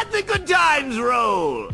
Let the good times roll!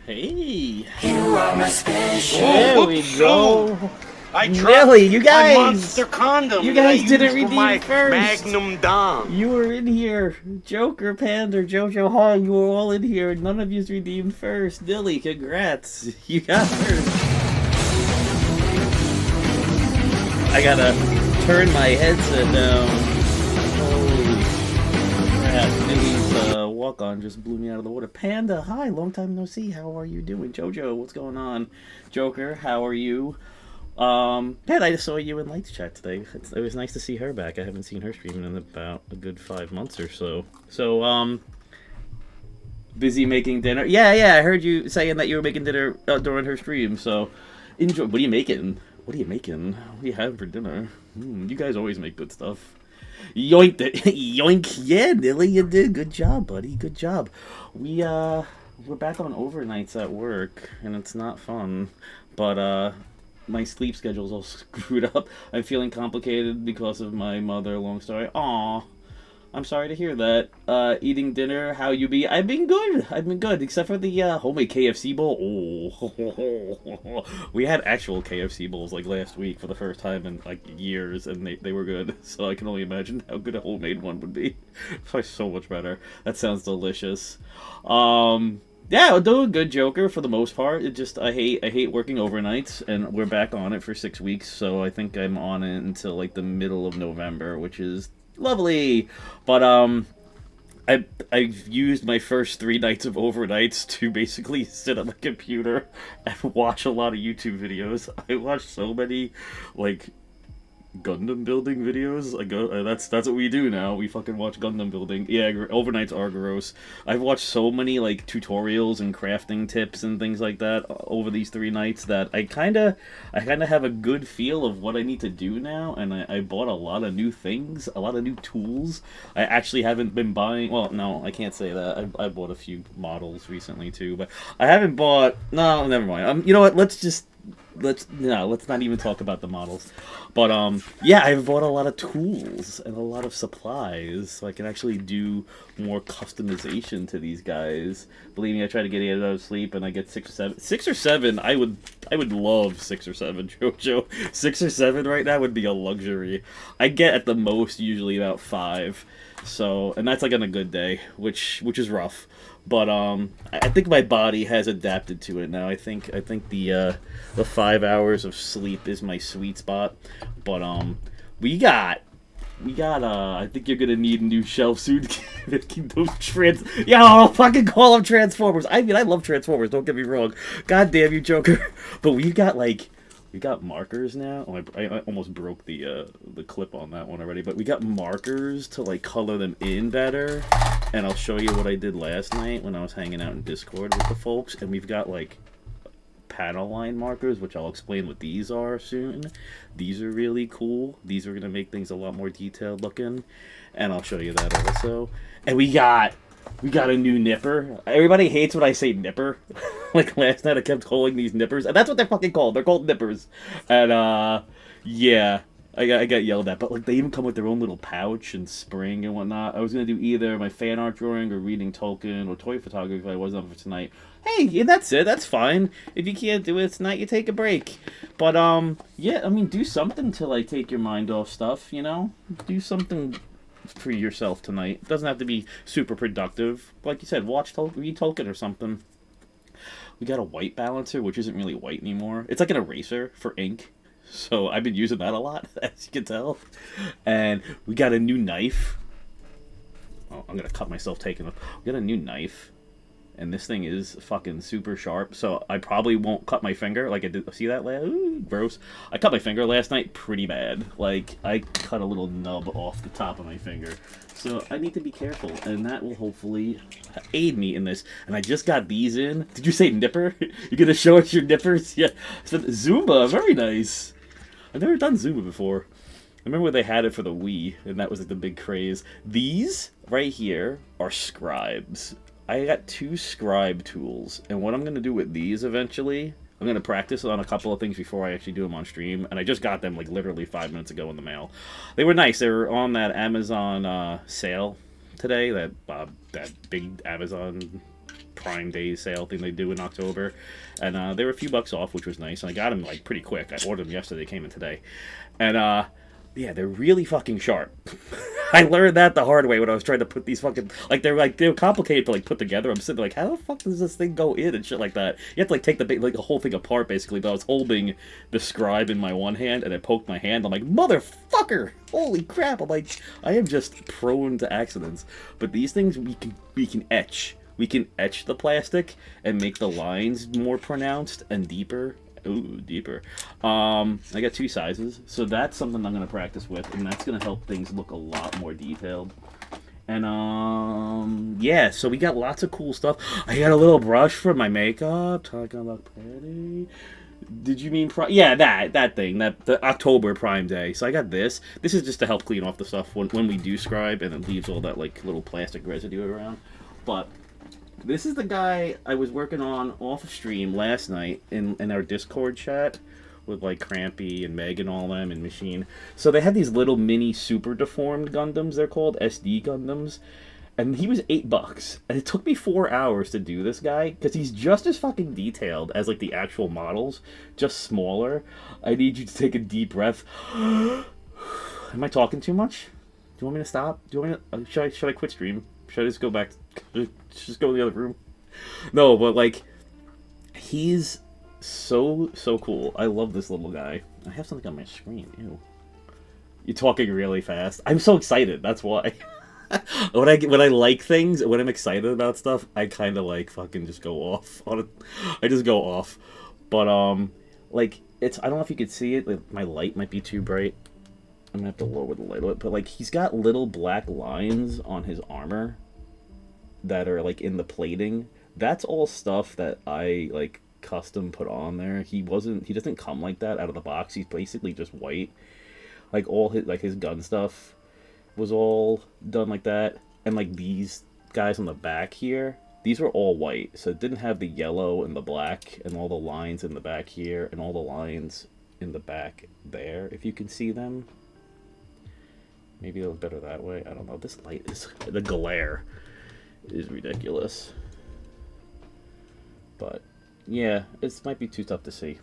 Hey! You are my special. There we go! I Really, you my guys! monster condom. You guys that I didn't used for redeem my first. Magnum Dom. You were in here. Joker, Panda, Jojo Hong, you were all in here. None of you's redeemed first. Dilly, congrats. You got first. I gotta turn my headset down. Holy crap. Dilly's walk-on just blew me out of the water. Panda, hi, long time no see. How are you doing? Jojo, what's going on? Joker, how are you? Pat, I just saw you in Lights chat today. It was nice to see her back. I haven't seen her streaming in about a good 5 months or so. So, busy making dinner. Yeah, I heard you saying that you were making dinner during her stream. So, enjoy. What are you making? What are you making? What do you have for dinner? You guys always make good stuff. Yoink! Yoink! Yeah, Nilly, you did. Good job, buddy. Good job. We're back on overnights at work, and it's not fun. But, my sleep schedule's all screwed up. I'm feeling complicated because of my mother. Long story. Aw. I'm sorry to hear that. Eating dinner, how you be? I've been good, except for the homemade KFC bowl. Oh, we had actual KFC bowls like last week for the first time in like years, and they were good. So I can only imagine how good a homemade one would be. Probably so much better. That sounds delicious. Yeah, we're doing good, Joker, for the most part. It just, I hate working overnights, and we're back on it for 6 weeks, so I think I'm on it until like the middle of November, which is lovely. But I've used my first 3 nights of overnights to basically sit at my computer and watch a lot of YouTube videos. I watched so many like Gundam building videos. That's what we do now. We fucking watch Gundam building. Yeah, overnights are gross. I've watched so many like tutorials and crafting tips and things like that over these 3 nights that I kind of have a good feel of what I need to do now, and I bought a lot of new things, a lot of new tools. I actually haven't been buying. Well, no, I can't say that. I bought a few models recently too, but I haven't bought. No, never mind. You know what? Let's just let's not even talk about the models. But yeah, I've bought a lot of tools and a lot of supplies, so I can actually do more customization to these guys. Believe me, I try to get 8 hours of sleep, and I get 6 or 7. 6 or 7, I would love 6 or 7, Jojo. 6 or 7 right now would be a luxury. I get at the most usually about 5. So, and that's like on a good day, which is rough. But I think my body has adapted to it now. I think the 5 hours of sleep is my sweet spot. But we got I think you're gonna need a new shelf soon. I'll fucking call them Transformers. I mean, I love Transformers, don't get me wrong. God damn you, Joker. But we got markers now. Oh, I almost broke the clip on that one already. But we got markers to like color them in better. And I'll show you what I did last night when I was hanging out in Discord with the folks. And we've got like panel line markers, which I'll explain what these are soon. These are really cool. These are going to make things a lot more detailed looking. And I'll show you that also. And we got a new nipper. Everybody hates when I say nipper. Like last night I kept calling these nippers. And that's what they're fucking called. They're called nippers. And yeah. I got yelled at, but like they even come with their own little pouch and spring and whatnot. I was gonna do either my fan art drawing or reading Tolkien or toy photography if I wasn't up for tonight. Hey, yeah, that's it. That's fine. If you can't do it tonight, you take a break. But yeah, I mean, do something to like take your mind off stuff. You know, do something for yourself tonight. It doesn't have to be super productive. Like you said, read Tolkien or something. We got a white balancer, which isn't really white anymore. It's like an eraser for ink. So I've been using that a lot, as you can tell. And we got a new knife. Oh, I'm going to cut myself taking it. We got a new knife. And this thing is fucking super sharp. So I probably won't cut my finger like I did. See that? Ooh, gross. I cut my finger last night pretty bad. Like, I cut a little nub off the top of my finger. So I need to be careful. And that will hopefully aid me in this. And I just got these in. Did you say nipper? You going to show us your nippers? Yeah. So Zumba. Very nice. I've never done Zumba before. I remember they had it for the Wii, and that was like the big craze. These right here are scribes. I got 2 scribe tools, and what I'm going to do with these eventually, I'm going to practice on a couple of things before I actually do them on stream, and I just got them like literally 5 minutes ago in the mail. They were nice. They were on that Amazon sale today, that big Amazon Prime Day sale thing they do in October, and they were a few bucks off, which was nice, and I got them like pretty quick. I ordered them yesterday, they came in today, and yeah, they're really fucking sharp. I learned that the hard way when I was trying to put these fucking they're complicated to like put together. I'm sitting there like, how the fuck does this thing go in and shit like that? You have to like take the whole thing apart basically. But I was holding the scribe in my one hand and I poked my hand. I'm like, motherfucker! Holy crap! I'm like, I am just prone to accidents. But these things we can etch. We can etch the plastic and make the lines more pronounced and deeper. Ooh, deeper. I got 2 sizes, so that's something I'm going to practice with, and that's going to help things look a lot more detailed. And, yeah, so we got lots of cool stuff. I got a little brush for my makeup. Talking about pretty. Did you mean yeah, that thing, the October Prime Day. So I got this. This is just to help clean off the stuff when we do scribe, and it leaves all that, like, little plastic residue around. But this is the guy I was working on off of stream last night in our Discord chat with like Crampy and Meg and all them and Machine. So they had these little mini super deformed Gundams, they're called SD Gundams. And he was $8. And it took me 4 hours to do this guy because he's just as fucking detailed as like the actual models, just smaller. I need you to take a deep breath. Am I talking too much? Do you want me to stop? Do you want me to, should I quit stream? Should I just go back? Just go in the other room? No, but like, he's so cool. I love this little guy. I have something on my screen. Ew. You're talking really fast. I'm so excited. That's why. when I like things, when I'm excited about stuff, I kind of like fucking just go off on it. I just go off. But like it's. I don't know if you could see it. Like, my light might be too bright. I'm gonna have to lower the light a bit, but like he's got little black lines on his armor that are like in the plating. That's all stuff that I like custom put on there. He doesn't come like that out of the box. He's basically just white. Like all his gun stuff was all done like that. And like these guys on the back here, these were all white, so it didn't have the yellow and the black and all the lines in the back here and all the lines in the back there, if you can see them. Maybe it was better that way. I don't know. This light is... the glare is ridiculous. But, yeah, it might be too tough to see.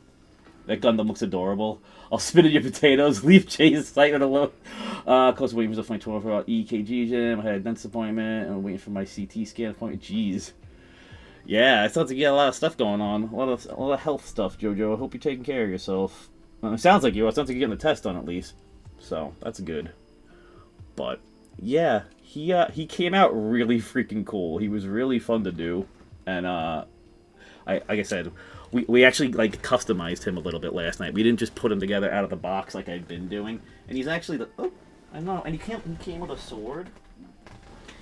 That Gundam looks adorable. I'll spit in your potatoes. Leave Jay's excitement alone. Close waiting for my 12-hour EKG gym. I had a dentist appointment. And I'm waiting for my CT scan appointment. Jeez. Yeah, it sounds like you got a lot of stuff going on. A lot of health stuff, JoJo. I hope you're taking care of yourself. It sounds like you. It sounds like you're getting the test done at least. So, that's good. But, yeah. He came out really freaking cool. He was really fun to do. And, like I said... We actually, like, customized him a little bit last night. We didn't just put him together out of the box like I'd been doing. And he's actually the... Oh, I know. And he came with a sword.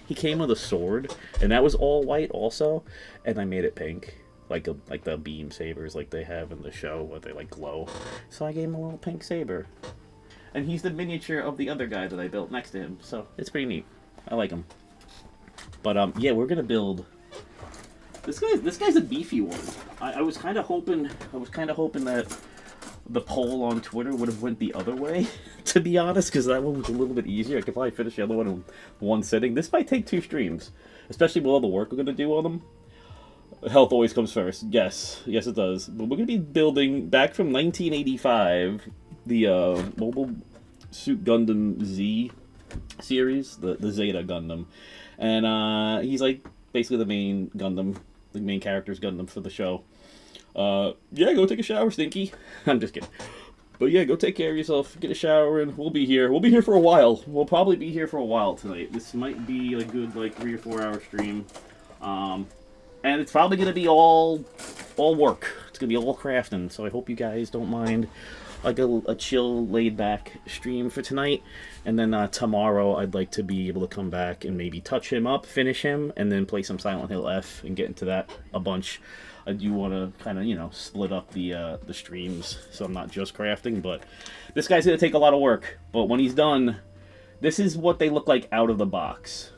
He came with a sword. And that was all white also. And I made it pink. Like the beam sabers like they have in the show where they, like, glow. So I gave him a little pink saber. And he's the miniature of the other guy that I built next to him. So it's pretty neat. I like him. But, yeah, we're going to build... This guy's a beefy one. I was kind of hoping that the poll on Twitter would have went the other way, to be honest, because that one was a little bit easier. I could probably finish the other one in one sitting. This might take 2 streams, especially with all the work we're gonna do on them. Health always comes first. Yes, it does. But we're gonna be building back from 1985 the Mobile Suit Gundam Z series, the Zeta Gundam, and he's like basically the main Gundam. The main character's Gundam for the show. Yeah, go take a shower, Stinky. I'm just kidding. But yeah, go take care of yourself. Get a shower, and we'll be here. We'll be here for a while. We'll probably be here for a while tonight. This might be a good, like, 3 or 4 hour stream. And it's probably going to be all work. It's going to be all crafting. So I hope you guys don't mind, like, a chill, laid-back stream for tonight. And then tomorrow I'd like to be able to come back and maybe touch him up, finish him, and then play some Silent Hill F and get into that a bunch. I do want to kind of, you know, split up the streams so I'm not just crafting. But this guy's going to take a lot of work. But when he's done, this is what they look like out of the box.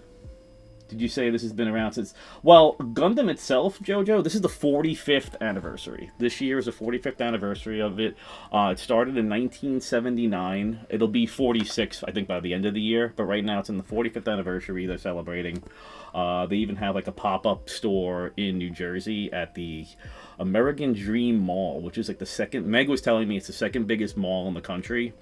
Did you say this has been around since... Well, Gundam itself, JoJo, this is the 45th anniversary. This year is the 45th anniversary of it. It started in 1979. It'll be 46, I think, by the end of the year. But right now it's in the 45th anniversary they're celebrating. They even have, like, a pop-up store in New Jersey at the American Dream Mall, which is, like, the second... Meg was telling me it's the second biggest mall in the country.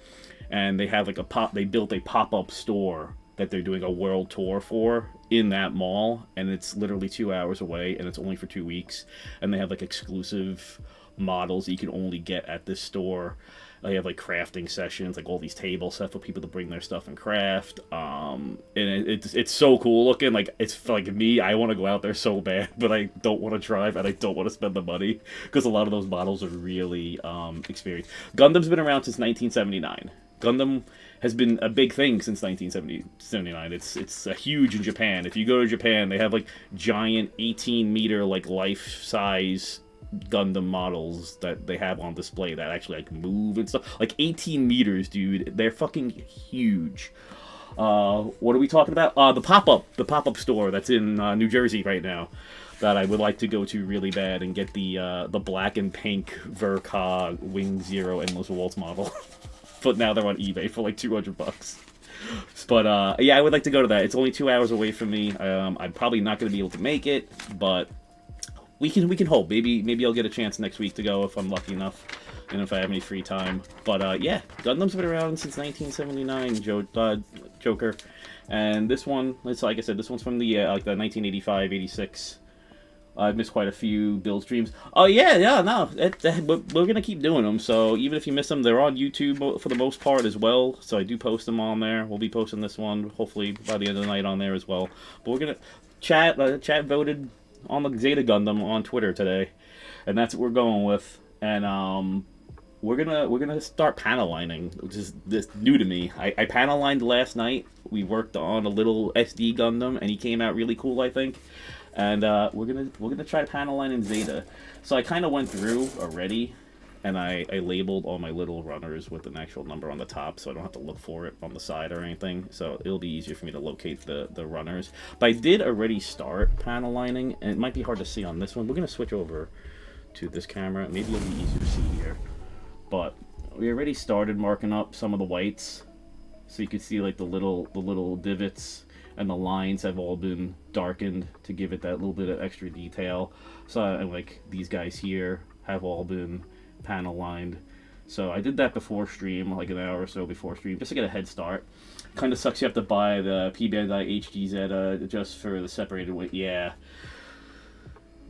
And they have, like, They built a pop-up store that they're doing a world tour for in that mall, and it's literally 2 hours away, and it's only for 2 weeks, and they have like exclusive models that you can only get at this store. They have like crafting sessions, like all these table set for people to bring their stuff and craft, and it's so cool looking. Like, it's like me, I want to go out there so bad, but I don't want to drive and I don't want to spend the money because a lot of those models are really experienced. Gundam's been around since 1979. Gundam has been a big thing since 1979. It's huge in Japan. If you go to Japan, they have like giant 18-meter like life-size Gundam models that they have on display that actually like move and stuff. Like 18 meters, dude. They're fucking huge. What are we talking about? The pop-up store that's in New Jersey right now that I would like to go to really bad and get the black and pink Verka Wing Zero Endless Waltz model. But now they're on eBay for like $200. But yeah, I would like to go to that. It's only 2 hours away from me. I'm probably not going to be able to make it, but we can hope. Maybe I'll get a chance next week to go if I'm lucky enough, and if I have any free time. But yeah, Gundam's been around since 1979, Joker, and this one, it's like I said, this one's from the like the 1985-86. I've missed quite a few build streams. Oh, yeah, no. We're going to keep doing them, so even if you miss them, they're on YouTube for the most part as well, so I do post them on there. We'll be posting this one, hopefully, by the end of the night on there as well. But we're going to... Chat voted on the Zeta Gundam on Twitter today, and that's what we're going with. And we're gonna start panel lining, which is this new to me. I panel lined last night. We worked on a little SD Gundam, and he came out really cool, I think. And we're gonna try panel line in Zeta. So I kind of went through already and I labeled all my little runners with an actual number on the top, so I don't have to look for it on the side or anything. So it'll be easier for me to locate the runners. But I did already start panel lining, and it might be hard to see on this one. We're gonna switch over to this camera. Maybe it'll be easier to see here. But we already started marking up some of the whites, so you can see like the little divots and the lines have all been darkened to give it that little bit of extra detail. So and like these guys here have all been panel lined. So I did that before stream, like an hour or so before stream, just to get a head start. Kind of sucks you have to buy the P Bandai HD Zeta just for the separated weight. Yeah,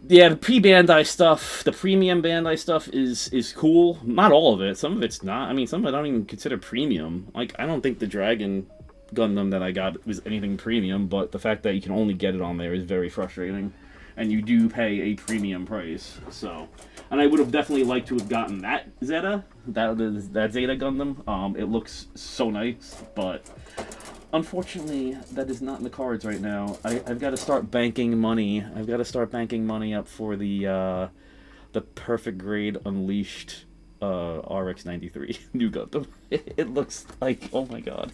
the pre-Bandai stuff, the premium Bandai stuff is cool. Not all of it. Some of it's not. I mean, some of it I don't even consider premium. Like, I don't think the Dragon Gundam that I got was anything premium, but the fact that you can only get it on there is very frustrating. And you do pay a premium price, so... And I would have definitely liked to have gotten that Zeta, that Zeta Gundam. It looks so nice, but... Unfortunately, that is not in the cards right now. I've got to start banking money. I've got to start banking money up for the perfect grade Unleashed RX-93 new Gundam. It looks like, oh my god.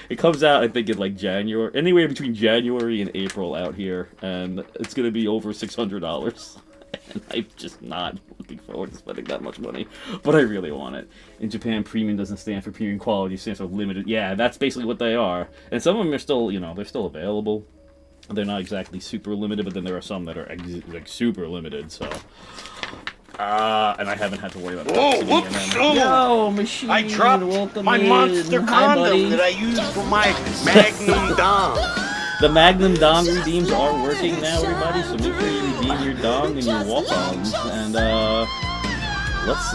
It comes out, I think, in like January, anywhere between January and April out here, and it's going to be over $600. And I'm just not looking forward to spending that much money, but I really want it. In Japan, premium doesn't stand for premium quality, it stands for limited. Yeah, that's basically what they are. And some of them are still, you know, they're still available. They're not exactly super limited, but then there are some that are like super limited, so... and I haven't had to worry about that. Whoa, whoops! Yo, machine, I dropped my monster condom that I used for my Magnum Dom. The Magnum Dong redeems are working now, everybody. So make sure you redeem your Dong and your walk-ons, and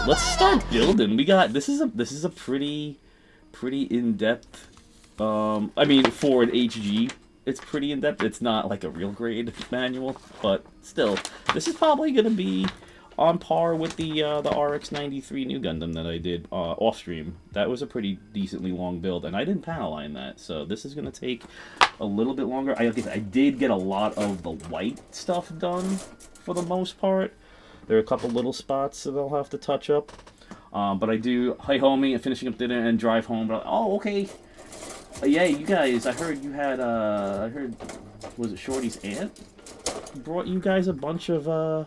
let's start building. We got this is a pretty in-depth. I mean, for an HG, it's pretty in-depth. It's not like a real grade manual, but still, this is probably gonna be on par with the RX-93 new Gundam that I did off stream. That was a pretty decently long build, and I didn't panel line that, so this is gonna take a little bit longer. I did get a lot of the white stuff done for the most part. There are a couple little spots that I'll have to touch up, but I do. Hi, homie, finishing up dinner and drive home. But oh, okay. Yeah, you guys. I heard you had. I heard, was it Shorty's aunt brought you guys a bunch of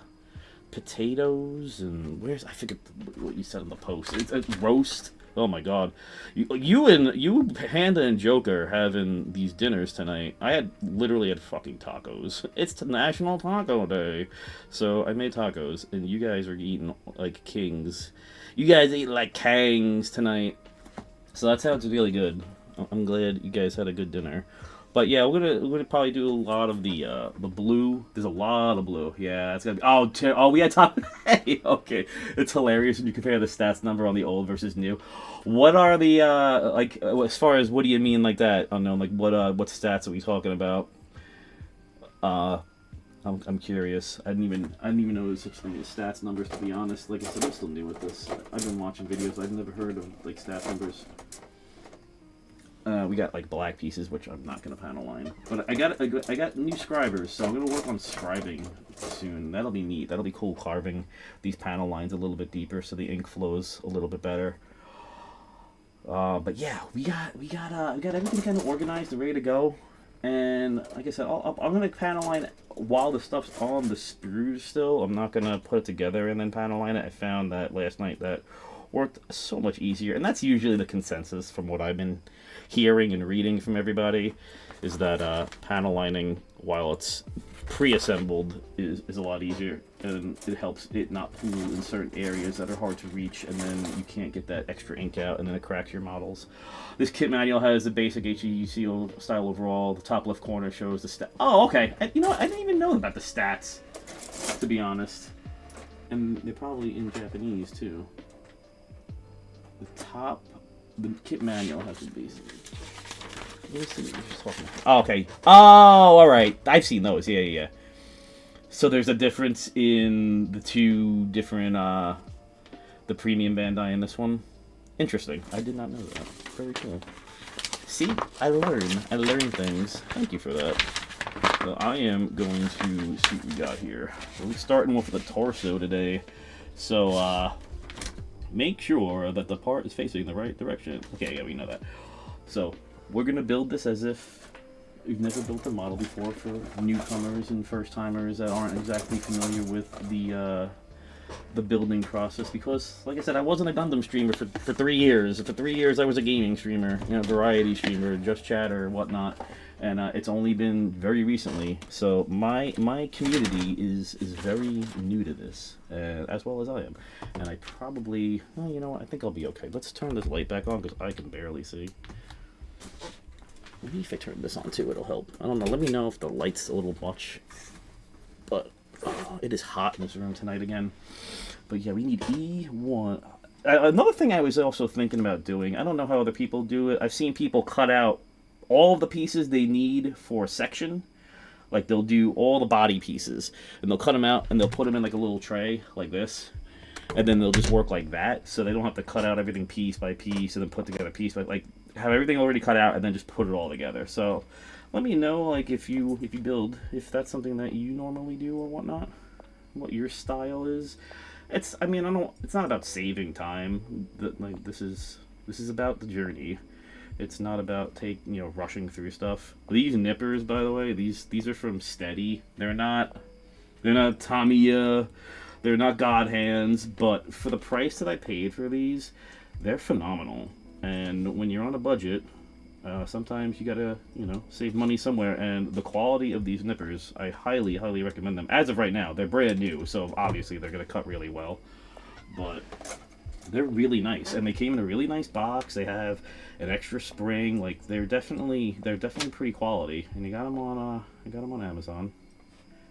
potatoes and I forget what you said in the post. It's a roast. Oh my god, you Panda and Joker having these dinners tonight. I literally had fucking tacos. It's National Taco Day, so I made tacos, and you guys are eating like kings. You guys eat like kangs tonight, so that sounds really good. I'm glad you guys had a good dinner. But yeah, we're gonna probably do a lot of the blue. There's a lot of blue. Yeah, it's gonna be. Oh, we had top. Hey, okay, it's hilarious when you compare the stats number on the old versus new. What are the like as far as what do you mean like that? Unknown. Like what stats are we talking about? I'm curious. I didn't even know there's such thing as stats numbers, to be honest. Like I said, I'm still new with this. I've been watching videos. I've never heard of like stats numbers. We got like black pieces, which I'm not gonna panel line, but I got new scribers, so I'm gonna work on scribing soon. That'll be neat. That'll be cool, carving these panel lines a little bit deeper so the ink flows a little bit better. But yeah, we got everything kind of organized and ready to go. And like I said, I'm gonna panel line while the stuff's on the sprues still. I'm not gonna put it together and then panel line it. I found that last night that worked so much easier, and that's usually the consensus from what I've been hearing and reading from everybody, is that panel lining while it's pre-assembled is a lot easier, and it helps it not pool in certain areas that are hard to reach, and then you can't get that extra ink out, and then it cracks your models. This kit manual has the basic HEC style overall. The top left corner shows the stat. Oh, okay. You know what? I didn't even know about the stats, to be honest. And they're probably in Japanese too. The kit manual has the basic. Oh, okay. Oh, all right. I've seen those. Yeah. So there's a difference in the two different, the premium Bandai in this one. Interesting. I did not know that. Very cool. See, I learn things. Thank you for that. So I am going to see what we got here. We're starting with the torso today. So, make sure that the part is facing the right direction. Okay, yeah, we know that. So we're gonna build this as if we've never built a model before for newcomers and first timers that aren't exactly familiar with the building process, because like I said, I wasn't a Gundam streamer for 3 years. For 3 years I was a gaming streamer, you know, variety streamer, just chatter or whatnot, and it's only been very recently. So my community is very new to this, as well as I am, and I probably, well, you know what, I think I'll be okay. Let's turn this light back on because I can barely see. Maybe if I turn this on too, it'll help. I don't know. Let me know if the light's a little much, but it is hot in this room tonight again. But yeah, we need E1. Another thing I was also thinking about doing, I don't know how other people do it. I've seen people cut out all of the pieces they need for a section. Like, they'll do all the body pieces, and they'll cut them out, and they'll put them in like a little tray, like this. And then they'll just work like that, so they don't have to cut out everything piece by piece, and then put together piece by, like, have everything already cut out, and then just put it all together. So, let me know, like, if you build, if that's something that you normally do or whatnot, what your style is. It's, I mean, it's not about saving time. Like, this is about the journey. It's not about rushing through stuff. These nippers, by the way, these are from Steady. They're not Tamiya. They're not God hands, but for the price that I paid for these, they're phenomenal. And when you're on a budget, sometimes you gotta, save money somewhere. And the quality of these nippers, I highly, highly recommend them. As of right now, they're brand new, so obviously they're gonna cut really well. But they're really nice, and they came in a really nice box. They have an extra spring. Like, they're definitely pretty quality. And I got them on Amazon.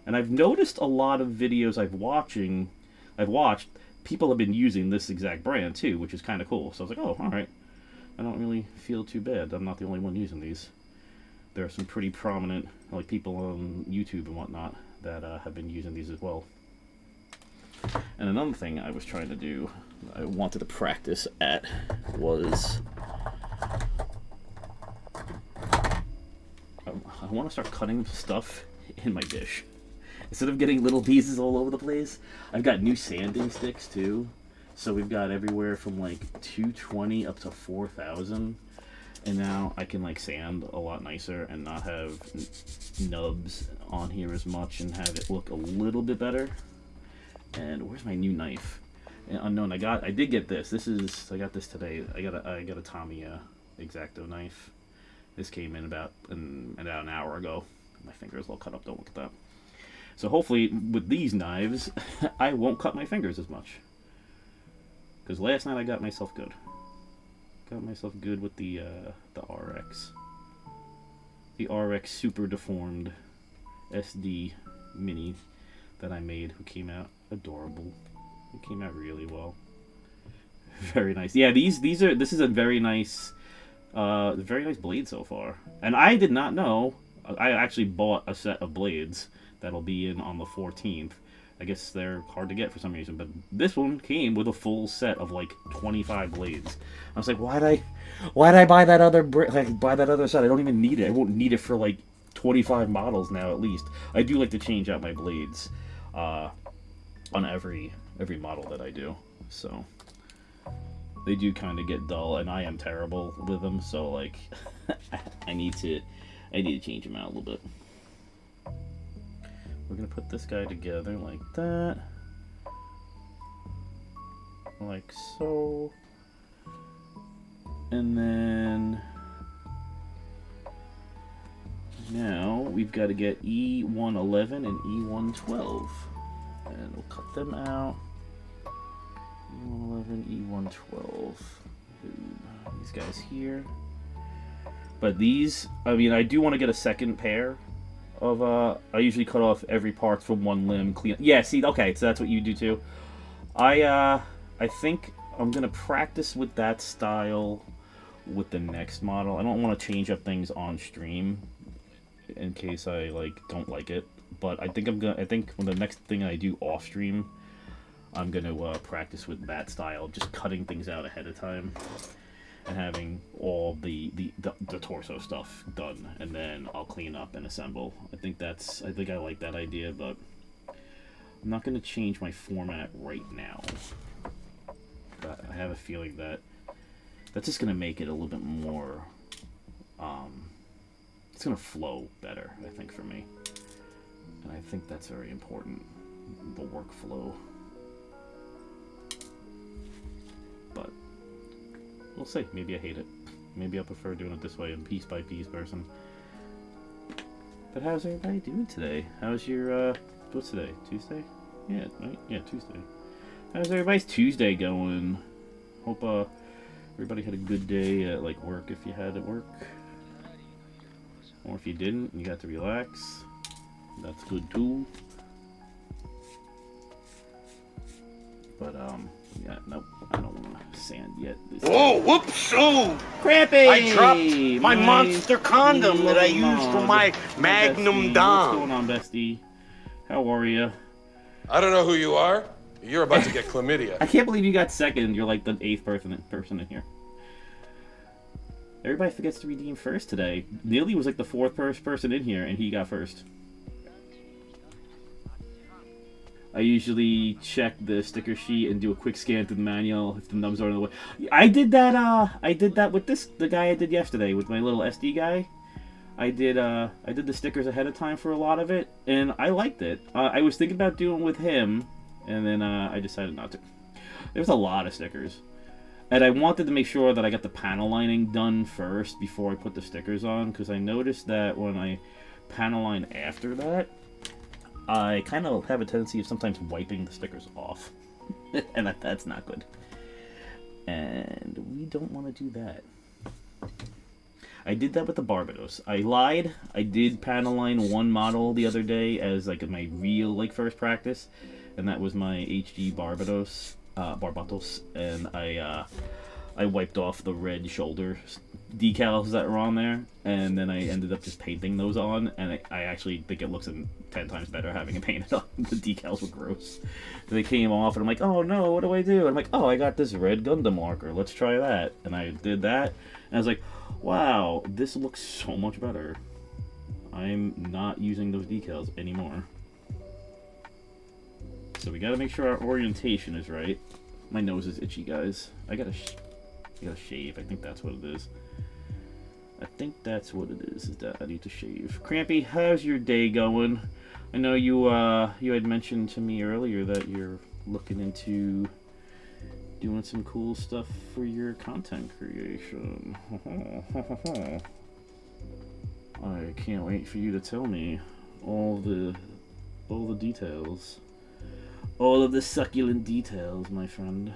And I've noticed a lot of videos I've watched, people have been using this exact brand too, which is kind of cool. So I was like, oh, all right. I don't really feel too bad. I'm not the only one using these. There are some pretty prominent, like, people on YouTube and whatnot that have been using these as well. And another thing I was trying to do, I wanted to practice at, was I want to start cutting stuff in my dish. Instead of getting little pieces all over the place, I've got new sanding sticks too. So we've got everywhere from like 220 up to 4,000. And now I can like sand a lot nicer and not have nubs on here as much and have it look a little bit better. And where's my new knife? Unknown. I did get this. I got this today. I got a Tamiya X-Acto knife. This came in about an hour ago. My finger's all cut up. Don't look at that. So hopefully with these knives, I won't cut my fingers as much. Because last night I got myself good. Got myself good with the RX. The RX Super Deformed SD Mini that I made, who came out adorable. It came out really well. Very nice. Yeah, this is a very nice blade so far. And I did not know. I actually bought a set of blades that'll be in on the 14th. I guess they're hard to get for some reason, but this one came with a full set of like 25 blades. I was like, why'd I buy that other set? I don't even need it. I won't need it for like 25 models now at least. I do like to change out my blades on every model that I do. So they do kind of get dull, and I am terrible with them. So like, I need to change them out a little bit. We're gonna put this guy together like that, like so, and then now we've got to get E111 and E112, and we'll cut them out. E111, E112, these guys here. But these, I mean, I do want to get a second pair of, I usually cut off every part from one limb, clean. Yeah, see, okay, so that's what you do too. I think I'm gonna practice with that style with the next model. I don't want to change up things on stream in case I don't like it. But I think when the next thing I do off stream, I'm gonna practice with that style, just cutting things out ahead of time and having all the torso stuff done, and then I'll clean up and assemble. I think I like that idea, but I'm not gonna change my format right now. But I have a feeling that that's just going to make it a little bit more, it's going to flow better, I think, for me. And I think that's very important, the workflow. But we'll see. Maybe I hate it. Maybe I prefer doing it this way, a piece by piece person. But how's everybody doing today? How's your, what's today? Tuesday? Yeah, right? Yeah, Tuesday. How's everybody's Tuesday going? Hope, everybody had a good day at, like, work if you had to work. Or if you didn't, you got to relax. That's good, too. But, yeah, nope. I don't want to sand yet. Whoa, whoops, oh! Crappy! I dropped my monster condom that I used for my Magnum What's Dom. going on, bestie? How are you? I don't know who you are. You're about to get chlamydia. I can't believe you got second. You're like the 8th person in here. Everybody forgets to redeem first today. Neely was like the 4th person in here, and he got first. I usually check the sticker sheet and do a quick scan through the manual if the numbers are in the way. I did that with the guy I did yesterday with my little SD guy. I did the stickers ahead of time for a lot of it, and I liked it. I was thinking about doing it with him, and then I decided not to. There's a lot of stickers. And I wanted to make sure that I got the panel lining done first before I put the stickers on, because I noticed that when I panel line after that, I kind of have a tendency of sometimes wiping the stickers off. And that's not good. And we don't want to do that. I did that with the Barbados. I lied. I did panel line one model the other day as like my real like first practice. And that was my HG Barbados. And I wiped off the red shoulder decals that were on there, and then I ended up just painting those on, and I actually think it looks 10 times better having it painted on. The decals were gross. They came off, and I'm like, oh no, what do I do? And I'm like, oh, I got this red Gundam marker, let's try that. And I did that, and I was like, wow, this looks so much better. I'm not using those decals anymore. So we gotta make sure our orientation is right. My nose is itchy, guys. I gotta shave. I think that's what it is. I think that's what it is that I need to shave. Crampy, how's your day going? I know you had mentioned to me earlier that you're looking into doing some cool stuff for your content creation. I can't wait for you to tell me all the details. All of the succulent details, my friend.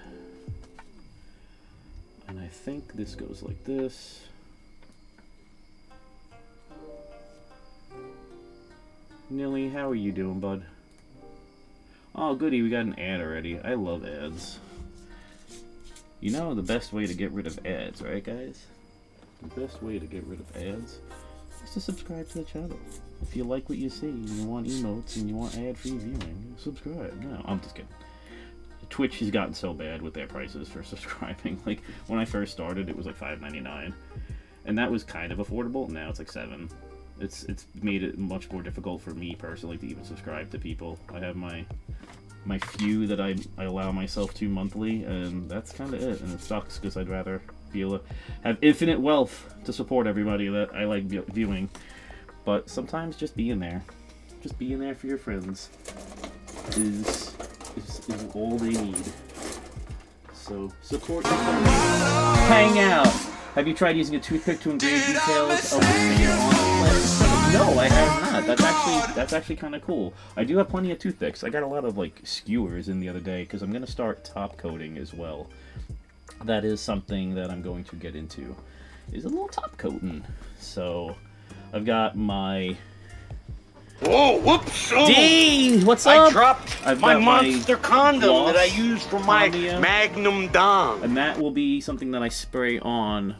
And I think this goes like this. Nilly, how are you doing, bud? Oh, goody, we got an ad already. I love ads. You know the best way to get rid of ads, right, guys? The best way to get rid of ads is to subscribe to the channel. If you like what you see, and you want emotes, and you want ad-free viewing, subscribe. No, I'm just kidding. Twitch has gotten so bad with their prices for subscribing. Like, when I first started, it was like $5.99. And that was kind of affordable. Now it's like $7. It's made it much more difficult for me personally to even subscribe to people. I have my few that I allow myself to monthly, and that's kind of it. And it sucks, because I'd rather be able to have infinite wealth to support everybody that I like viewing. But sometimes just being there for your friends is all they need. So support your friends. Hang out. Have you tried using a toothpick to engrave details of the finger on the lens? No, I have not. That's actually kind of cool. I do have plenty of toothpicks. I got a lot of like skewers in the other day because I'm gonna start top coating as well. That is something that I'm going to get into. Is a little top coating. So I've got my... Whoa, whoops! Oh. D, what's up? I dropped my monster condom that I used for my Magnum Dom. And that will be something that I spray on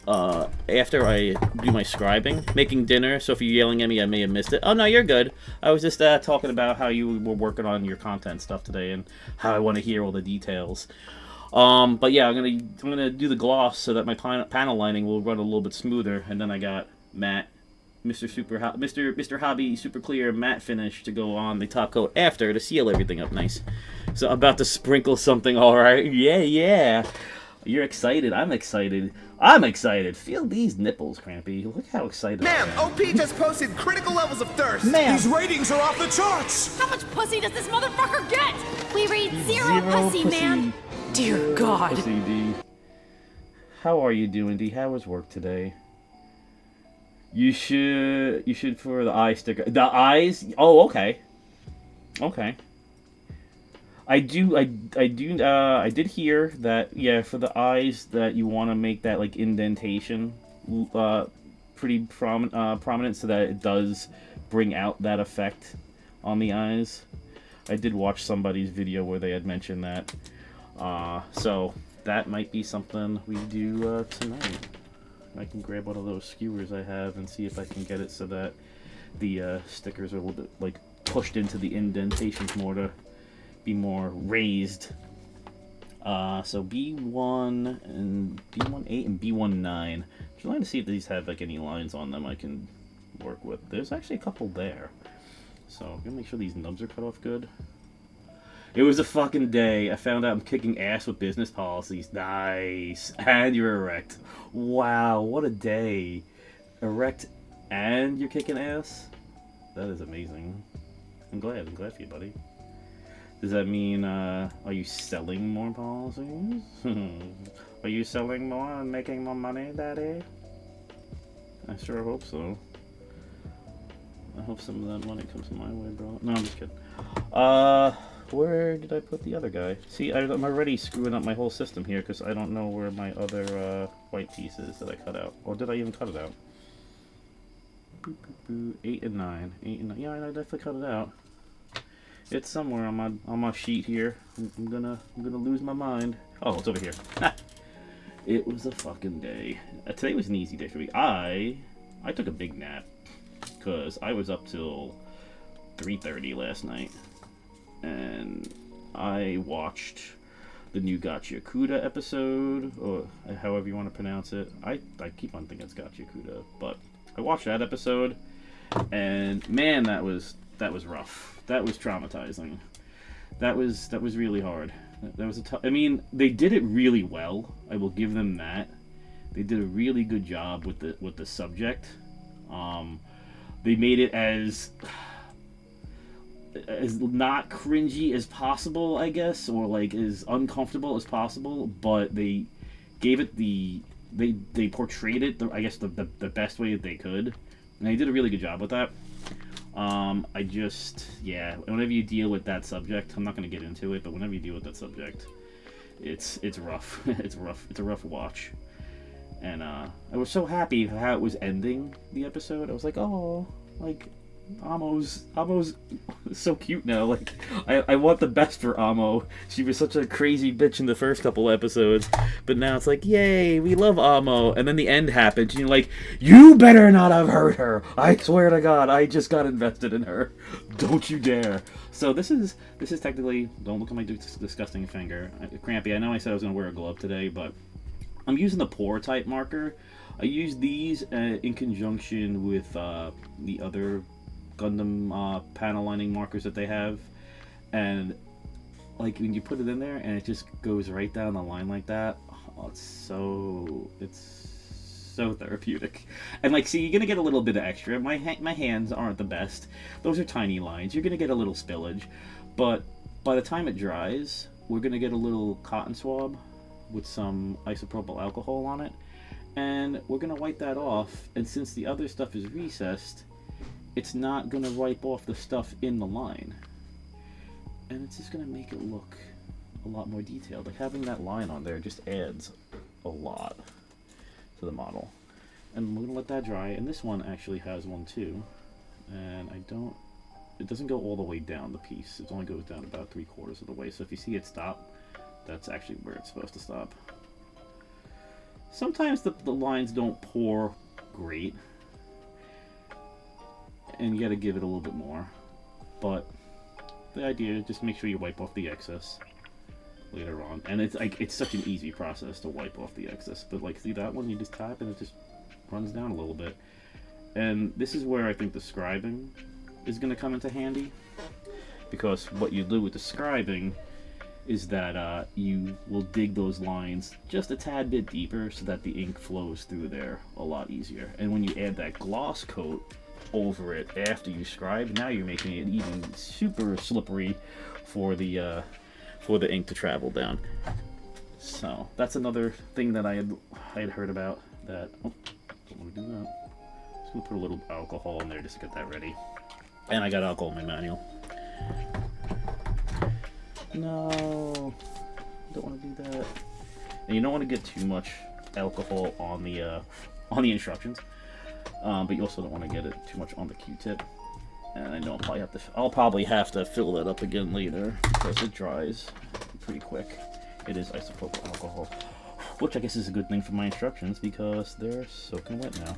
after I do my scribing, making dinner. So if you're yelling at me, I may have missed it. Oh no, you're good. I was just talking about how you were working on your content stuff today and how I want to hear all the details. But yeah, I'm gonna do the gloss so that my panel lining will run a little bit smoother, and then I got matte, Mr. Hobby Super Clear matte finish to go on the top coat after to seal everything up nice. So I'm about to sprinkle something, alright? Yeah. You're excited. I'm excited. I'm excited. Feel these nipples, Crampy. Look how excited I Ma'am, am. OP just posted critical levels of thirst. Ma'am. These ratings are off the charts. How much pussy does this motherfucker get? We read zero pussy, ma'am. Dear God. Pussy, D. How are you doing, D? How was work today? You should for the eye sticker. The eyes? Oh, okay. Okay. I did hear that, yeah, for the eyes that you want to make that, like, indentation pretty prominent so that it does bring out that effect on the eyes. I did watch somebody's video where they had mentioned that. So that might be something we do tonight. I can grab one of those skewers I have and see if I can get it so that the stickers are a little bit, like, pushed into the indentations more to be more raised. So B1 and B1.8 and B1.9. I'm trying to see if these have like any lines on them I can work with. There's actually a couple there. So I'm gonna make sure these nubs are cut off good. It was a fucking day. I found out I'm kicking ass with business policies. Nice. And you're erect. Wow, what a day. Erect and you're kicking ass? That is amazing. I'm glad for you, buddy. Does that mean, are you selling more policies? Are you selling more and making more money, Daddy? I sure hope so. I hope some of that money comes my way, bro. No, I'm just kidding. Where did I put the other guy? See, I'm already screwing up my whole system here because I don't know where my other white piece is that I cut out. Or did I even cut it out? 8 and 9. 8 and 9. Yeah, I definitely cut it out. It's somewhere on my sheet here. I'm gonna lose my mind. Oh, it's over here. It was a fucking day. Today was an easy day for me. I took a big nap because I was up till 3:30 last night, and I watched the new Gotcha Kuda episode, or however you want to pronounce it. I keep on thinking it's Gotcha Kuda, but I watched that episode, and man, that was rough. That was traumatizing. That was really hard. That was I mean, they did it really well. I will give them that. They did a really good job with the subject. They made it as not cringy as possible, I guess, or like as uncomfortable as possible. But they gave it they portrayed it I guess the best way that they could, and they did a really good job with that. Yeah, whenever you deal with that subject, I'm not going to get into it, but whenever you deal with that subject, it's rough. It's rough. It's a rough watch. And I was so happy how it was ending the episode. I was like, oh, like Amo's so cute now. Like I want the best for Amo. She was such a crazy bitch in the first couple episodes, but now it's like, yay, we love Amo. And then the end happens, and you're like, you better not have hurt her. I swear to God, I just got invested in her. Don't you dare. So this is technically, don't look at my disgusting finger. Crampy, I know I said I was gonna wear a glove today, but I'm using the pour type marker. I use these in conjunction with the other Gundam panel lining markers that they have, and like when you put it in there and it just goes right down the line like that, oh, it's so therapeutic. And like, see, you're gonna get a little bit of extra. My hands aren't the best. Those are tiny lines. You're gonna get a little spillage, but by the time it dries, we're gonna get a little cotton swab with some isopropyl alcohol on it, and we're gonna wipe that off. And since the other stuff is recessed, it's not going to wipe off the stuff in the line. And it's just going to make it look a lot more detailed. Like having that line on there just adds a lot to the model. And we're going to let that dry. And this one actually has one too. And it doesn't go all the way down the piece. It only goes down about 3/4 of the way. So if you see it stop, that's actually where it's supposed to stop. Sometimes the lines don't pour great, and you got to give it a little bit more, but the idea is just make sure you wipe off the excess later on. And it's like, it's such an easy process to wipe off the excess, but like, see that one, you just tap and it just runs down a little bit. And this is where I think the scribing is going to come into handy, because what you do with the scribing is that you will dig those lines just a tad bit deeper so that the ink flows through there a lot easier. And when you add that gloss coat over it after you scribe, now you're making it even super slippery for the ink to travel down. So that's another thing that I had heard about that. Oh, don't want to do that. Just gonna put a little alcohol in there just to get that ready. And I got alcohol in my manual. No, don't want to do that. And you don't want to get too much alcohol on the instructions, but you also don't want to get it too much on the Q-tip. And I know I'll probably have to fill that up again later because it dries pretty quick. It is isopropyl alcohol, which I guess is a good thing for my instructions because they're soaking wet now.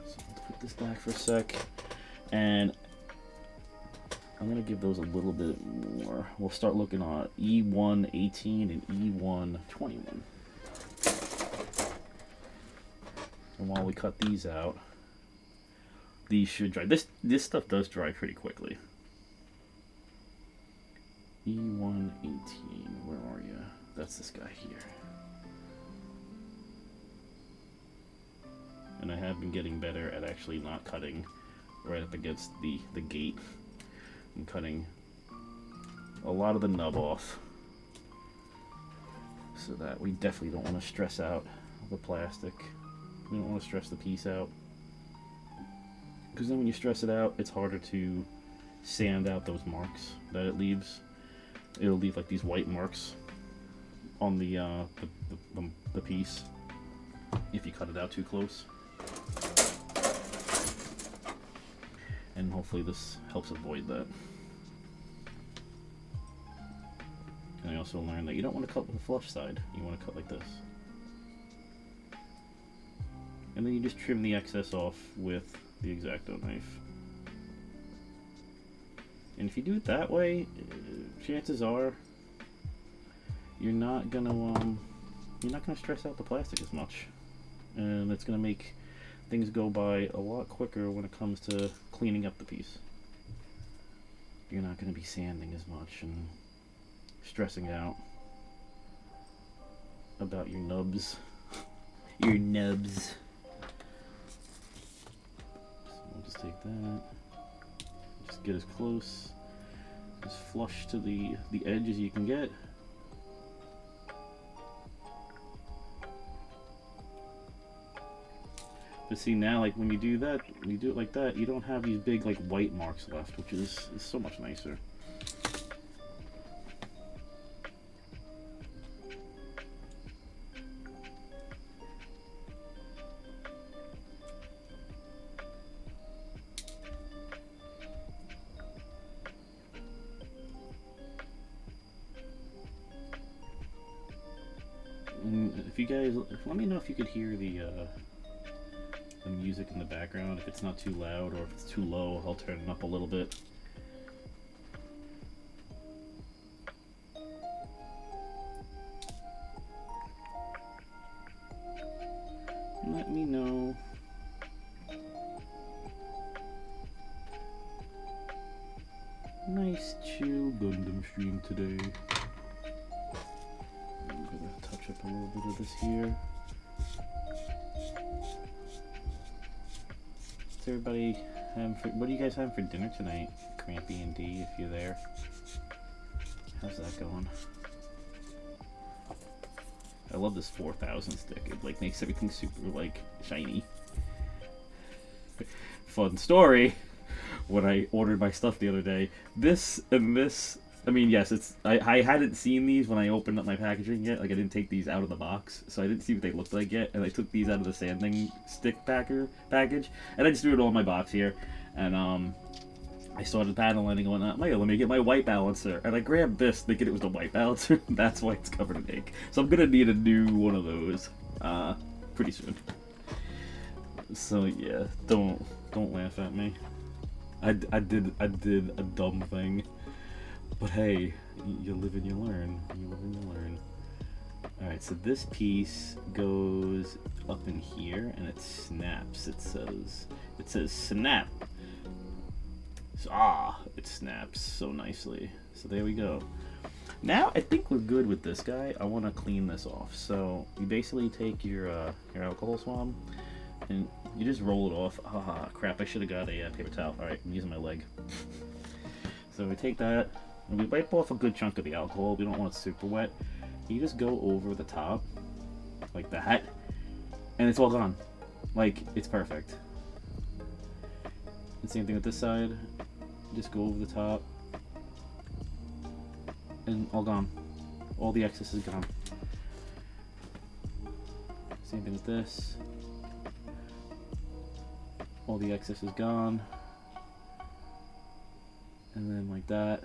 So let's put this back for a sec, and I'm gonna give those a little bit more. We'll start looking at E118 and E121. And while we cut these out, these should dry. This stuff does dry pretty quickly. E118, where are you? That's this guy here. And I have been getting better at actually not cutting right up against the gate. I'm cutting a lot of the nub off so that we definitely don't want to stress out the plastic. We don't want to stress the piece out, because then when you stress it out, it's harder to sand out those marks that it leaves. It'll leave like these white marks on the piece if you cut it out too close. And hopefully this helps avoid that. And I also learned that you don't want to cut with the flush side. You want to cut like this. And then you just trim the excess off with the X-Acto knife. And if you do it that way, chances are you're not gonna stress out the plastic as much, and it's gonna make things go by a lot quicker when it comes to cleaning up the piece. You're not gonna be sanding as much and stressing out about your nubs. Your nubs. So we'll just take that. Just get as close, as flush to the edge as you can get. But see now, like when you do that, when you do it like that, you don't have these big like white marks left, which is so much nicer. If you guys, let me know if you could hear the music in the background. If it's not too loud or if it's too low, I'll turn it up a little bit. Let me know. Nice chill Gundam stream today. I'm gonna touch up a little bit of this here. What's everybody what do you guys have for dinner tonight? Crampy and D, if you're there. How's that going? I love this 4000 stick. It like makes everything super like shiny. Fun story. When I ordered my stuff the other day, this and this, I mean, yes, it's I hadn't seen these when I opened up my packaging yet. Like I didn't take these out of the box, so I didn't see what they looked like yet. And I took these out of the sanding stick package, and I just threw it all in my box here. And I started paddling and going, oh, let me get my white balancer. And I grabbed this thinking it was the white balancer. That's why it's covered in ink. So I'm gonna need a new one of those pretty soon. So yeah, don't laugh at me. I did a dumb thing, but hey, you live and you learn. You live and you learn. All right, so this piece goes up in here and it snaps. It says snap. So, it snaps so nicely. So there we go. Now I think we're good with this guy. I want to clean this off. So you basically take your alcohol swab and you just roll it off. Ah, crap! I should have got a paper towel. All right, I'm using my leg. So we take that and we wipe off a good chunk of the alcohol. We don't want it super wet. You just go over the top like that, and it's all gone. Like, it's perfect. And same thing with this side. Just go over the top. And all gone. All the excess is gone. Same thing with this. All the excess is gone. And then like that.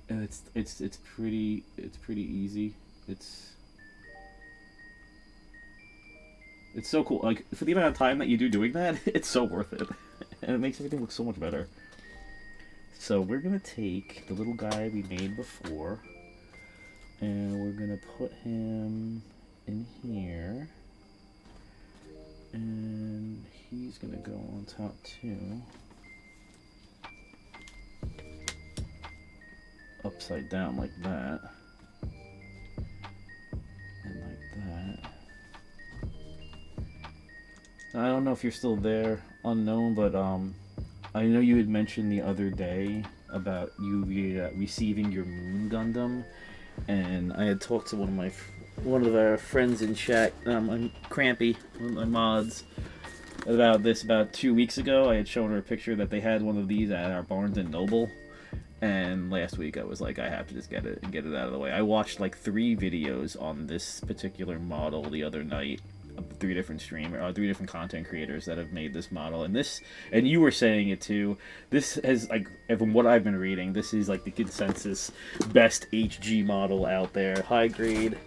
And it's pretty easy. It's so cool. Like, for the amount of time that you do doing that, it's so worth it. And it makes everything look so much better. So we're gonna take the little guy we made before, and we're gonna put him in here, and he's gonna go on top too, upside down like that, and like that. I don't know if you're still there, unknown, but I know you had mentioned the other day about you receiving your Moon Gundam, and I had talked to one of our friends in chat, I'm Crampy, one of my mods, about this about 2 weeks ago. I had shown her a picture that they had one of these at our Barnes and Noble, and last week I was like, I have to just get it and get it out of the way. I watched like 3 videos on this particular model the other night. 3 different content creators that have made this model, and you were saying it too. This has, like, from what I've been reading, this is like the consensus best HG model out there. High grade,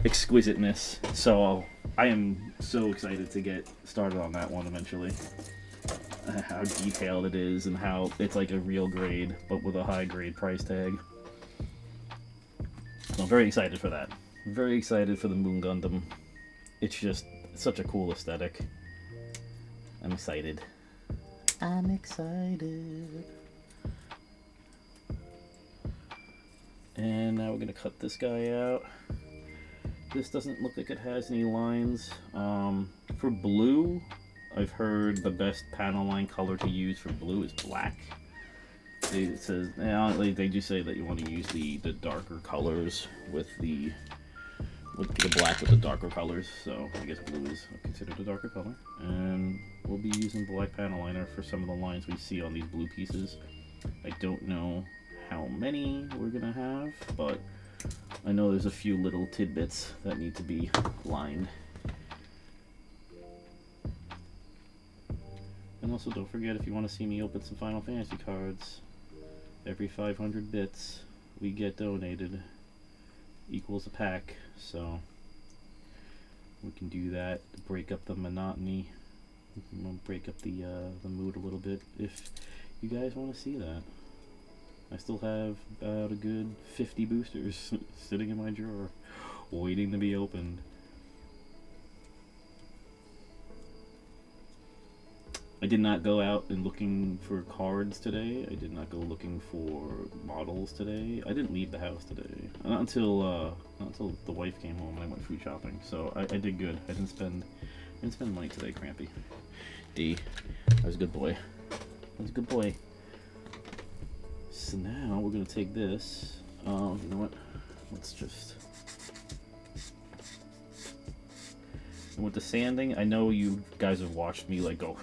exquisiteness. So I am so excited to get started on that one eventually. How detailed it is and how it's like a real grade, but with a high grade price tag. So I'm very excited for that. I'm very excited for the Moon Gundam. It's just such a cool aesthetic. I'm excited. I'm excited. And now we're gonna cut this guy out. This doesn't look like it has any lines. For blue, I've heard the best panel line color to use for blue is black. It says, they do say that you want to use the darker colors with the black with the darker colors, so I guess blue is considered a darker color. And we'll be using black panel liner for some of the lines we see on these blue pieces. I don't know how many we're gonna have, but I know there's a few little tidbits that need to be lined. And also don't forget, if you want to see me open some Final Fantasy cards, every 500 bits we get donated equals a pack, so we can do that to break up the monotony, break up the mood a little bit if you guys want to see that. I still have about a good 50 boosters sitting in my drawer waiting to be opened. I did not go out and looking for cards today. I did not go looking for models today. I didn't leave the house today. Not until the wife came home and I went food shopping. So I did good. I didn't spend money today, Crampy. D. I was a good boy. I was a good boy. So now we're gonna take this. You know what? Let's just. And with the sanding, I know you guys have watched me like go,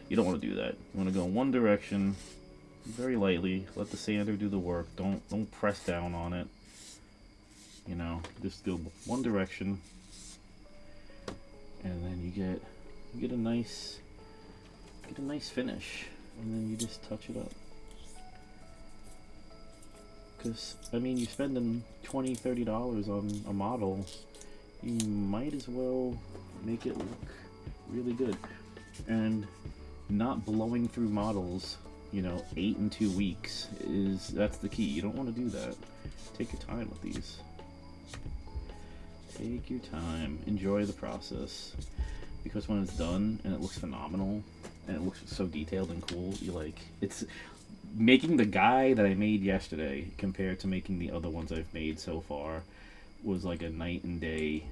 you don't want to do that. You want to go in one direction, very lightly, let the sander do the work, don't press down on it. You know, just go one direction, and then you get a nice finish, and then you just touch it up. Because, I mean, you're spending $20, $30 on a model, you might as well make it look really good. And not blowing through models, you know, 8 in 2 weeks that's the key. You don't want to do that. Take your time with these. Take your time. Enjoy the process. Because when it's done and it looks phenomenal and it looks so detailed and cool, you like, it's making the guy that I made yesterday compared to making the other ones I've made so far was like a night and day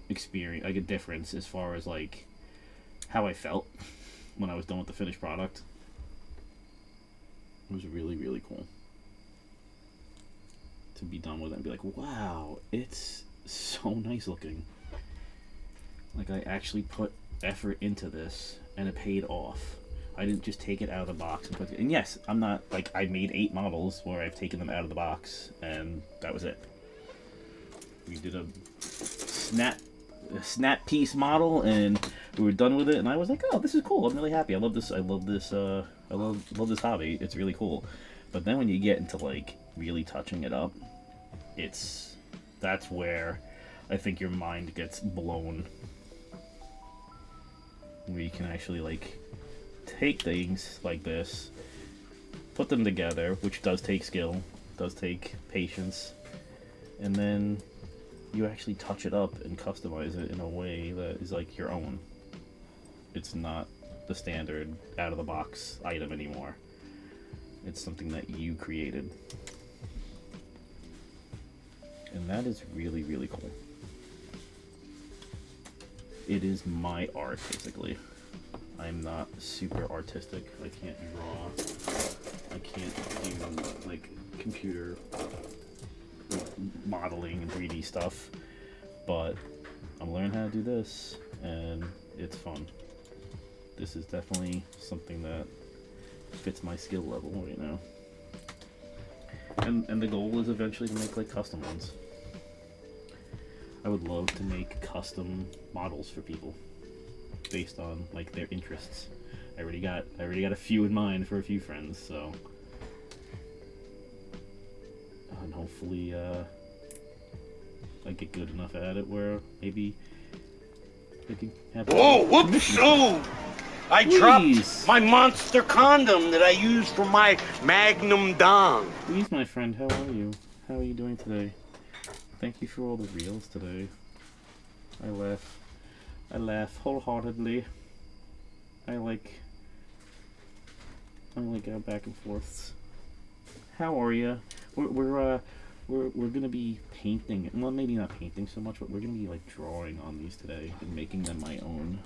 experience, like a difference as far as like how I felt when I was done with the finished product. It was really, really cool to be done with it and be like, wow, it's so nice looking. Like, I actually put effort into this and it paid off. I didn't just take it out of the box and put it. And yes, I'm not like, I made 8 models where I've taken them out of the box and that was it. We did a snap piece model and we were done with it, and I was like, oh, this is cool. I'm really happy. I love this this hobby. It's really cool. But then when you get into like really touching it up, that's where I think your mind gets blown. Where you can actually like take things like this, put them together, which does take skill, does take patience, and then you actually touch it up and customize it in a way that is like your own. It's not the standard out of the box item anymore. It's something that you created. And that is really, really cool. It is my art, basically. I'm not super artistic. I can't draw. I can't do like computer modeling and 3D stuff, but I'm learning how to do this and it's fun. This is definitely something that fits my skill level right now. And the goal is eventually to make like custom ones. I would love to make custom models for people based on like their interests. I already got a few in mind for a few friends, so and hopefully I get good enough at it where maybe I can have. Whoa, whoops! Oh! I dropped my monster condom that I use for my Magnum Dong. Please, my friend, how are you? How are you doing today? Thank you for all the reels today. I laugh wholeheartedly. I like our back and forths. How are you? We're gonna be painting. Well, maybe not painting so much, but we're gonna be like drawing on these today and making them my own.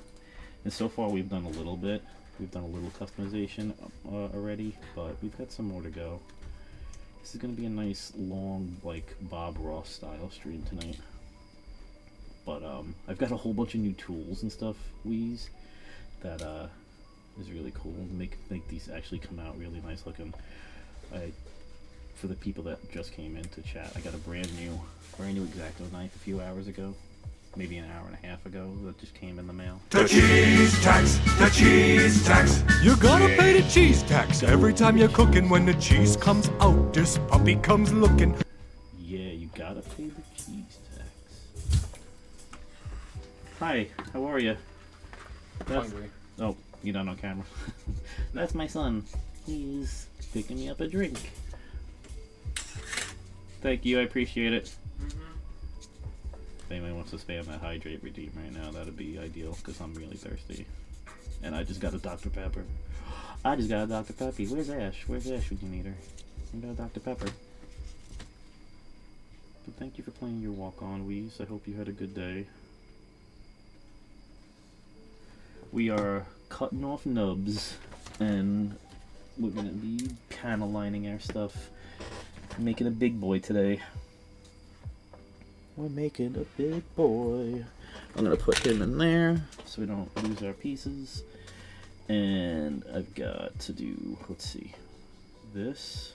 And so far, we've done a little bit. We've done a little customization already, but we've got some more to go. This is gonna be a nice long, like Bob Ross style stream tonight. But I've got a whole bunch of new tools and stuff, that is really cool. Make these actually come out really nice looking. For the people that just came into chat, I got a brand new X-Acto knife a few hours ago, maybe an hour and a half ago, that just came in the mail. The cheese tax, the cheese tax. You're gonna pay the cheese tax every time you're cooking. When the cheese comes out, this puppy comes looking. Yeah, you gotta pay the cheese tax. Hi, how are you? Hungry. Oh, you're not on camera. That's my son. He's picking me up a drink. Thank you, I appreciate it. If anyone wants to spam that hydrate redeem right now, that'd be ideal, because I'm really thirsty. And I just got a Dr. Pepper. I just got a Dr. Peppy. Where's Ash? Where's Ash when you need her? I got a Dr. Pepper. But thank you for playing your walk-on, Wheeze. I hope you had a good day. We are cutting off nubs, and we're going to be panel lining our stuff. Making a big boy today. We're making a big boy. I'm gonna put him in there so we don't lose our pieces. And I've got to do, let's see, this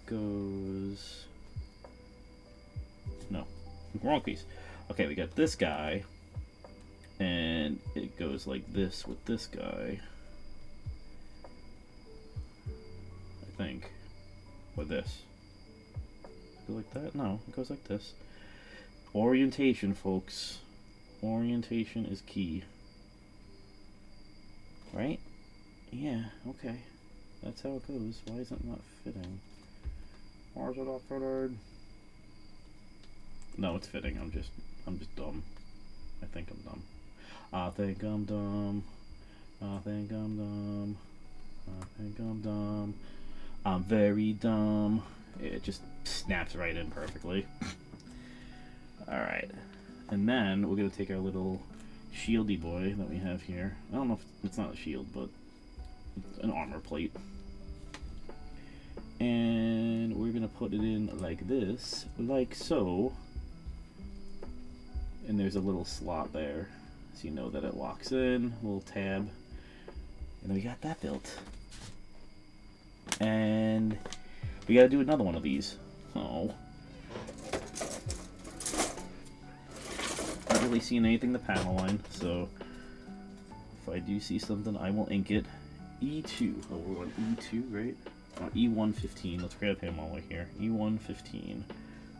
goes, no, wrong piece. Okay, we got this guy, and it goes like this with this guy, I think. Or this. Go like that? No, it goes like this. Orientation, folks. Orientation is key. Right? Yeah, okay. That's how it goes. Why is it not fitting? Why is it not fitting? No, it's fitting. I'm just dumb. I think I'm dumb. I think I'm dumb. I think I'm dumb. I think I'm dumb. I'm very dumb. It just snaps right in perfectly. Alright. And then we're going to take our little shieldy boy that we have here. I don't know if it's not a shield, but it's an armor plate. And we're going to put it in like this, like so. And there's a little slot there, so you know that it locks in, a little tab. And then we got that built. And we got to do another one of these. Oh. Not really seeing anything in the panel line, so if I do see something, I will ink it. E2. Oh, we're on E2, right? Oh, E115. Let's grab him while we're here. E115.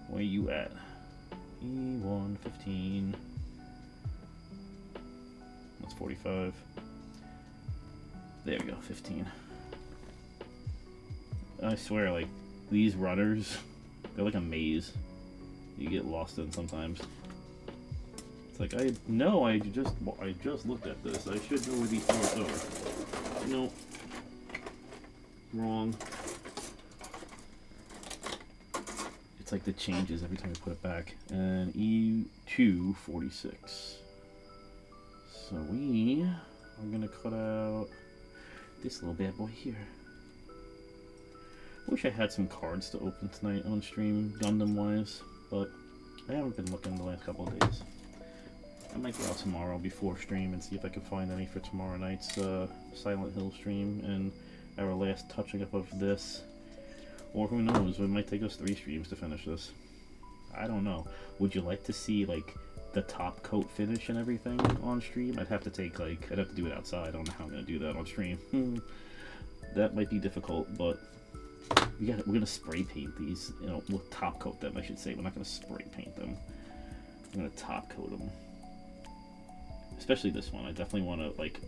Where you at? E115. That's 45. There we go, 15. I swear, like, these runners, they're like a maze. You get lost in sometimes. It's like, I just looked at this. I should know where these parts are. No. Wrong. It's like the changes every time you put it back. And E2, 46. So we are gonna cut out this little bad boy here. Wish I had some cards to open tonight on stream, Gundam wise, but I haven't been looking the last couple of days. I might go out tomorrow before stream and see if I can find any for tomorrow night's Silent Hill stream and our last touching up of this. Or who knows, it might take us 3 streams to finish this. I don't know. Would you like to see, like, the top coat finish and everything on stream? I'd have to take, like, I'd have to do it outside. I don't know how I'm going to do that on stream. That might be difficult, but we're going to spray paint these. You know, we'll top coat them, I should say. We're not going to spray paint them. I'm going to top coat them. Especially this one. I definitely want to, like,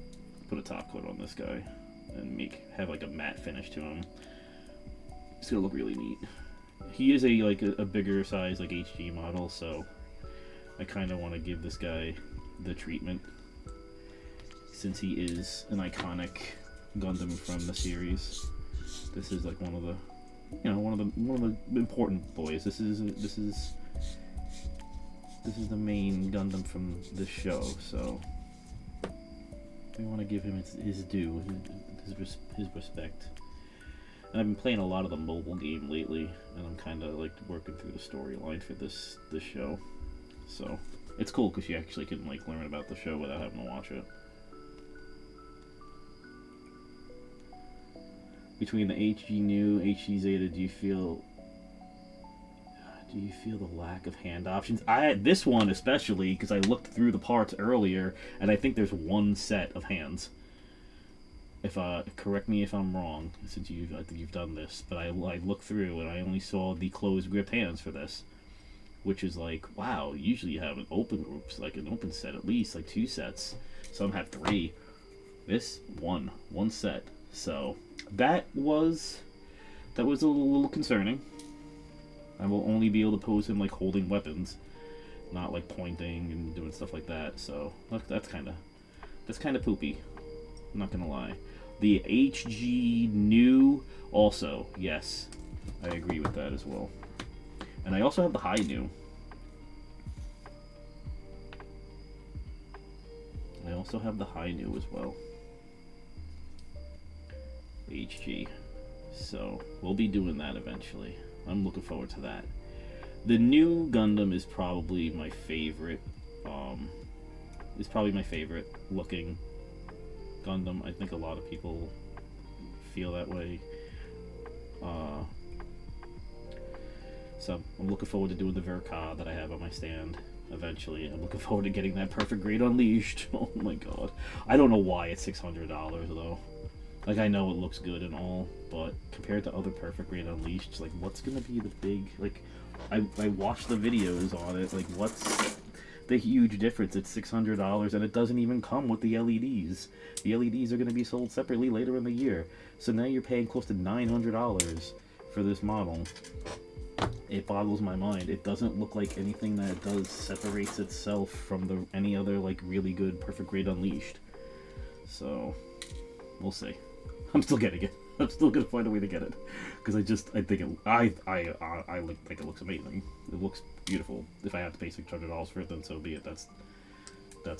put a top coat on this guy and have, like, a matte finish to him. It's gonna look really neat. He is a bigger size, like, HG model, so I kind of want to give this guy the treatment since he is an iconic Gundam from the series. This is like one of the, you know, one of the important boys. This is the main Gundam from this show, so we want to give him his due, his respect. And I've been playing a lot of the mobile game lately, and I'm kind of like working through the storyline for this show. So it's cool because you actually can like learn about the show without having to watch it. Between the HG New, HG Zeta, do you feel the lack of hand options? This one especially, because I looked through the parts earlier, and I think there's one set of hands. If correct me if I'm wrong, since I think you've done this, but I looked through and I only saw the closed gripped hands for this, which is like, wow. Usually you have an open groups, like an open set at least, like 2 sets. Some have 3. This one set. So that was a little concerning. I will only be able to pose him like holding weapons, not like pointing and doing stuff like that. So that's kind of poopy. I'm not gonna lie. The HG New also, yes, I agree with that as well. And I also have the High New. I also have the High New as well. HG. So we'll be doing that eventually. I'm looking forward to that. The new Gundam is probably my favorite. Is probably my favorite looking Gundam. I think a lot of people feel that way. So I'm looking forward to doing the Verka that I have on my stand eventually. I'm looking forward to getting that Perfect Grade Unleashed. Oh my god. I don't know why it's $600 though. Like, I know it looks good and all, but compared to other Perfect Grade Unleashed, like, what's gonna be the big, like, I watched the videos on it, like, what's the huge difference? It's $600 and it doesn't even come with the LEDs. The LEDs are going to be sold separately later in the year. So now you're paying close to $900 for this model. It boggles my mind. It doesn't look like anything that it does separates itself from any other like really good Perfect Grade Unleashed. So we'll see. I'm still getting it. I'm still gonna find a way to get it because I think it looks amazing. It looks beautiful. If I have to pay $600 for it, then so be it. That's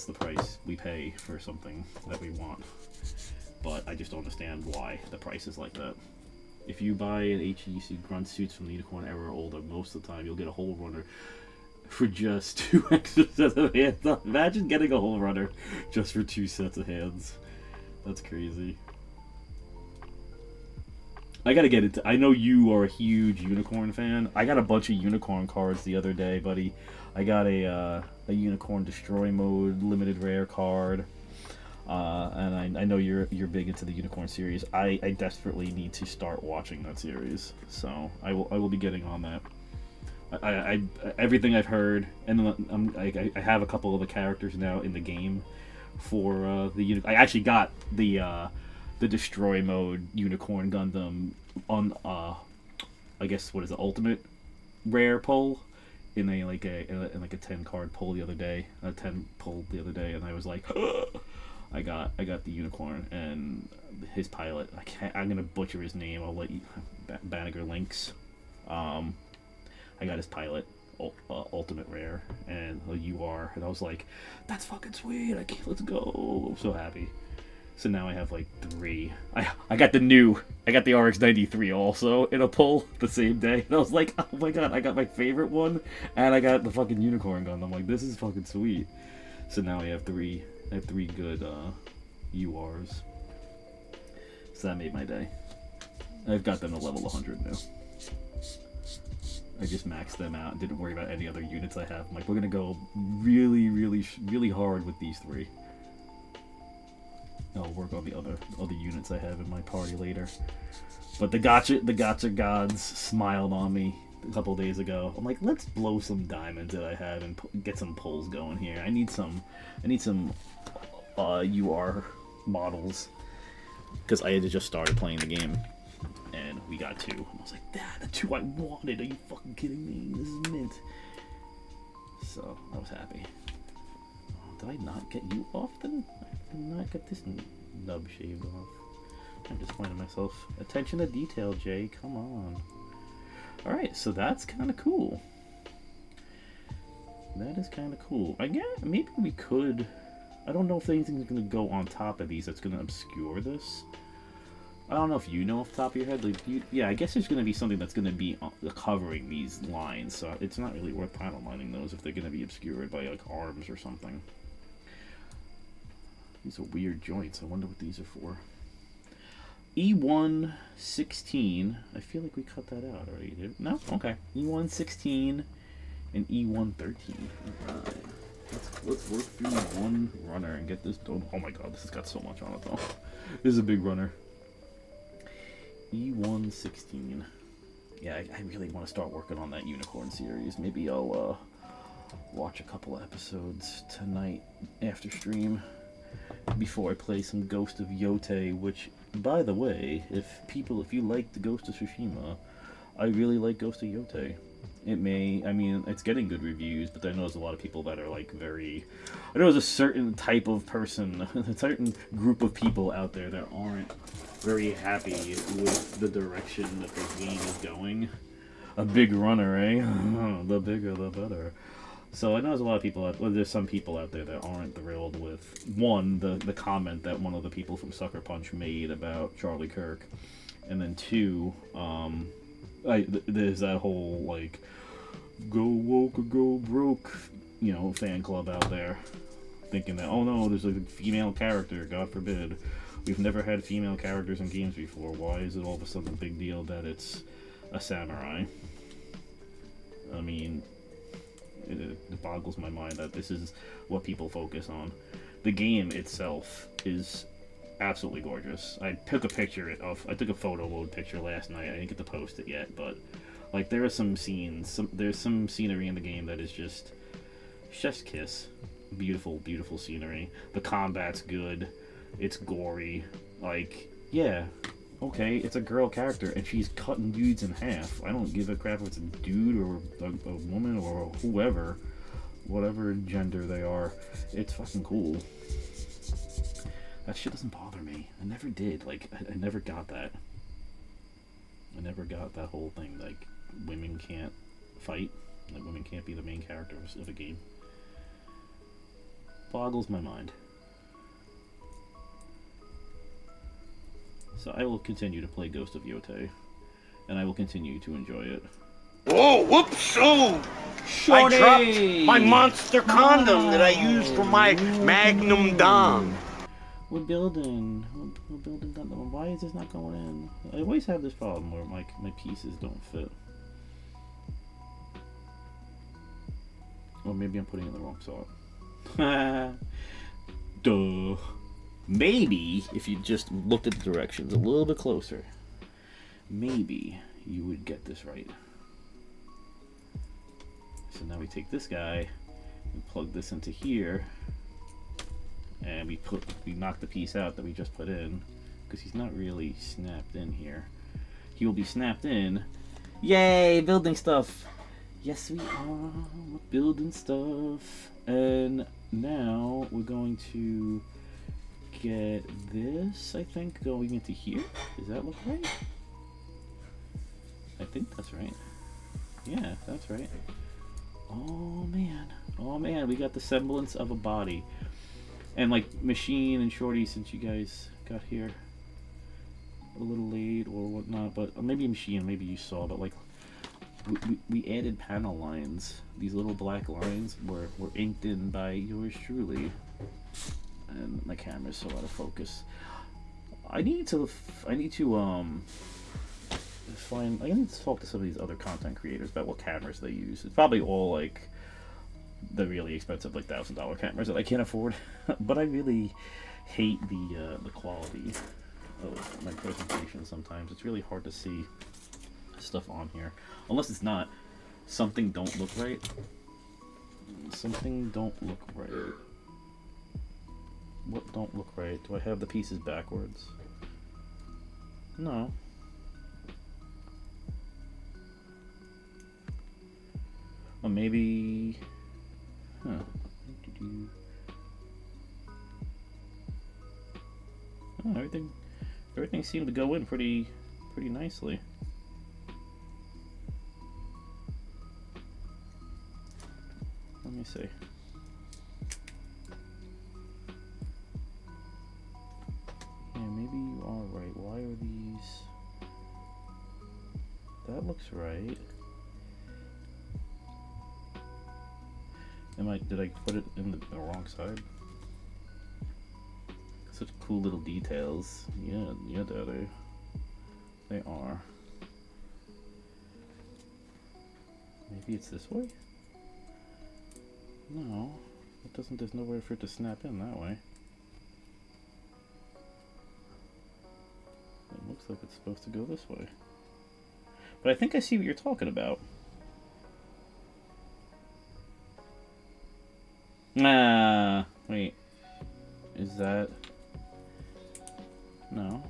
the price we pay for something that we want. But I just don't understand why the price is like that. If you buy an HEC grunt suits from the Unicorn era or older, most of the time you'll get a whole runner for just 2 extra sets of hands. Imagine getting a whole runner just for 2 sets of hands. That's crazy. I gotta get it. I know you are a huge Unicorn fan. I got a bunch of Unicorn cards the other day, buddy. I got a Unicorn Destroy Mode limited rare card. And I know you're big into the Unicorn series. I desperately need to start watching that series, so I will be getting on that. I everything I've heard, and I have a couple of the characters now in the game for the I actually got the Destroy Mode Unicorn Gundam on I guess what is it, Ultimate Rare pull in a 10 card pull the other day, a 10 pull the other day, and I was like. I got the Unicorn and his pilot. I'm gonna butcher his name. I'll let you. Banniger Lynx. I got his pilot, Ultimate Rare, and a UR, and I was like, "That's fucking sweet! Let's go!" I'm so happy. So now I have like 3. I got the RX-93 also in a pull the same day, and I was like, "Oh my god! I got my favorite one, and I got the fucking Unicorn gun." I'm like, "This is fucking sweet." So now I have 3. I have 3 good URs. So that made my day. I've got them to level 100 now. I just maxed them out and didn't worry about any other units I have. I'm like, we're gonna go really, really, really hard with these 3. I'll work on the other units I have in my party later. But the gotcha gods smiled on me a couple days ago. I'm like, let's blow some diamonds that I have and get some pulls going here. I need some UR models because I had just started playing the game and we got 2. I was like, the 2 I wanted. Are you fucking kidding me? This is mint. So I was happy. Did I not get you off then? I did not get this nub shaved off. I'm just finding myself. Attention to detail, Jay. Come on. Alright, so that's kind of cool. That is kind of cool. I guess maybe we could... I don't know if anything's going to go on top of these that's going to obscure this. I don't know if you know off the top of your head. Yeah, I guess there's going to be something that's going to be covering these lines, so it's not really worth panel lining those if they're going to be obscured by, like, arms or something. These are weird joints. I wonder what these are for. E116. I feel like we cut that out already, dude. No? Okay. E116 and E113. Alright. Let's work through one runner and get this done. Oh my god, this has got so much on it though. This is a big runner. E116. Yeah, I really want to start working on that Unicorn series. Maybe I'll watch a couple of episodes tonight after stream before I play some Ghost of Yote, which, by the way, if you like the Ghost of Tsushima, I really like Ghost of Yote. It's getting good reviews, but I know there's a lot of people that are like I know there's a certain type of person, a certain group of people out there that aren't very happy with the direction that the game is going. A big runner, eh? The bigger the better. So I know there's a lot of people there's some people out there that aren't thrilled with, one, the comment that one of the people from Sucker Punch made about Charlie Kirk, and then 2, there's that whole, like, go woke or go broke, fan club out there, thinking that, oh no, there's a female character, God forbid. We've never had female characters in games before. Why is it all of a sudden a big deal that it's a samurai? I mean, it boggles my mind that this is what people focus on. The game itself is absolutely gorgeous. I took a photo mode picture last night. I didn't get to post it yet, but like there are some scenes, there's some scenery in the game that is just chef's kiss. Beautiful, beautiful scenery. The combat's good. It's gory. Like, yeah, okay, it's a girl character and she's cutting dudes in half. I don't give a crap if it's a dude or a woman or whoever, whatever gender they are. It's fucking cool. That shit doesn't bother me. I never did. Like, I never got that. I never got that whole thing. Like, women can't fight. Like, women can't be the main characters of a game. Boggles my mind. So I will continue to play Ghost of Yotei. And I will continue to enjoy it. Whoa, whoops, oh! I dropped my monster condom that I used for my Magnum Dong. We're building Gundam. Why is this not going in? I always have this problem where my pieces don't fit. Or maybe I'm putting it in the wrong spot. Duh. Maybe if you just looked at the directions a little bit closer, maybe you would get this right. So now we take this guy and plug this into here, and we knock the piece out that we just put in, because he's not really snapped in here. He will be snapped in. Yay, building stuff. Yes, we are. We're building stuff. And now we're going to get this, I think, going into here. Does that look right? I think that's right. Yeah, that's right. Oh man, we got the semblance of a body. And like Machine and Shorty, since you guys got here a little late or whatnot, but maybe Machine, maybe you saw, but like we added panel lines. These little black lines were inked in by yours truly. And my camera's so out of focus. I need to talk to some of these other content creators about what cameras they use. It's probably all like the really expensive, like $1,000 cameras that I can't afford. But I really hate the quality of my presentation sometimes. It's really hard to see stuff on here, unless it's not something don't look right. Something don't look right. What don't look right? Do I have the pieces backwards? No. Or maybe... Huh. Oh, everything seemed to go in pretty nicely. Let me see. Yeah, maybe you are right. Why are these... That looks right. Did I put it in the wrong side? Such cool little details. Yeah, Daddy. They are. Maybe it's this way? No, it doesn't. There's nowhere for it to snap in that way. It looks like it's supposed to go this way. But I think I see what you're talking about. Ah, wait. Is that... No.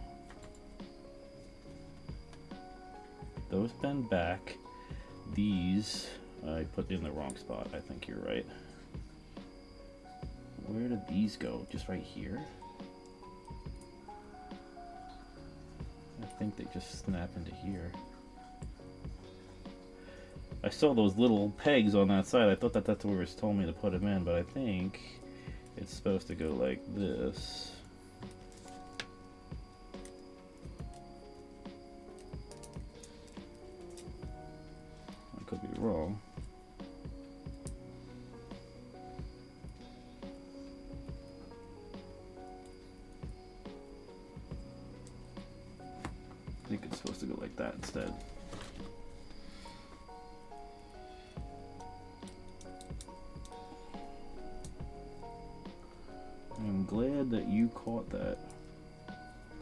Those bend back. These, I put in the wrong spot. I think you're right. Where did these go? Just right here? I think they just snap into here. I saw those little pegs on that side. I thought that's where it's told me to put them in, but I think it's supposed to go like this. I could be wrong. I think it's supposed to go like that instead. I'm glad that you caught that,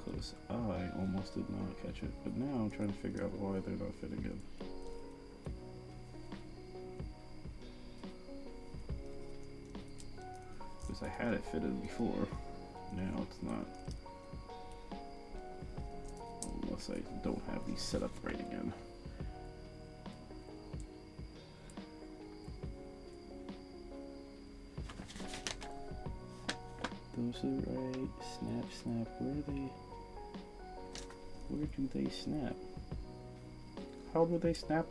because I almost did not catch it, but now I'm trying to figure out why they're not fitting in. Because I had it fitted before, now it's not. Unless I don't have these set up right again. Goes to the right. Snap, snap. Where do they snap? How do they snap?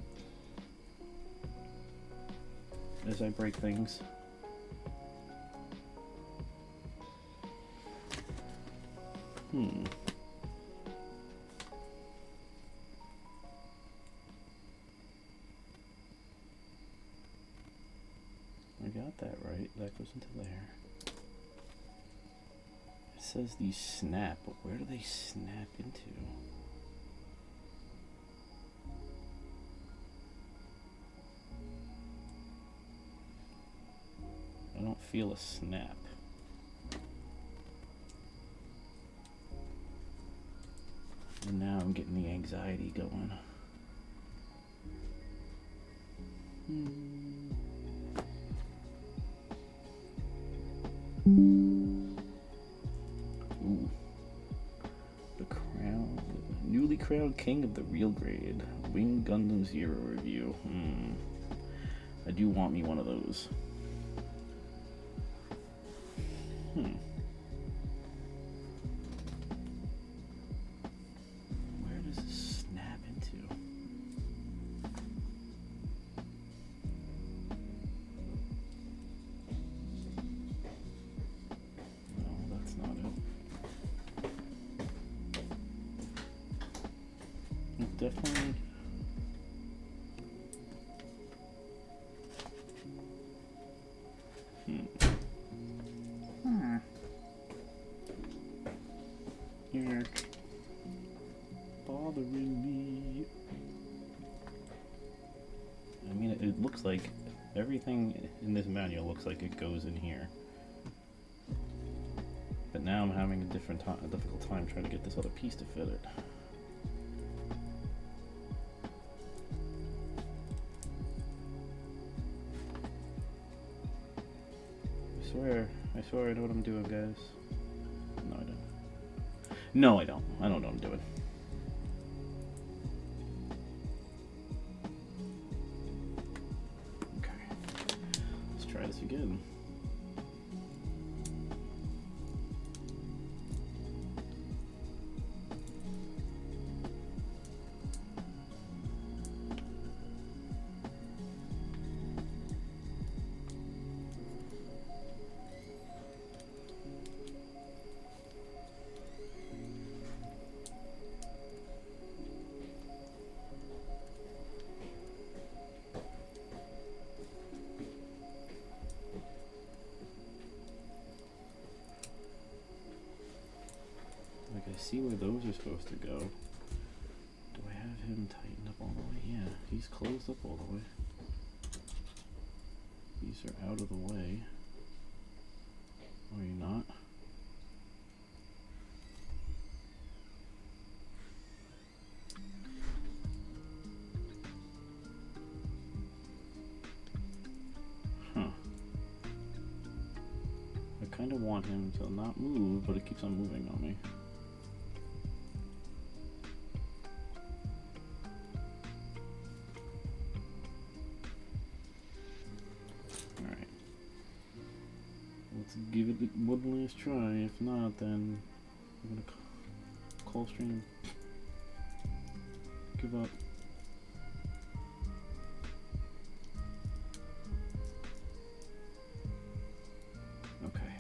As I break things. I got that right. That goes into there. It says these snap, but where do they snap into? I don't feel a snap. And now I'm getting the anxiety going. Ooh. The crown, the newly crowned king of the real grade. Wing Gundam Zero review. I do want me one of those. Where does this snap into? No, that's not it. It definitely. You're bothering me. I mean, it looks like everything in this manual looks like it goes in here. But now I'm having a difficult time trying to get this other piece to fit it. I swear I know what I'm doing, guys. No, I don't. No, I don't. I don't know what I'm doing. Okay. Let's try this again. I see where those are supposed to go. Do I have him tightened up all the way? Yeah, he's closed up all the way. These are out of the way. Or you're not? Huh. I kind of want him to not move, but it keeps on moving on me. Give it one last try. If not, then I'm gonna call stream. Give up. Okay.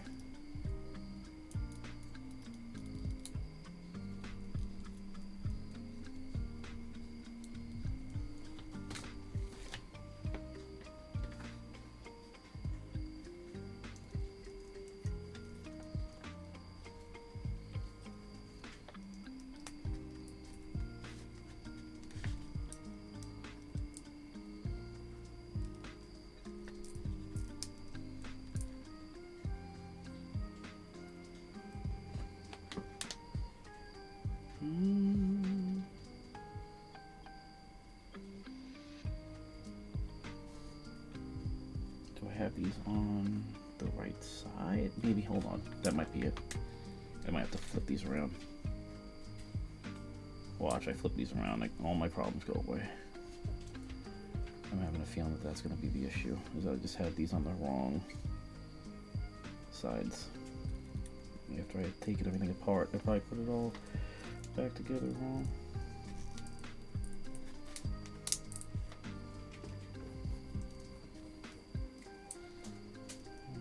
Do I have these on the right side? Maybe, hold on. That might be it. I might have to flip these around. Watch, I flip these around, like all my problems go away. I'm having a feeling that that's going to be the issue, is I just had these on the wrong sides. after I had taken everything apart. If I put it all back together wrong.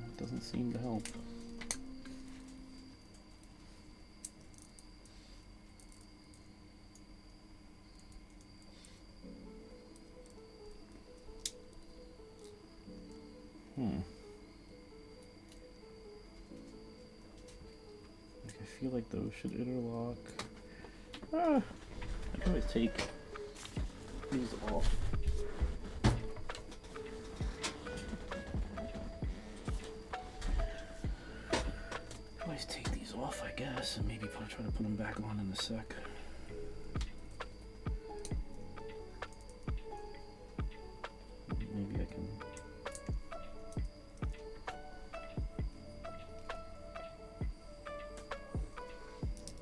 It doesn't seem to help. I feel like those should interlock. I can always take these off. Always take these off, I guess, and maybe try to put them back on in a sec. Maybe I can.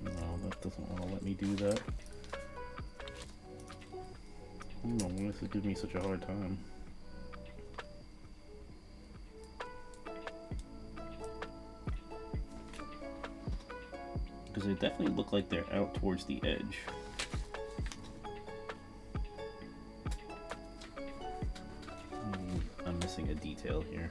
No, that doesn't want to let me do that. I don't know why this is giving me such a hard time. Because they definitely look like they're out towards the edge. I'm missing a detail here.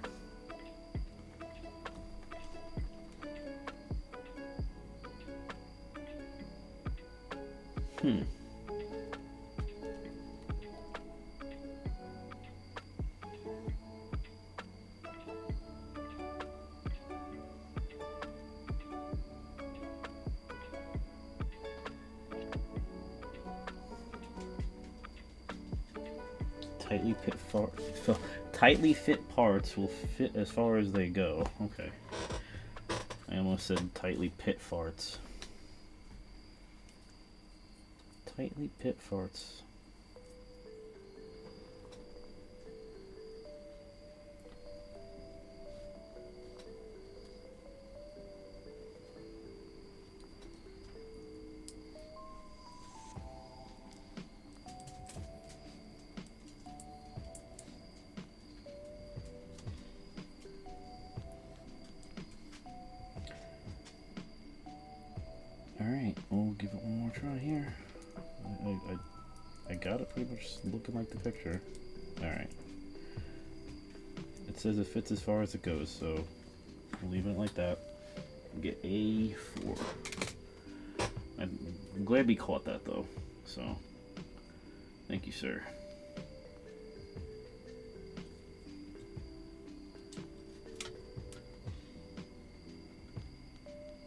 Tightly fit parts will fit as far as they go. Okay. I almost said tightly pit farts. Tightly pit farts. Alright, we'll give it one more try here. I got it pretty much looking like the picture. Alright. It says it fits as far as it goes, so we'll leave it like that. Get A4. I'm glad we caught that though, so thank you, sir.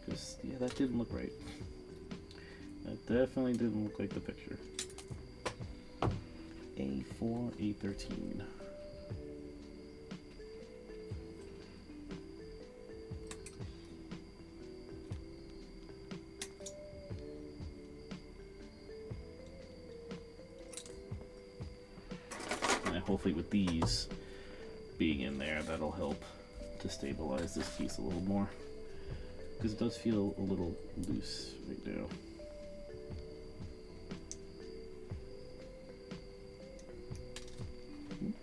Because, yeah, that didn't look right. That definitely didn't look like the picture. A4, A13. And hopefully with these being in there, that'll help to stabilize this piece a little more. Because it does feel a little loose right now.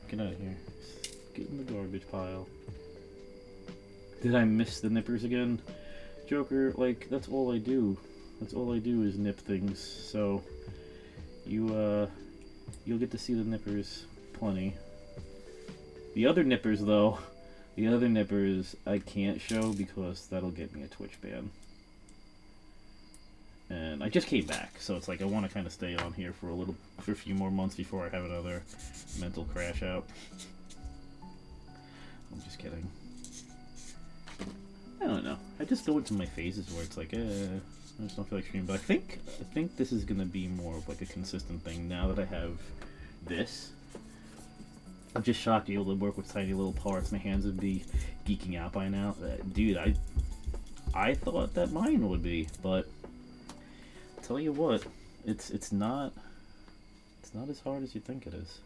Get out of here. Get in the garbage pile. Did I miss the nippers again? Joker, like, that's all I do. That's all I do is nip things. So, you'll get to see the nippers plenty. The other nippers, though, the other nippers I can't show because that'll get me a Twitch ban. And I just came back, so it's like I want to kind of stay on here for a few more months before I have another mental crash out. I'm just kidding. I don't know. I just go into my phases where it's like, I just don't feel like streaming. But I think this is gonna be more of like a consistent thing now that I have this. I'm just shocked to be able to work with tiny little parts. My hands would be geeking out by now. Dude, I thought that mine would be, but tell you what, it's not as hard as you think it is.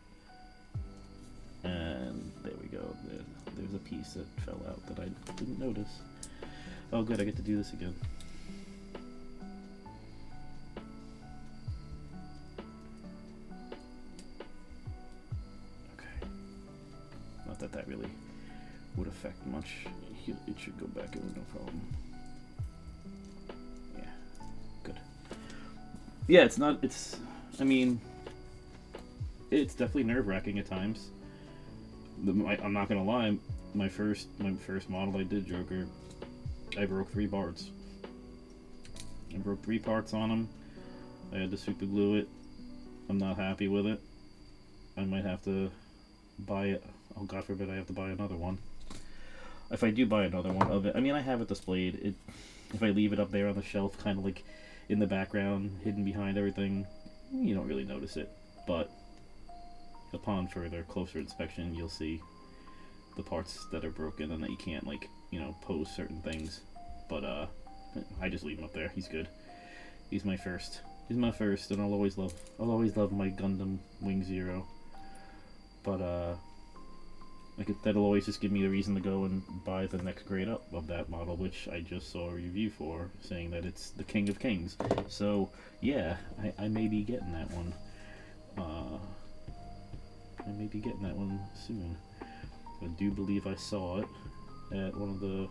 And there we go. There's a piece that fell out that I didn't notice. Oh good, I get to do this again. Okay. Not that really would affect much. It should go back in, no problem. Yeah, it's not. It's. I mean, it's definitely nerve-wracking at times. I'm not gonna lie. My first model I did Joker, I broke 3 parts. I broke 3 parts on him. I had to super glue it. I'm not happy with it. I might have to buy it. Oh, God forbid I have to buy another one. If I do buy another one of it, I mean, I have it displayed. If I leave it up there on the shelf, kind of like in the background, hidden behind everything, you don't really notice it. But upon further, closer inspection, you'll see the parts that are broken and that you can't, like, you know, pose certain things. But I just leave him up there. He's good. He's my first. He's my first, and I'll always love my Gundam Wing Zero. But that'll always just give me a reason to go and buy the next grade up of that model, which I just saw a review for, saying that it's the King of Kings. So yeah, I may be getting that one. I may be getting that one soon. I do believe I saw it at one of the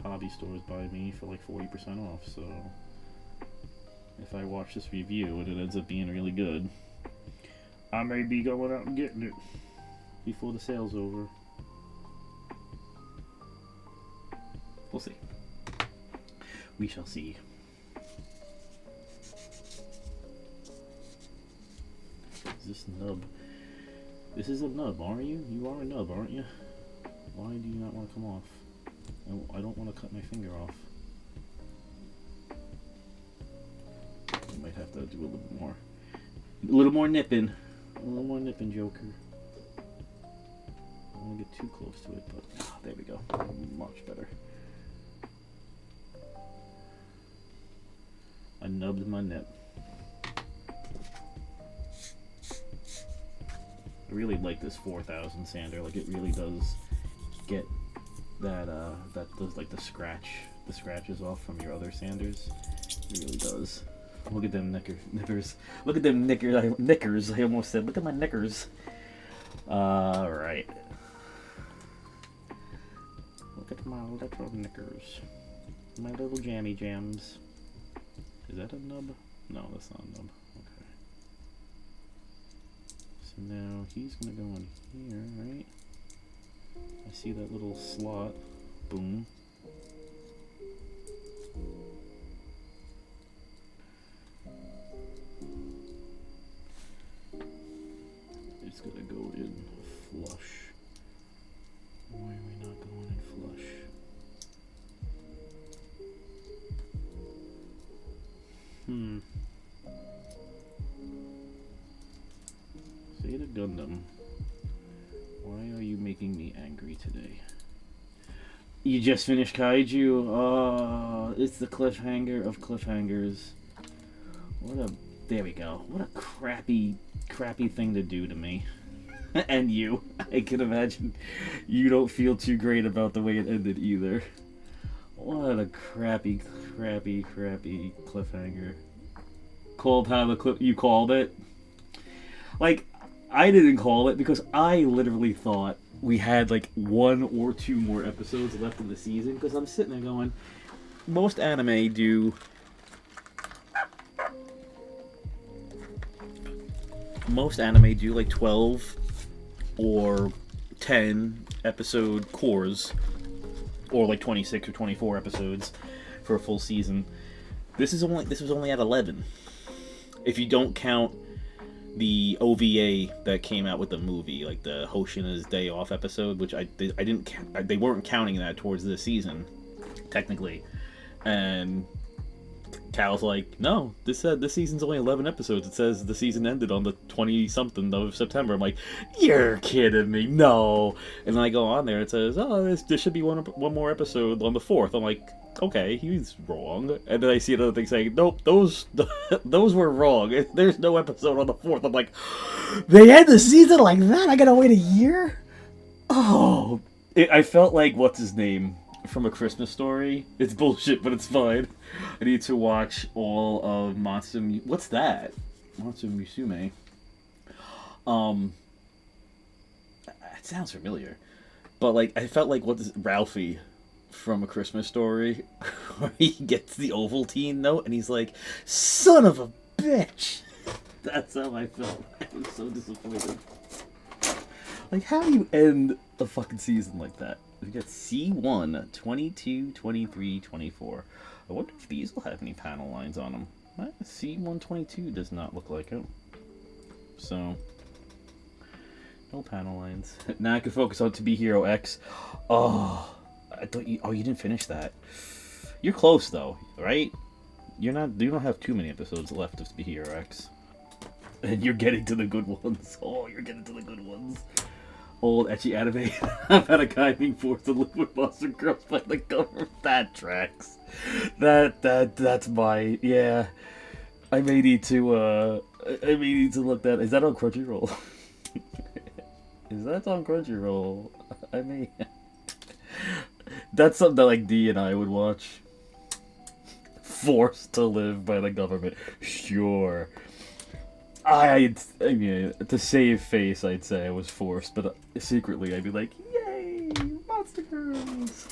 hobby stores by me for like 40% off. So if I watch this review and it ends up being really good, I may be going out and getting it before the sale's over. We'll see. We shall see. Is this nub? This is a nub, aren't you? You are a nub, aren't you? Why do you not want to come off? I don't want to cut my finger off. I might have to do a little more. A little more nipping. A little more nipping, Joker. I don't want to get too close to it, but there we go. Much better. I nubbed my nip. I really like this 4000 sander. Like, it really does get that does like the scratches off from your other sanders. It really does. Look at them knickers. Look at them knickers. I almost said, look at my knickers. Right. Look at my little knickers. My little jammy jams. Is that a nub? No, that's not a nub. Okay. So now he's gonna go in here, right? I see that little slot. Boom. It's gonna go in flush. Why are we not going in flush? Zeta Gundam. Why are you making me angry today? You just finished Kaiju? Oh, it's the cliffhanger of cliffhangers. There we go. What a crappy thing to do to me. And you. I can imagine you don't feel too great about the way it ended either. What a crappy cliffhanger. Called how the clip you called it? Like, I didn't call it because I literally thought we had like 1 or 2 more episodes left in the season, because I'm sitting there going, most anime do like 12 or 10 episode cores, or like 26 or 24 episodes for a full season. This was only at 11. If you don't count the OVA that came out with the movie, like the Hoshina's Day Off episode, which they weren't counting that towards this season, technically. And Cal's like, no, this season's only 11 episodes. It says the season ended on the 20-something of September. I'm like, you're kidding me, no. And then I go on there, it says, oh, there should be one more episode on the 4th. I'm like, okay, he's wrong. And then I see another thing saying, nope, those were wrong. There's no episode on the 4th. I'm like, they end the season like that? I gotta wait a year? Oh. I felt like, what's his name from A Christmas Story? It's bullshit, but it's fine. I need to watch all of what's that? Matsu Musume. It sounds familiar. But, like, I felt like, Ralphie from A Christmas Story, where he gets the Ovaltine note, and he's like, son of a bitch. That's how I felt. I was so disappointed. Like, how do you end a fucking season like that? We got C1, 22, 23, 24. I wonder if these will have any panel lines on them. C122 does not look like it. So, no panel lines. Now I can focus on To Be Hero X. Oh, I thought you. Oh, you didn't finish that. You're close though, right? You're not. You don't have too many episodes left of To Be Hero X, and you're getting to the good ones. Oh, you're getting to the good ones. Old ecchi anime about a guy being forced to live with monster girls by the government. That tracks. That's my yeah. I may need to look that. Is that on Crunchyroll? Is that on Crunchyroll? I may. That's something that like D and I would watch. Forced to live by the government. Sure. I mean, to save face, I'd say I was forced, but secretly I'd be like, yay, monster girls!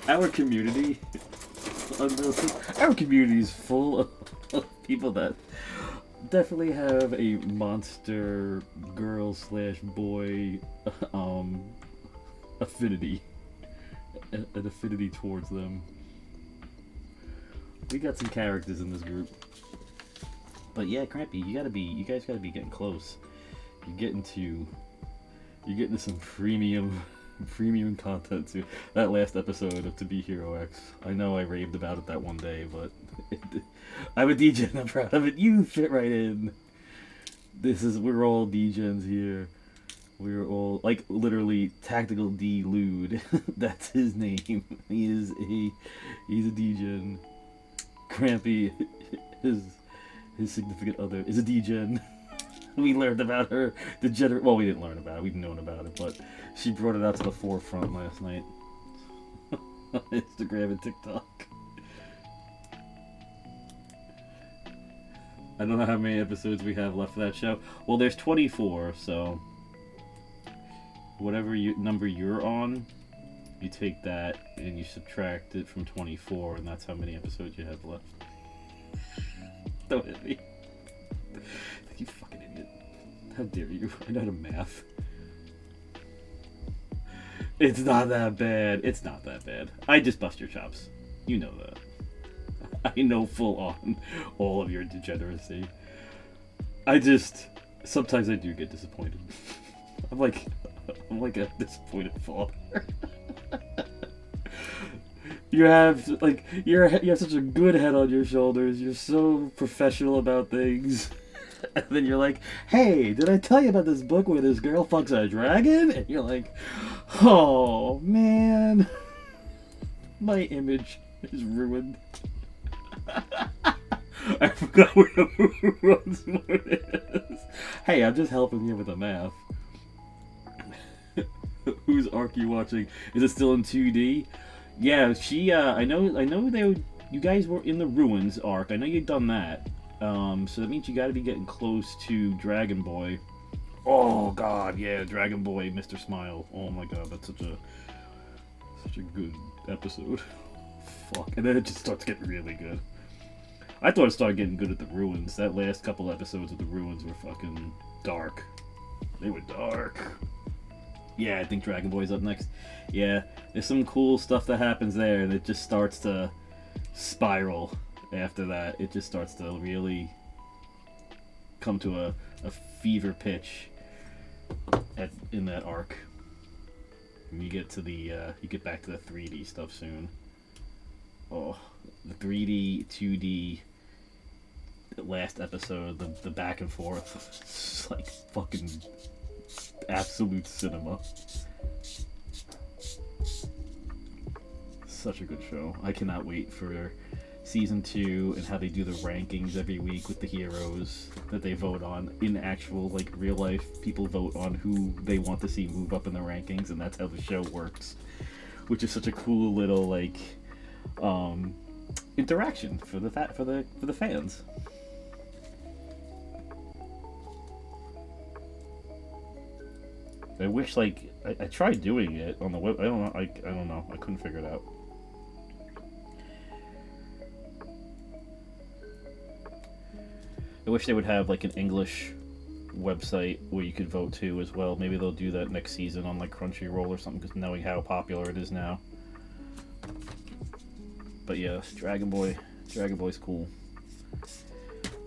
Our community, our community is full of people that definitely have a monster girl / boy affinity, an affinity towards them. We got some characters in this group. But yeah, Crampy, you guys gotta be getting close. You're getting to some premium content too. That last episode of To Be Hero X. I know I raved about it that one day, but I'm a DJ and I'm proud of it. You fit right in. We're all DJs here. We're all like literally Tactical D Lude. That's his name. He's a DJ. Crampy his significant other is a degen. We learned about her degenerate. Well, we didn't learn about it. We've known about it, but she brought it out to the forefront last night on Instagram and TikTok. I don't know how many episodes we have left for that show. Well, there's 24, so whatever number you're on, you take that and you subtract it from 24, and that's how many episodes you have left. Don't hit me. You fucking idiot. How dare you? I know how to math. It's not that bad. It's not that bad. I just bust your chops. You know that. I know full on all of your degeneracy. Sometimes I do get disappointed. I'm like a disappointed father. You have such a good head on your shoulders. You're so professional about things. And then you're like, hey, did I tell you about this book where this girl fucks a dragon? And you're like, oh, man. My image is ruined. I forgot where the runs is. Hey, I'm just helping you with the math. Whose arc you watching? Is it still in 2D? Yeah, I know you guys were in the Ruins arc. I know you've done that. So that means you gotta be getting close to Dragon Boy. Oh god, yeah, Dragon Boy, Mr. Smile. Oh my god, that's such a good episode. Fuck. And then it just starts getting really good. I thought it started getting good at the Ruins. That last couple episodes of the Ruins were fucking dark. They were dark. Yeah, I think Dragon Boy's up next. Yeah, there's some cool stuff that happens there, and it just starts to spiral after that. It just starts to really come to a fever pitch in that arc. And you get to you get back to the 3D stuff soon. Oh, the 3D, 2D, the last episode, the back and forth. It's like fucking absolute cinema. Such a good show. I cannot wait for season 2 and how they do the rankings every week with the heroes that they vote on. In actual, like, real life, people vote on who they want to see move up in the rankings, and that's how the show works. Which is such a cool little, like, interaction for the fans. I wish, like, I tried doing it on the web. I don't know. I couldn't figure it out. I wish they would have like an English website where you could vote to as well. Maybe they'll do that next season on like Crunchyroll or something, because knowing how popular it is now. But yes, Dragon Boy's cool.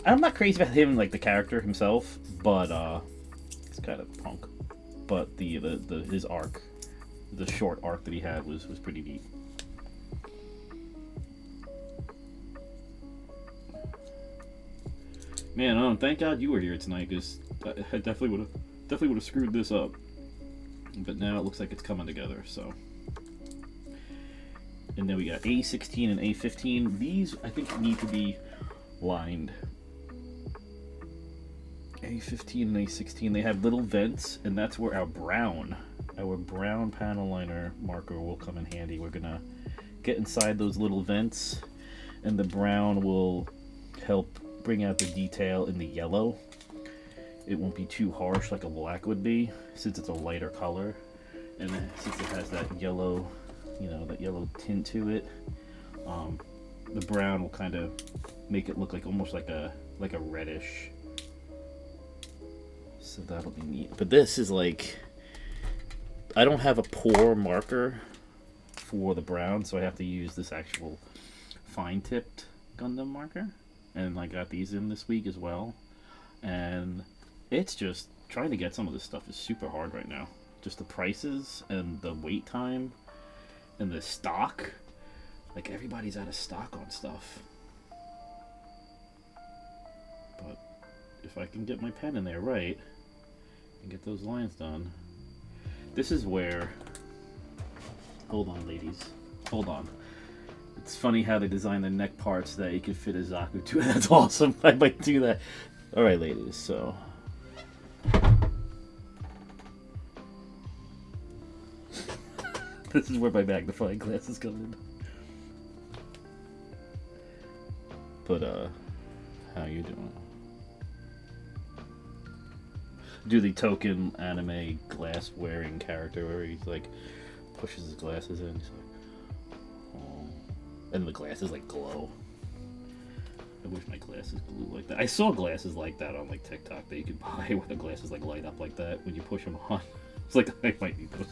I'm not crazy about him, like the character himself, but it's kind of punk. But his arc, the short arc that he had was pretty neat. Man, thank God you were here tonight, because I definitely would have screwed this up. But now it looks like it's coming together. So, and then we got A16 and A15. These I think need to be lined. A15 and A16, they have little vents, and that's where our brown panel liner marker will come in handy. We're gonna get inside those little vents, and the brown will help bring out the detail in the yellow. It won't be too harsh like a black would be, since it's a lighter color, and since it has that yellow, that yellow tint to it. The brown will kind of make it look like almost like a reddish. So that'll be neat. But this is like, I don't have a pour marker for the brown, so I have to use this actual fine-tipped Gundam marker. And I got these in this week as well. And it's just, trying to get some of this stuff is super hard right now. Just the prices and the wait time and the stock. Like, everybody's out of stock on stuff. But if I can get my pen in there right and get those lines done. This is where, hold on ladies, hold on. It's funny how they design the neck parts that you can fit a Zaku to. That's awesome. I might do that. Alright ladies, so this is where my magnifying glasses come in. But how you doing? Do the token anime glass wearing character where he's like pushes his glasses in. He's like, oh. And the glasses like glow. I wish my glasses glue like that. I saw glasses like that on like TikTok that you could buy where the glasses like light up like that when you push them on. It's like, I might need those.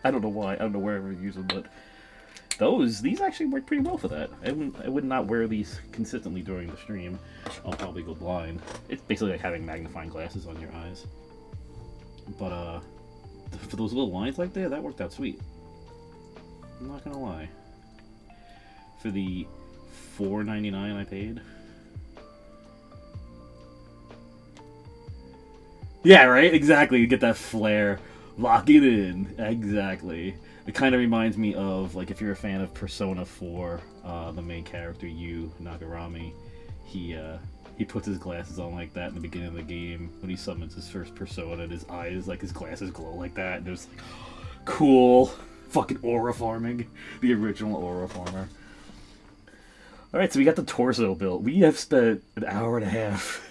I don't know why. I don't know where I would use them, but these actually work pretty well for that. I would not wear these consistently during the stream. I'll probably go blind. It's basically like having magnifying glasses on your eyes. But for those little lines like that worked out sweet. I'm not gonna lie. For the $4.99 I paid. Yeah, right? Exactly. You get that flare. Lock it in. Exactly. It kind of reminds me of, like, if you're a fan of Persona 4, the main character, Yu Nagarami, he puts his glasses on like that in the beginning of the game when he summons his first persona, and his eyes, like, his glasses glow like that, and it's like, cool. Fucking aura farming. The original aura farmer. Alright, so we got the torso built. We have spent an hour and a half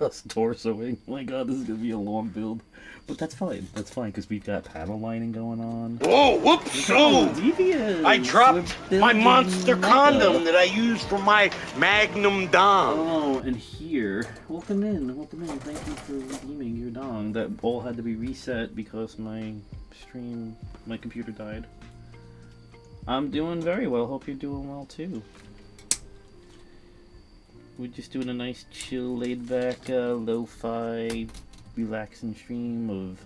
just torsoing. Oh my god, this is gonna be a long build. But that's fine. That's fine, because we've got panel lining going on. Whoa, whoops! Oh! I dropped my monster condom that I used for my Magnum dong. Oh, and here, welcome in. Thank you for redeeming your dong. That all had to be reset because my computer died. I'm doing very well. Hope you're doing well too. We're just doing a nice, chill, laid-back, lo-fi, relaxing stream of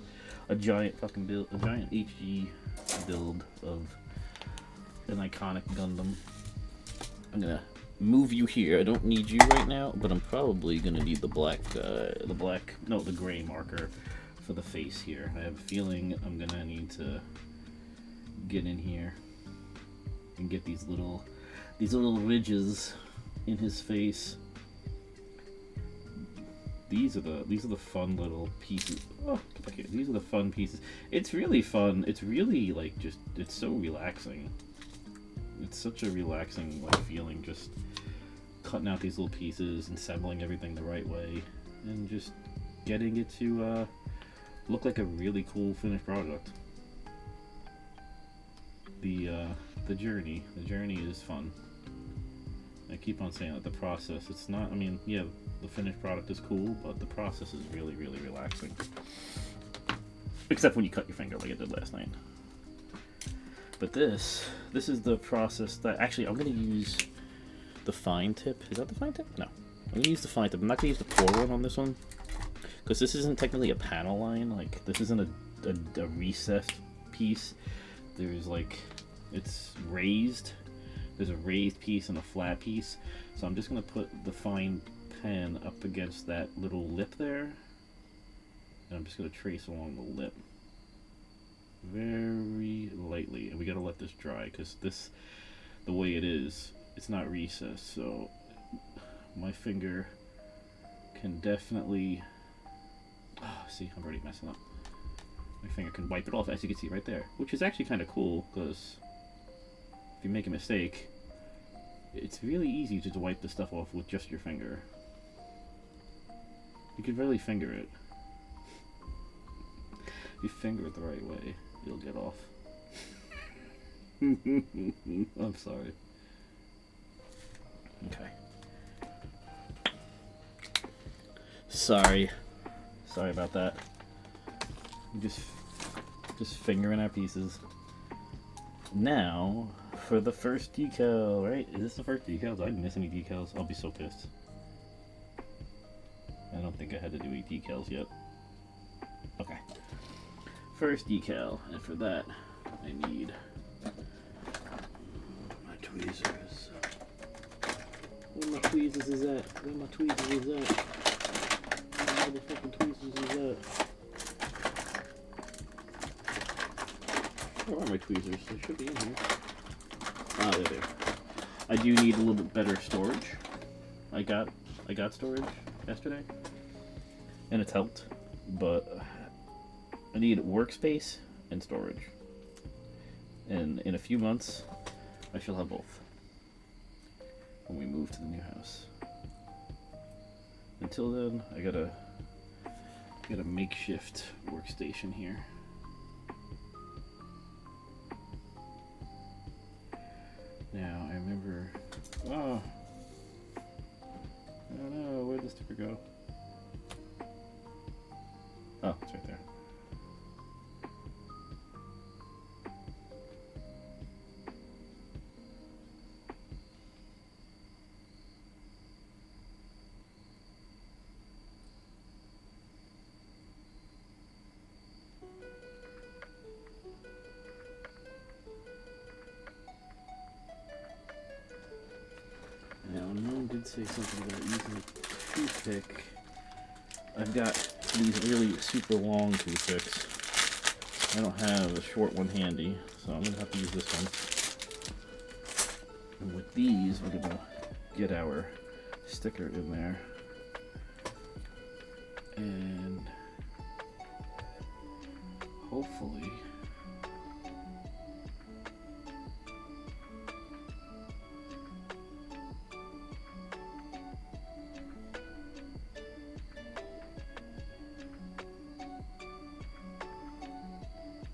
a giant fucking build, a giant HG build of an iconic Gundam. I'm gonna move you here. I don't need you right now, but I'm probably gonna need the gray marker for the face here. I have a feeling I'm gonna need to get in here and get these little ridges in his face. These are the fun little pieces. Oh, get back here. These are the fun pieces. It's really fun. It's really like it's so relaxing. It's such a relaxing like feeling, just cutting out these little pieces, assembling everything the right way, and just getting it to look like a really cool finished product. The journey is fun. I keep on saying that the process, it's not, I mean, yeah, The finished product is cool, but the process is really, really relaxing. Except when you cut your finger like I did last night. But this is the process that, actually, I'm going to use the fine tip. Is that the fine tip? No. I'm going to use the fine tip. I'm not going to use the pour one on this one. Because this isn't technically a panel line. Like, this isn't a recessed piece. There's like, it's raised. There's a raised piece and a flat piece. So I'm just going to put the fine pen up against that little lip there. And I'm just going to trace along the lip. Very lightly, and we gotta let this dry because the way it is, it's not recessed, so my finger can definitely, see, I'm already messing up. My finger can wipe it off, as you can see right there, which is actually kind of cool because if you make a mistake, it's really easy to wipe the stuff off with just your finger. You can really finger it. If you finger it the right way, you'll get off. I'm sorry. Okay. Sorry about that. Just fingering our pieces. Now for the first decal, right? Is this the first decal? Did I miss any decals? I'll be so pissed. I don't think I had to do any decals yet. Okay. First decal, and for that I need my tweezers. Where my tweezers is at? Where my tweezers is at? Where the fucking tweezers is at? Where are my tweezers? They should be in here. Ah, they're there. I do need a little bit better storage. I got storage yesterday, and it's helped, but I need workspace and storage. And in a few months, I shall have both when we move to the new house. Until then, I got a makeshift workstation here. Now, I remember... Oh! I don't know, where'd the sticker go? Oh, it's right there. Now, Moon did say something about using a toothpick. I've got these really super long toothpicks. I don't have a short one handy, so I'm going to have to use this one. And with these, we're going to get our sticker in there. And hopefully...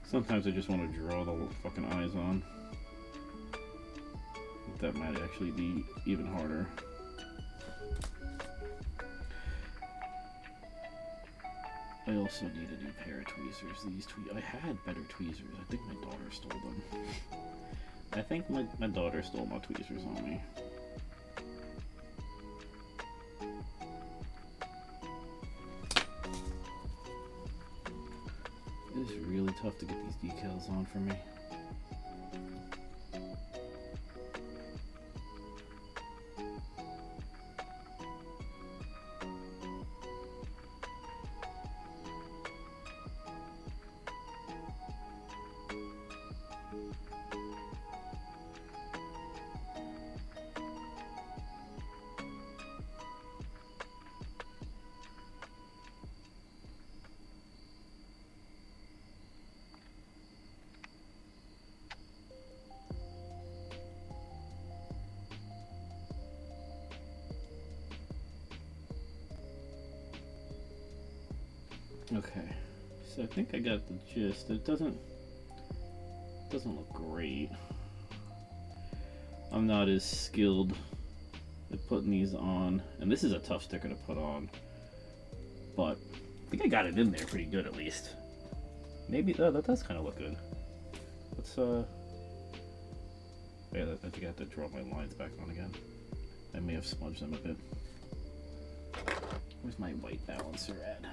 Sometimes I just want to draw the fucking eyes on. That might actually be even harder. I also need a new pair of tweezers. I had better tweezers. I think my daughter stole them. I think my daughter stole my tweezers on me. It is really tough to get these decals on for me. Okay, so I think I got the gist. It doesn't look great. I'm not as skilled at putting these on, and this is a tough sticker to put on, but I think I got it in there pretty good at least. Maybe that does kind of look good. Let's yeah, I think I have to draw my lines back on again. I may have smudged them a bit. Where's my white balancer at?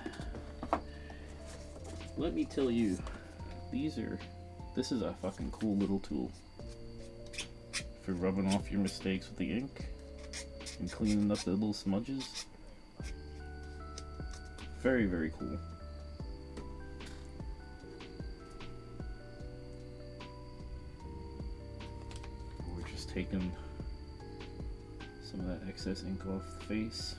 Let me tell you, this is a fucking cool little tool for rubbing off your mistakes with the ink and cleaning up the little smudges. Very, very cool. We're just taking some of that excess ink off the face.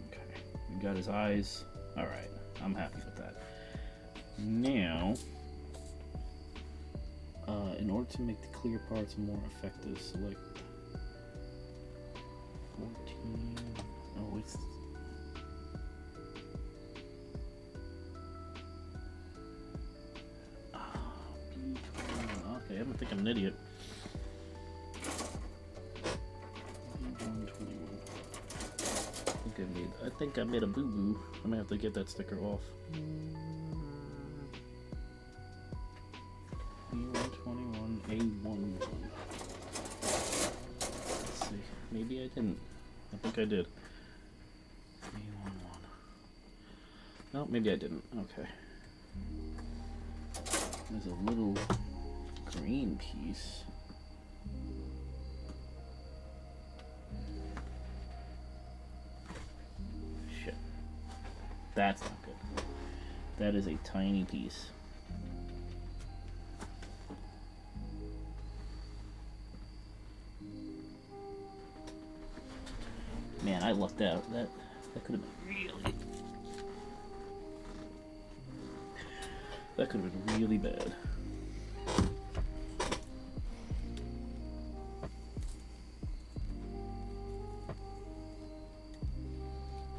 Okay, we got his eyes. Alright, I'm happy with that. Now, in order to make the clear parts more effective, select 14. Oh, it's. Okay, I don't think I'm an idiot. I think I made a boo-boo. I'm gonna have to get that sticker off. B121, A11. Let's see. Maybe I didn't. I think I did. A11. No, maybe I didn't. Okay. There's a little green piece. Shit. That's not good. That is a tiny piece. Man, I lucked out. That could have been really. That could have been really bad.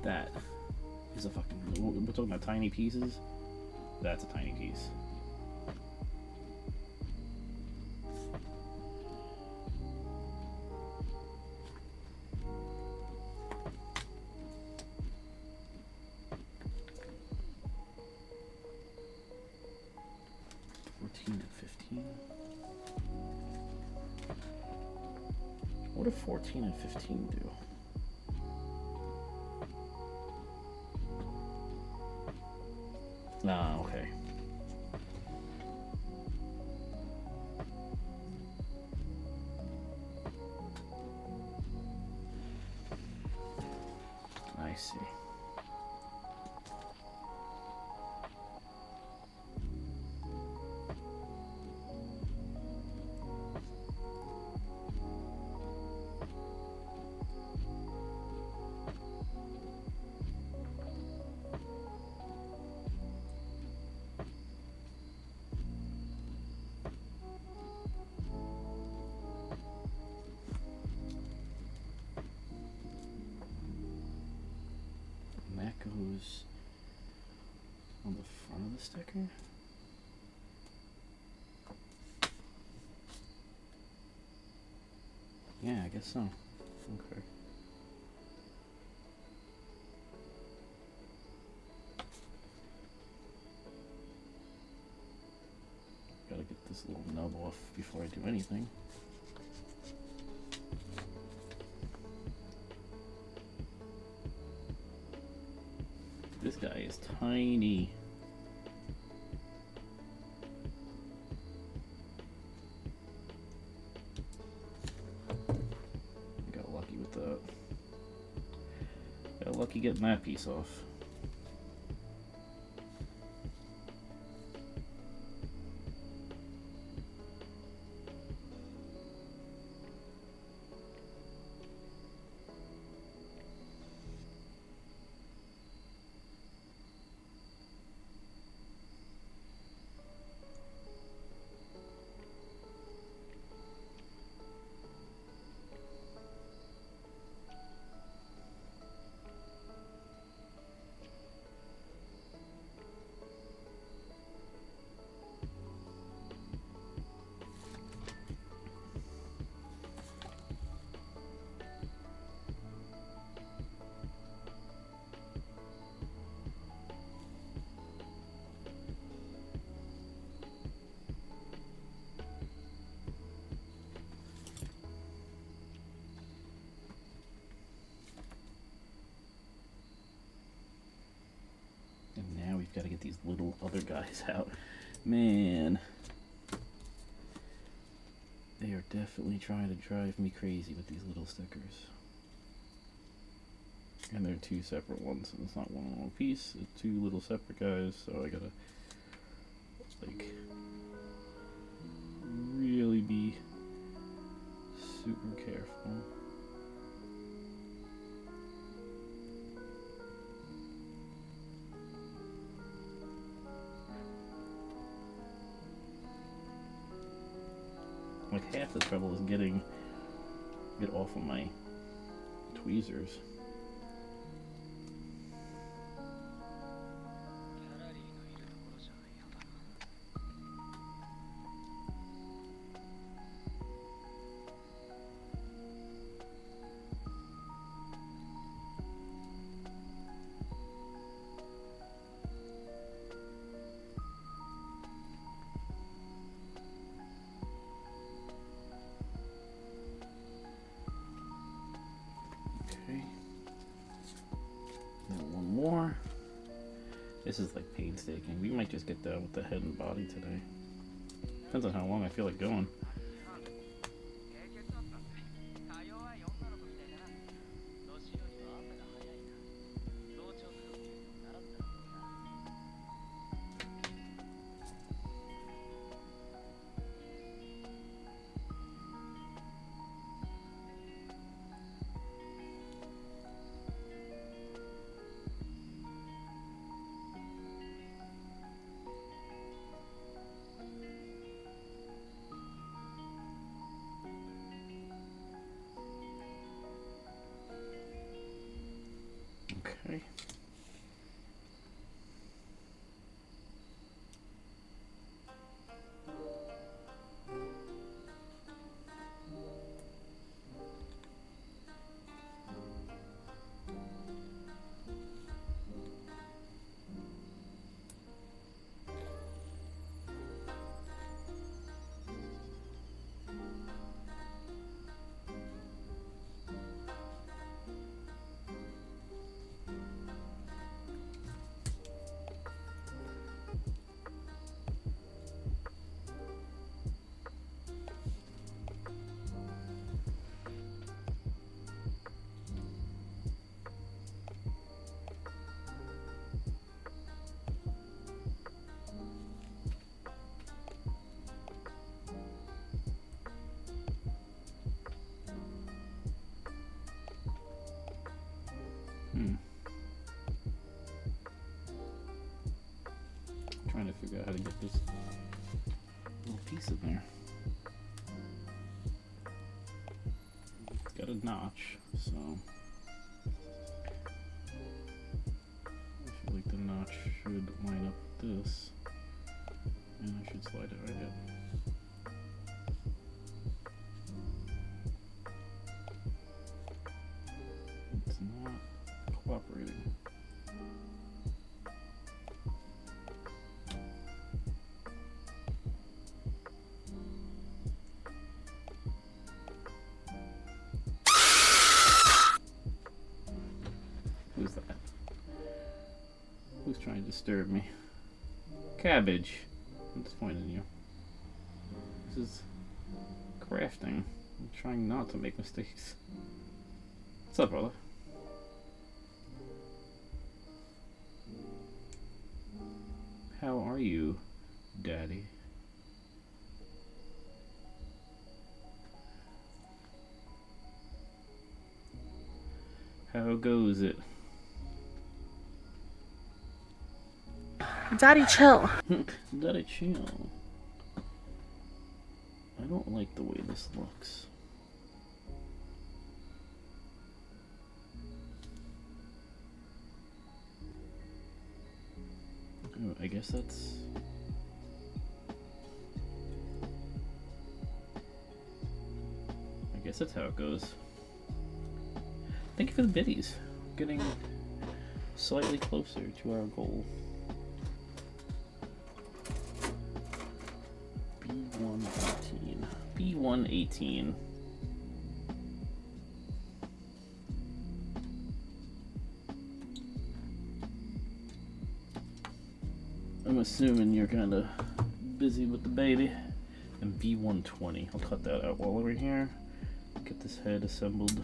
That is a fucking. We're talking about tiny pieces. That's a tiny piece. What do 14 and 15 do? Ah, okay. I see. Goes on the front of the sticker. Yeah, I guess so. Okay. Gotta get this little nub off before I do anything. This guy is tiny. Got lucky with that. Got lucky getting that piece off. other guys out. Man. They are definitely trying to drive me crazy with these little stickers. And they're two separate ones. It's not one piece. It's two little separate guys. So I gotta, like, really be super careful. Like, half the trouble is getting it off of my tweezers. This is like painstaking. We might just get done with the head and body today. Depends on how long I feel like going. Okay. Trying to figure out how to get this little piece in there. It's got a notch, so I feel like the notch should line up with this, and I should slide it right in. It's not cooperating. Who's that? Who's trying to disturb me? Cabbage. I'm disappointed in you. This is crafting. I'm trying not to make mistakes. What's up, brother? How are you, Daddy? How goes it? Daddy, chill. Daddy, chill. I don't like the way this looks. Oh, I guess that's... I guess that's how it goes. Thank you for the biddies. Getting slightly closer to our goal. B118. B118. assuming you're kind of busy with the baby. And B120. I'll cut that out while we're here. Get this head assembled.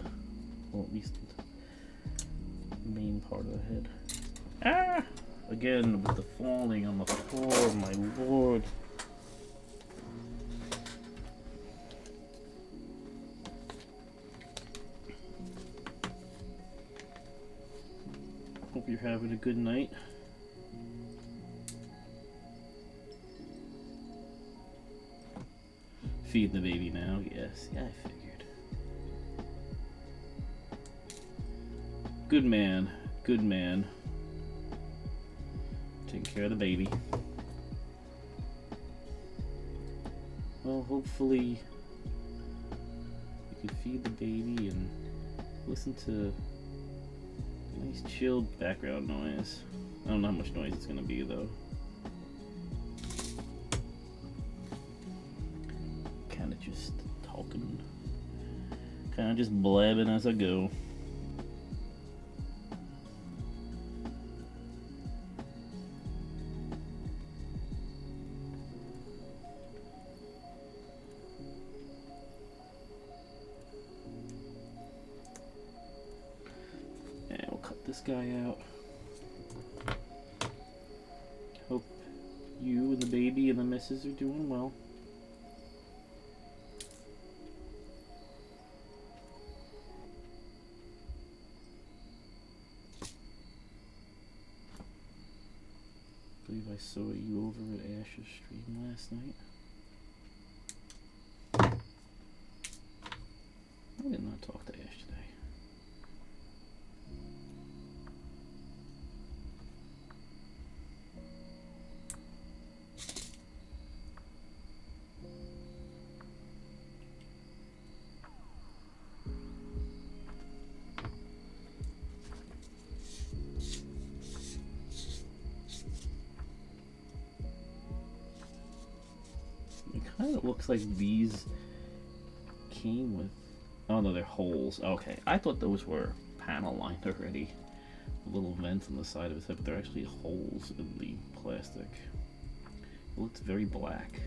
Well, at least the main part of the head. Ah! Again, with the falling on the floor, my lord. Hope you're having a good night. Feed the baby now, yes. Yeah, I figured. Good man. Good man. Taking care of the baby. Well, hopefully you can feed the baby and listen to nice chilled background noise. I don't know how much noise it's gonna be though. Kinda just talking. Kinda just blabbing as I go. This guy out. Hope you and the baby and the missus are doing well. I believe I saw you over at Ash's stream last night. I did not talk to Ash today. Kind of looks like these came with... Oh no, they're holes. Okay, I thought those were panel lined already. Little vents on the side of his head, but they're actually holes in the plastic. It looks very black.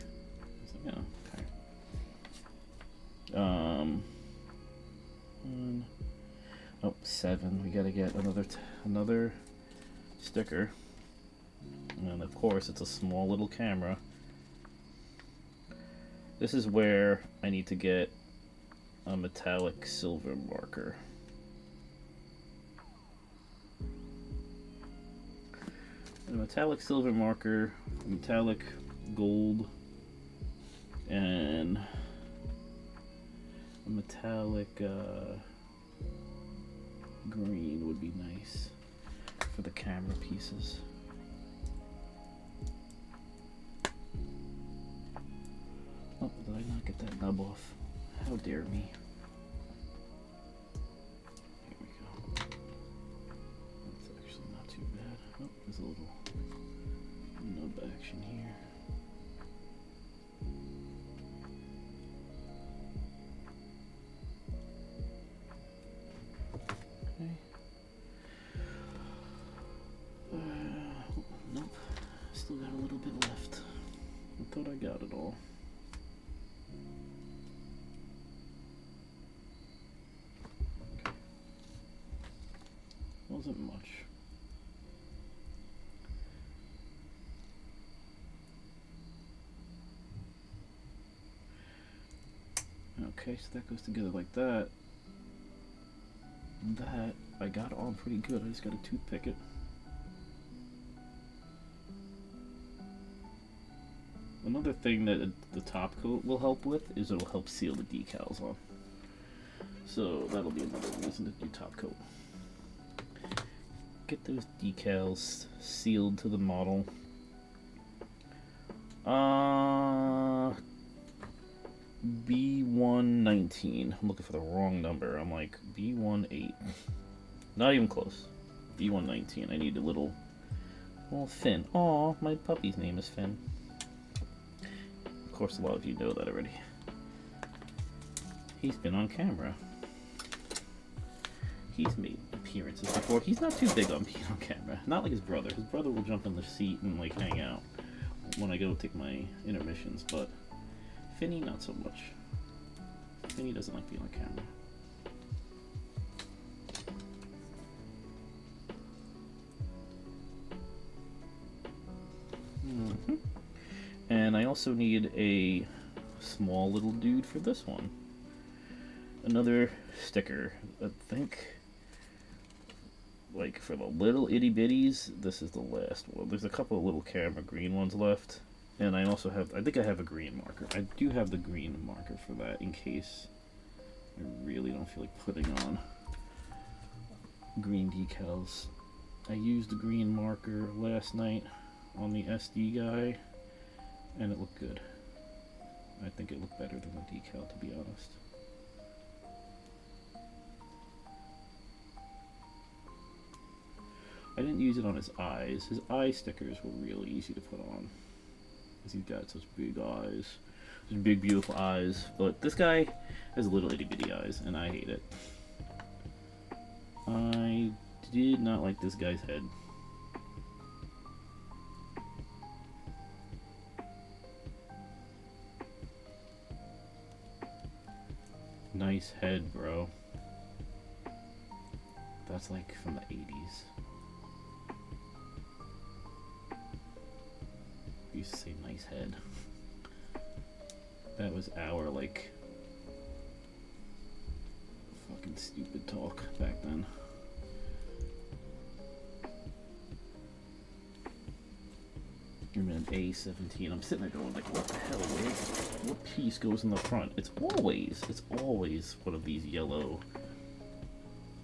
So, yeah, okay. Oh, 7. We gotta get another sticker. And of course, it's a small little camera. This is where I need to get a metallic silver marker. A metallic silver marker, metallic gold, and a metallic green would be nice for the camera pieces. Oh, did I not get that nub off? How dare me. Here we go. That's actually not too bad. Oh, there's a little nub action here. Okay. Nope. Still got a little bit left. I thought I got it all. Wasn't much. Okay, so that goes together like that. That I got on pretty good. I just gotta toothpick it. Another thing that the top coat will help with is it'll help seal the decals on. So that'll be another reason to do top coat. Get those decals sealed to the model. B119. I'm looking for the wrong number. I'm like B18. Not even close. B119. I need a little Finn. Aw, my puppy's name is Finn. Of course, a lot of you know that already. He's been on camera. He's made appearances before. He's not too big on being on camera. Not like his brother. His brother will jump in the seat and like hang out. when I go take my intermissions, but Finny not so much. Finny doesn't like being on camera. And I also need a small little dude for this one. Another sticker. I think, like, for the little itty bitties, this is the last one. There's a couple of little camera green ones left. And I also have, I think I have a green marker. I do have the green marker for that in case I really don't feel like putting on green decals. I used the green marker last night on the SD guy, and it looked good. I think it looked better than the decal, to be honest. I didn't use it on his eyes. His eye stickers were really easy to put on, because he's got such big eyes. Such big, beautiful eyes. But this guy has little itty bitty eyes, and I hate it. I did not like this guy's head. Nice head, bro. That's like from the 80s. Used to say nice head. That was our, like, fucking stupid talk back then. I'm an A17. I'm sitting there going, like, what the hell? What piece goes in the front? It's always one of these yellow,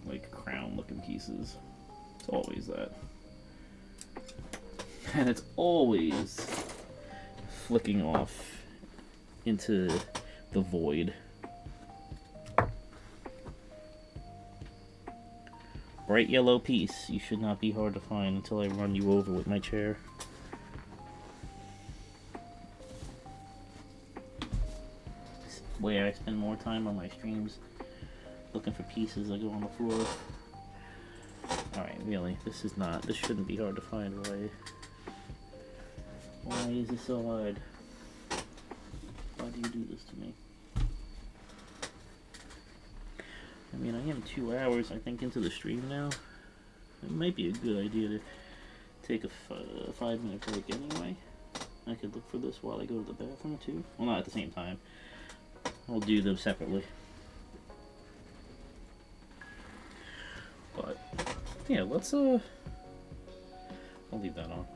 like, crown-looking pieces. It's always that. And it's always flicking off into the void. Bright yellow piece. You should not be hard to find until I run you over with my chair. Where I spend more time on my streams looking for pieces that go on the floor. Alright, really, this shouldn't be hard to find. Why is it so hard? Why do you do this to me? I mean, I am 2 hours, I think, into the stream now. It might be a good idea to take a 5-minute break anyway. I could look for this while I go to the bathroom too. Well, not at the same time. I'll do them separately. But yeah, let's I'll leave that on.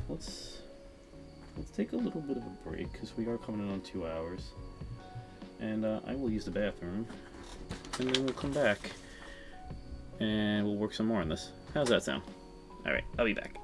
Let's take a little bit of a break because we are coming in on 2 hours, and I will use the bathroom, and then we'll come back and we'll work some more on this. How's that sound? All right, I'll be back.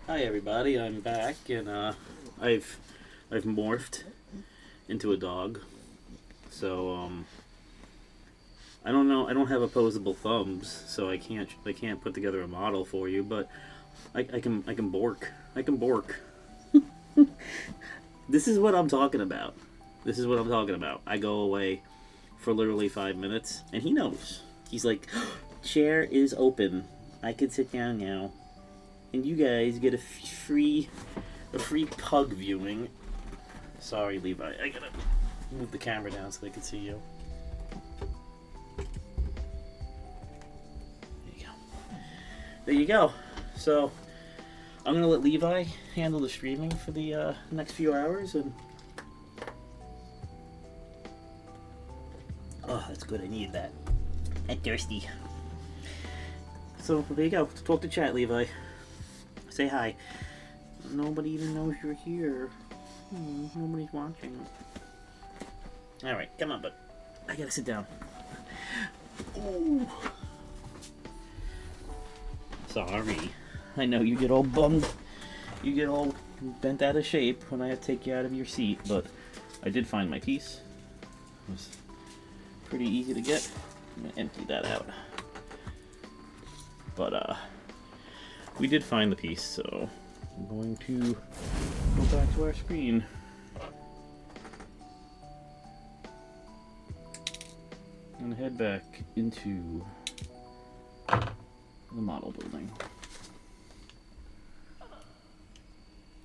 Hi everybody, I'm back, and I've morphed into a dog. So I don't know. I don't have opposable thumbs, so I can't put together a model for you. But I can bork. I can bork. This is what I'm talking about. This is what I'm talking about. I go away for literally 5 minutes, and he knows. He's like, chair is open. I can sit down now. And you guys get a free pug viewing. Sorry, Levi. I gotta move the camera down so they can see you. There you go. So, I'm going to let Levi handle the streaming for the next few hours. And oh, that's good. I needed that. I'm thirsty. So, there you go. Talk to chat, Levi. Say hi. Nobody even knows you're here. Nobody's watching. Alright, come on, bud. I gotta sit down. Ooh. Sorry. I know you get all bummed. You get all bent out of shape when I have to take you out of your seat, but I did find my piece. It was pretty easy to get. I'm gonna empty that out. But, we did find the piece, so I'm going to go back to our screen. And head back into the model building.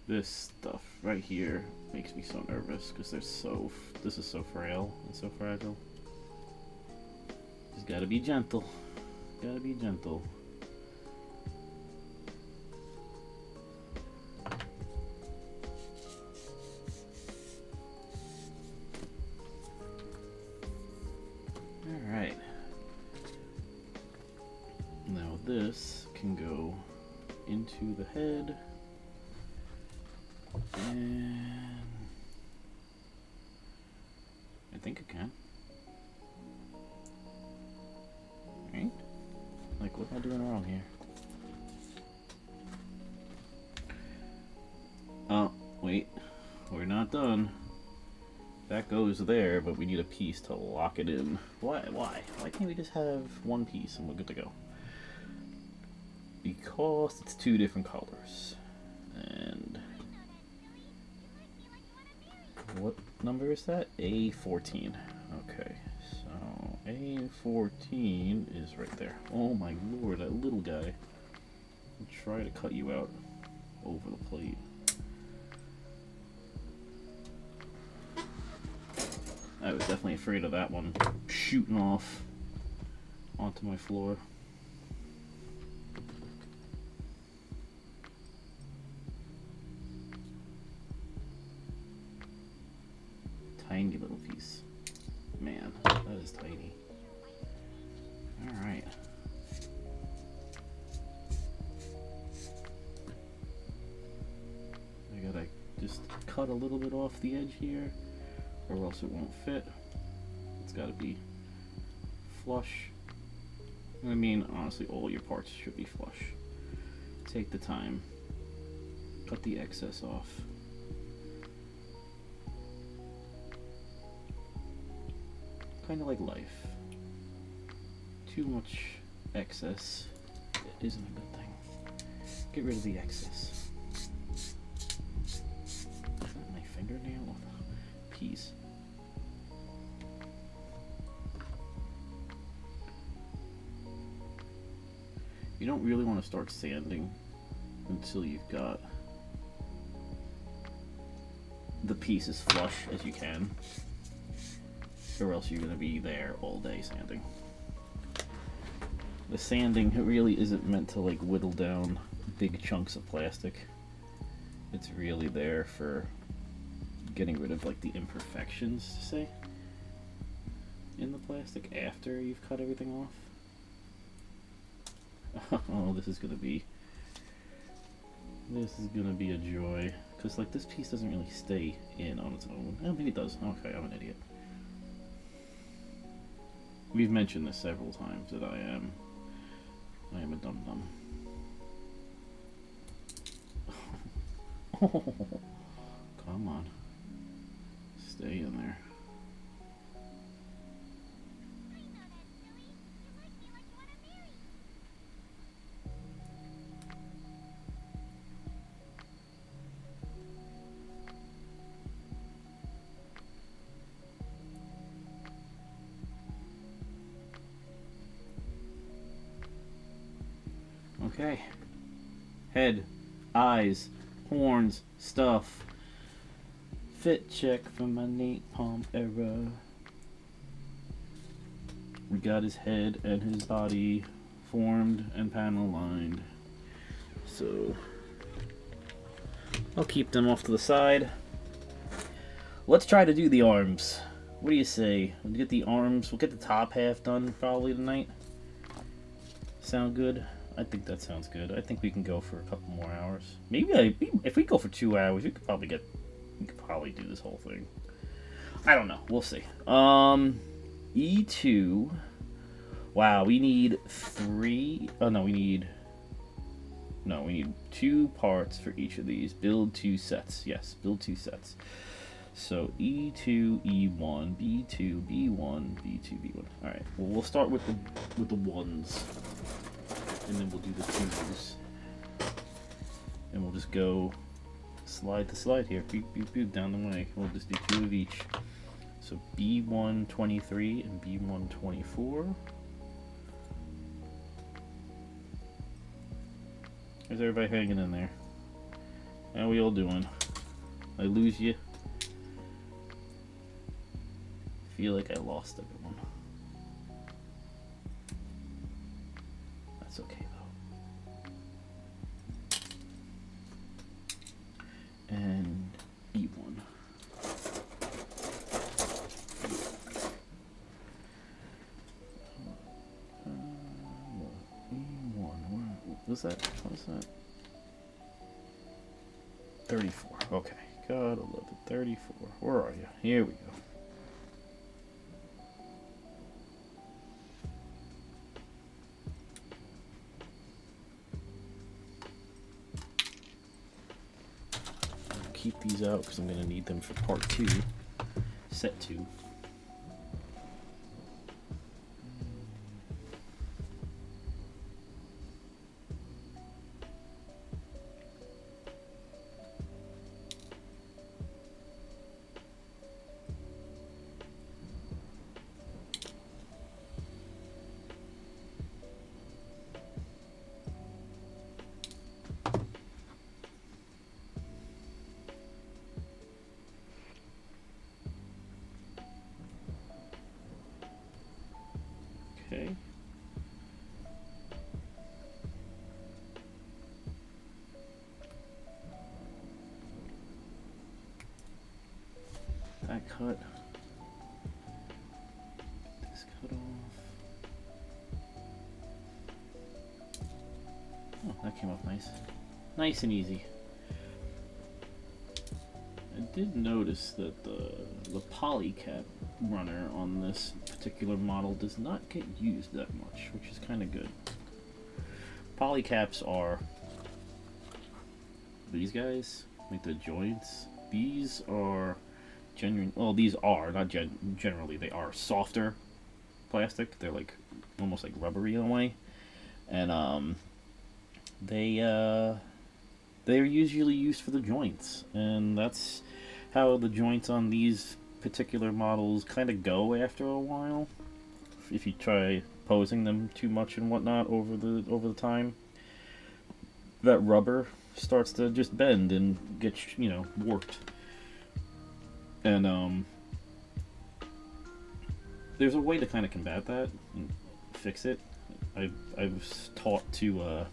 This stuff right here makes me so nervous because this is so frail and so fragile. Just gotta be gentle. Gotta be gentle. Alright. Now this can go into the head. And I think it can. Right? Like, what am I doing wrong here? Oh, wait. We're not done. That goes there, but we need a piece to lock it in. Why? Why can't we just have one piece and we're good to go? Because it's two different colors. And what number is that? A14. Okay, so A14 is right there. Oh my lord, that little guy. I'll try to cut you out over the plate. I was definitely afraid of that one shooting off onto my floor. Tiny little piece. Man, that is tiny. Alright. I gotta just cut a little bit off the edge here, or else it won't fit. It's gotta be flush. I mean, honestly, all your parts should be flush. Take the time. Cut the excess off. Kind of like life. Too much excess isn't a good thing. Get rid of the excess. Is that my fingernail or the piece? You don't really want to start sanding until you've got the piece as flush as you can, or else you're going to be there all day sanding. The sanding really isn't meant to like whittle down big chunks of plastic. It's really there for getting rid of like the imperfections, to say, in the plastic after you've cut everything off. Oh, this is gonna be a joy, because like this piece doesn't really stay in on its own. Oh, maybe it does. Okay, I'm an idiot. We've mentioned this several times that I am a dum-dum. Come on, stay in there. Okay. Head, eyes, horns, stuff. Fit check for my napalm era. We got his head and his body formed and panel lined. So I'll keep them off to the side. Let's try to do the arms. What do you say? We'll get the arms, we'll get the top half done probably tonight. Sound good? I think that sounds good. I think we can go for a couple more hours. Maybe if we go for 2 hours, we could probably do this whole thing. I don't know. We'll see. E2. Wow, we need 3. Oh no, we need 2 parts for each of these. Build 2 sets. Yes, build 2 sets. So E2, E1, B2, B1, B2, B1. All right. Well, we'll start with the ones, and then we'll do the 2s, and we'll just go slide to slide here. Beep, beep, beep, down the way. We'll just do 2 of each. So B123 and B124. How's everybody hanging in there? How we all doing? I lose you? Feel like I lost everyone. That's okay though. And E1. What's that? What's that? 34. Okay. Gotta love it. 34. Where are you? Here we go. I'll keep these out because I'm going to need them for part 2. Set 2. Okay. That cut. This cut off. Oh, that came off nice. Nice and easy. I did notice that the polycap runner on this particular model does not get used that much, which is kind of good. Polycaps are these guys, like the joints. These are generally they are softer plastic. They're like almost like rubbery in a way, and they're usually used for the joints, and that's how the joints on these particular models kind of go after a while. If you try posing them too much and whatnot over the time, that rubber starts to just bend and get warped. And there's a way to kind of combat that and fix it. I was taught to you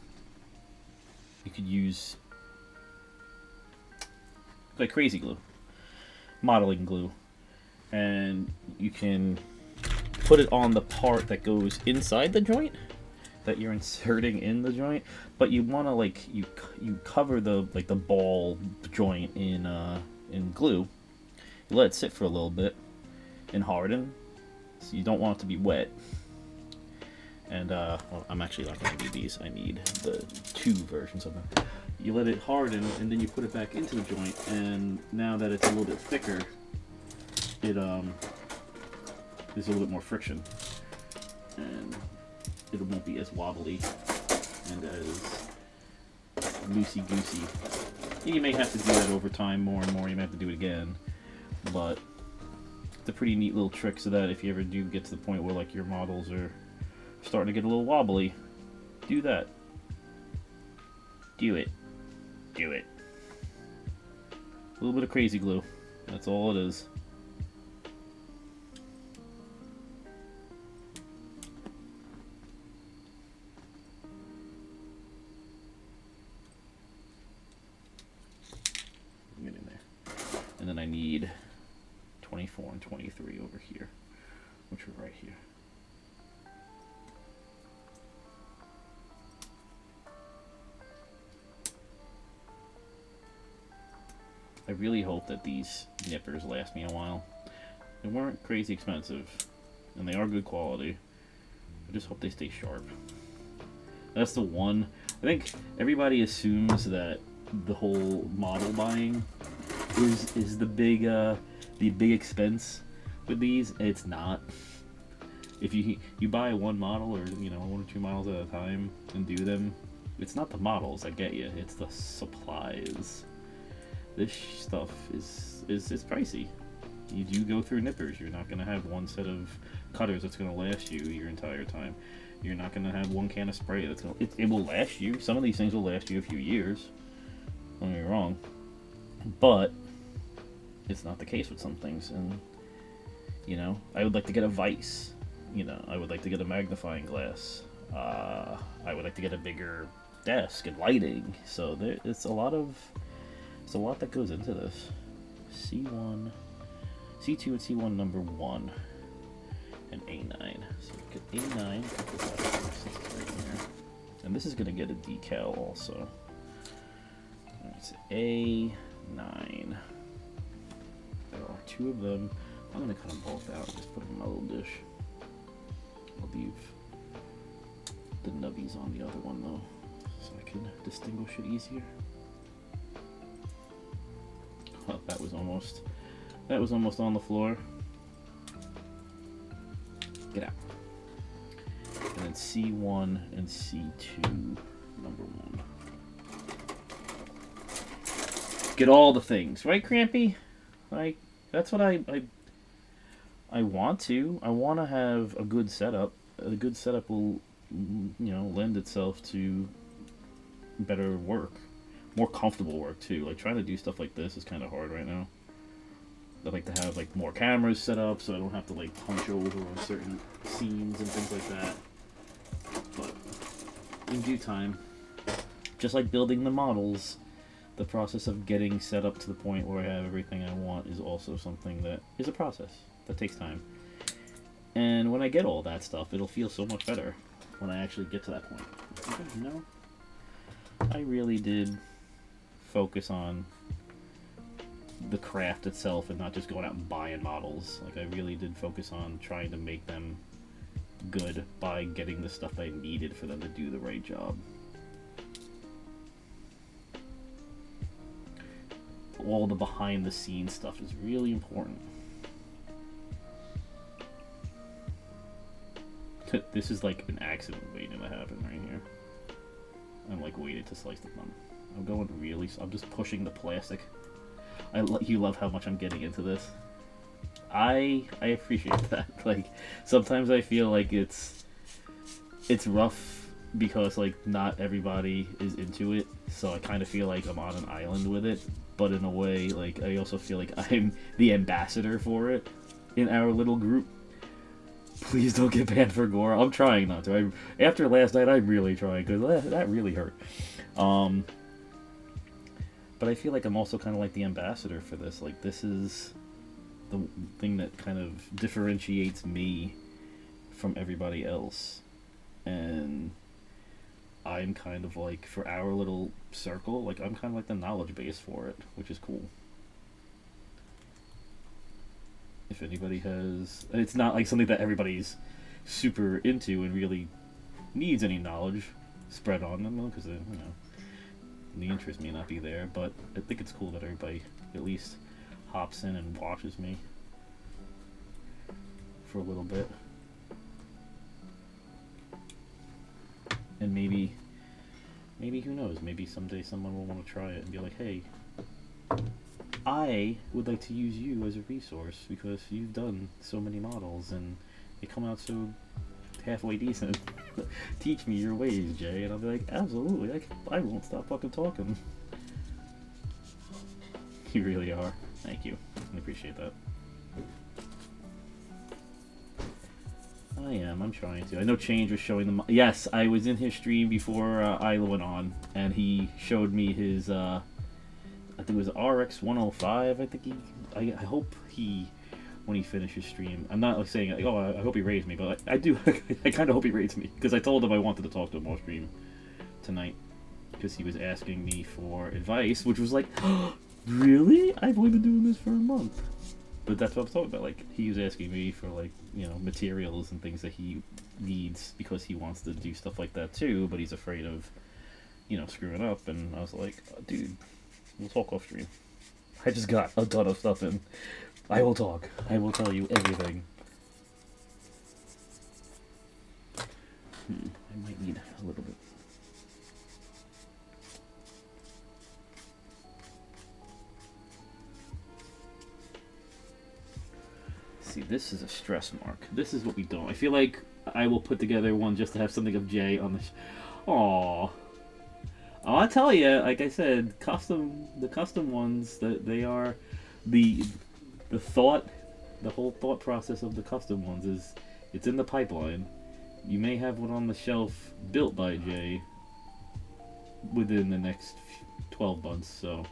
could use like crazy glue, modeling glue, and you can put it on the part that goes inside the joint that you're inserting in the joint, but you want to you cover the ball joint in glue. You let it sit for a little bit and harden, so you don't want it to be wet. And well, I'm actually not going to need these. I need the 2 versions of them. You let it harden, and then you put it back into the joint, and now that it's a little bit thicker, it there's a little bit more friction, and it won't be as wobbly and as loosey-goosey. You may have to do that over time more and more. You may have to do it again, but it's a pretty neat little trick so that if you ever do get to the point where your models are starting to get a little wobbly, do that. Do it. Do it. A little bit of crazy glue. That's all it is. Get in there. And then I need 24 and 23 over here, which are right here. I really hope that these nippers last me a while. They weren't crazy expensive, and they are good quality. I just hope they stay sharp. That's the one. I think everybody assumes that the whole model buying is the big expense with these. It's not. If you buy one model, or you know, 1 or 2 models at a time and do them, it's not the models that get you. It's the supplies. This stuff is pricey. You do go through nippers. You're not going to have one set of cutters that's going to last you your entire time. You're not going to have one can of spray that's going to... It will last you. Some of these things will last you a few years. Don't get me wrong. But it's not the case with some things. And, you know, I would like to get a vise. You know, I would like to get a magnifying glass. I would like to get a bigger desk and lighting. So it's a lot that goes into this. C1, C2 and C1 number 1, and A9. So we get A9, put this out here, since it's right here. And this is going to get a decal also. It's A9. There are 2 of them. I'm going to cut them both out and just put them in my little dish. I'll leave the nubbies on the other one though, so I can distinguish it easier. Oh, that was almost on the floor. Get out. And then C1 and C2, number 1. Get all the things, right, Crampy? Like, that's what I want to. I want to have a good setup. A good setup will, you know, lend itself to better work. More comfortable work too. Like trying to do stuff like this is kind of hard right now. I like to have like more cameras set up so I don't have to like punch over on certain scenes and things like that. But in due time, just like building the models, the process of getting set up to the point where I have everything I want is also something that is a process that takes time. And when I get all that stuff, it'll feel so much better when I actually get to that point. You know, I really did focus on the craft itself and not just going out and buying models. Like, I really did focus on trying to make them good by getting the stuff I needed for them to do the right job. All the behind the scenes stuff is really important. This is like an accident waiting to happen right here. I'm like waiting to slice the thumb. I'm going really... I'm just pushing the plastic. You love how much I'm getting into this. I appreciate that. Like, sometimes I feel like it's rough because, like, not everybody is into it. So I kind of feel like I'm on an island with it. But in a way, like, I also feel like I'm the ambassador for it in our little group. Please don't get banned for gore. I'm trying not to. After last night, I'm really trying, because that really hurt. But I feel like I'm also kind of like the ambassador for this. Like, this is the thing that kind of differentiates me from everybody else. And I'm kind of like, for our little circle, like, I'm kind of like the knowledge base for it, which is cool. If anybody has... It's not like something that everybody's super into and really needs any knowledge spread on them, because, you know, the interest may not be there, but I think it's cool that everybody at least hops in and watches me for a little bit. And maybe, who knows, maybe someday someone will want to try it and be like, hey, I would like to use you as a resource because you've done so many models and they come out so halfway decent. Teach me your ways, Jay. And I'll be like, absolutely, I won't stop fucking talking. You really are. Thank you. I appreciate that. I am. I'm trying to. I know Change was showing them. Yes, I was in his stream before Isla went on, and he showed me his, I think it was RX 105. I think I hope he, when he finishes stream, I'm not like saying, like, oh, I hope he raids me, but I do. I kind of hope he raids me, because I told him I wanted to talk to him off stream tonight, because he was asking me for advice, which was like, oh, really? I've only been doing this for a month. But that's what I'm talking about. Like, he was asking me for, like, you know, materials and things that he needs because he wants to do stuff like that too, but he's afraid of, you know, screwing up. And I was like, dude, we'll talk off stream. I just got a ton of stuff in. I will talk. I will tell you everything. I might need a little bit. See, this is a stress mark. This is what we don't. I feel like I will put together one just to have something of Jay on the. Aww. Oh, I tell you, like I said, the custom ones, that they are the thought, the whole thought process of the custom ones is it's in the pipeline. You may have one on the shelf built by Jay within the next 12 months, so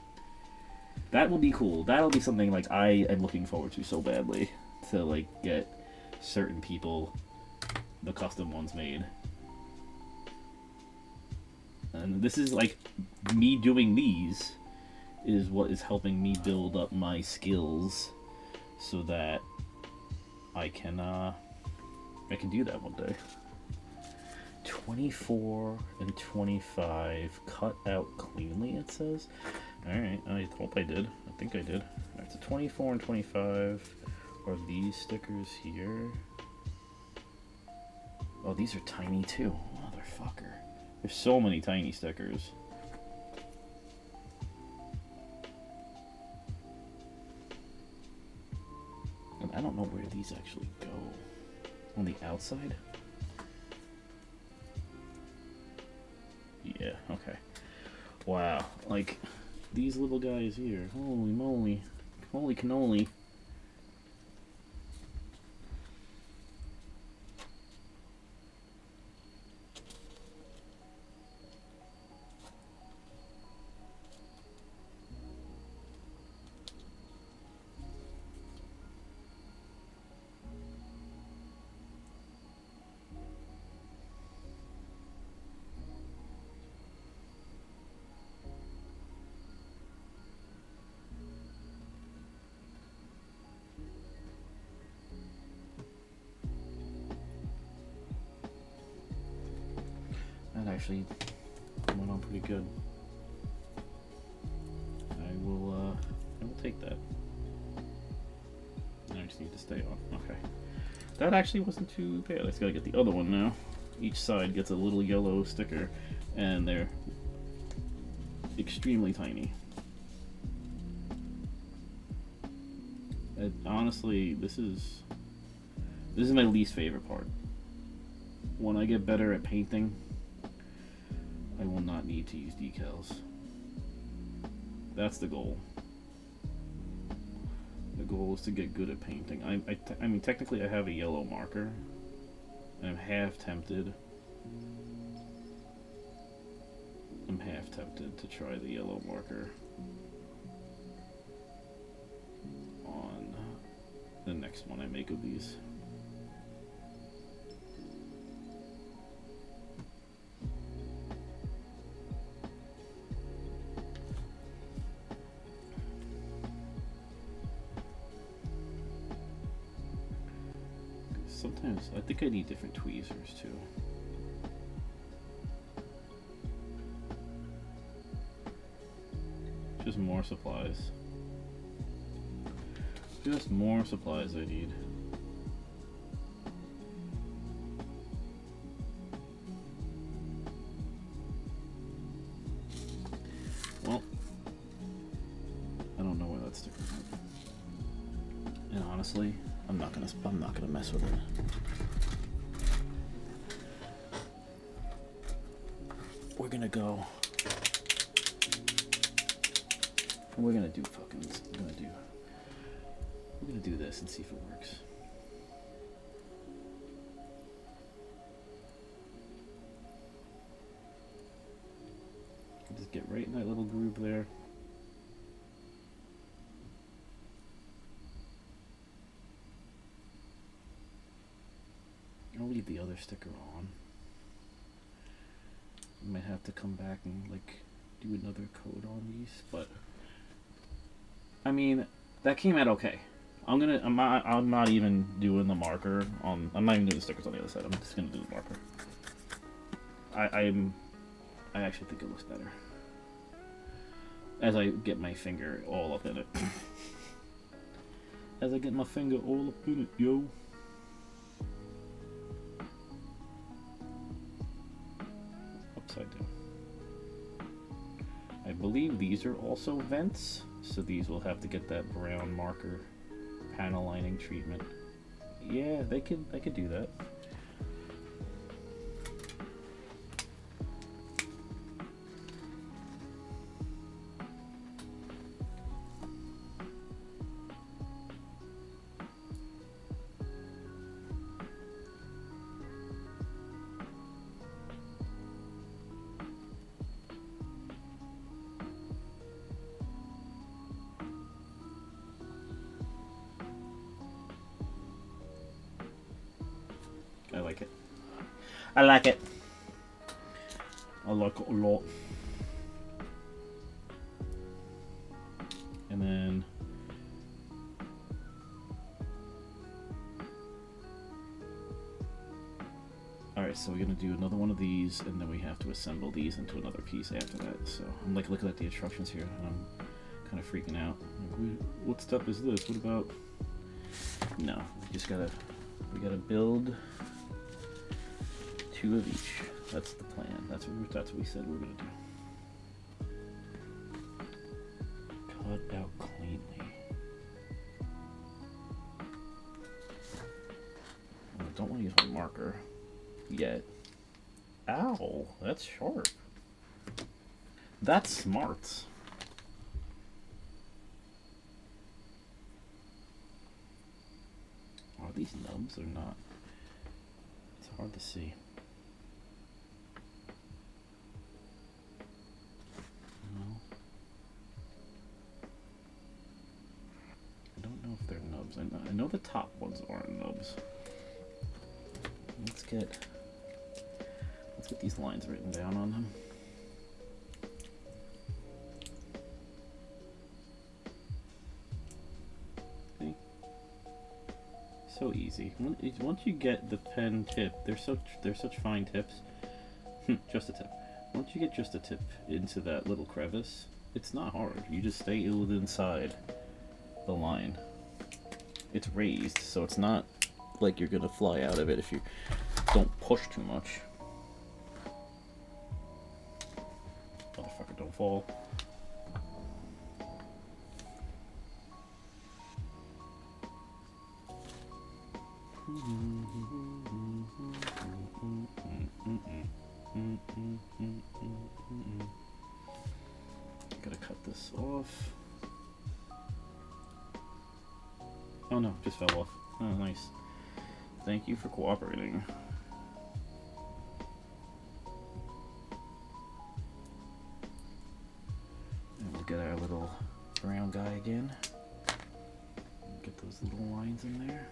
that will be cool. That'll be something like I am looking forward to so badly, to like get certain people the custom ones made. And this is like me doing these is what is helping me build up my skills so that I can do that one day. 24 and 25 cut out cleanly, it says. Alright, I hope I did. I think I did. Alright, so 24 and 25 are these stickers here. Oh, these are tiny too. Motherfucker. There's so many tiny stickers. And I don't know where these actually go. On the outside? Yeah, okay. Wow, like, these little guys here. Holy moly. Holy cannoli. That actually went on pretty good. I will take that. I just need to stay on. Okay. That actually wasn't too bad. I just gotta get the other one now. Each side gets a little yellow sticker, and they're extremely tiny. And honestly, this is my least favorite part. When I get better at painting, I will not need to use decals. That's the goal. The goal is to get good at painting. I mean, technically I have a yellow marker. And I'm half tempted. To try the yellow marker on the next one I make of these. Sometimes I think I need different tweezers too. Just more supplies. Just more supplies I need. Well, I don't know where that sticker went. And honestly, I'm not gonna mess with it. gonna go. We're gonna do fucking. We're gonna do this and see if it works. Just get right in that little groove there. I'll leave the other sticker on. I might have to come back and like do another coat on these, but I mean that came out okay. I'm not even doing the marker on. I'm not even doing the stickers on the other side. I'm just gonna do the marker. I actually think it looks better as I get my finger all up in it. As I get my finger all up in it, yo. Upside down. I believe these are also vents, so these will have to get that brown marker panel lining treatment. Yeah, I could do that. I like it. I like it. I like it a lot. And then alright, so we're gonna do another one of these, and then we have to assemble these into another piece after that. So I'm like looking at the instructions here, and I'm kind of freaking out. Like, what step is this? What about? No, we gotta build 2 of each. That's the plan. That's what we said we were gonna do. Cut out cleanly. I don't want to use my marker yet. Ow, that's sharp. That's smart. Are these nubs or not? It's hard to see. I don't know if they're nubs. I know the top ones aren't nubs. Let's get these lines written down on them. See? So easy. Once you get the pen tip, they're such fine tips. Just a tip. Once you get just a tip into that little crevice, it's not hard. You just stay inside the line. It's raised, so it's not like you're gonna fly out of it if you don't push too much. Motherfucker, don't fall. Gotta cut this off. Oh no, just fell off. Oh, nice. Thank you for cooperating. And we'll get our little brown guy again. Get those little lines in there.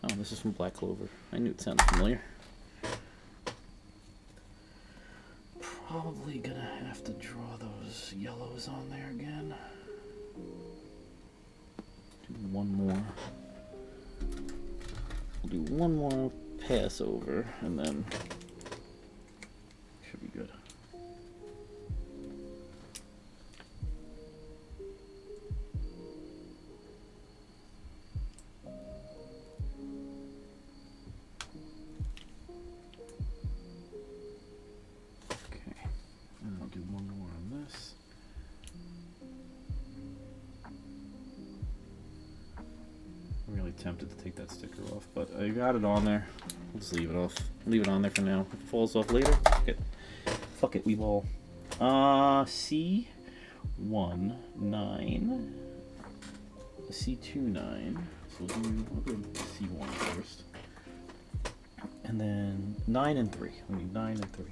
Oh, this is from Black Clover. I knew it sounded familiar. Probably gonna have to draw those yellows on there again. Do one more. We'll do one more pass over, and then should be good. Okay, and I'll do one more on tempted to take that sticker off, but I got it on there. We'll just leave it off. Leave it on there for now. If it falls off later, fuck it, we ball. C19, C29. So we'll do C1 first. And then 9 and 3. We need 9 and 3.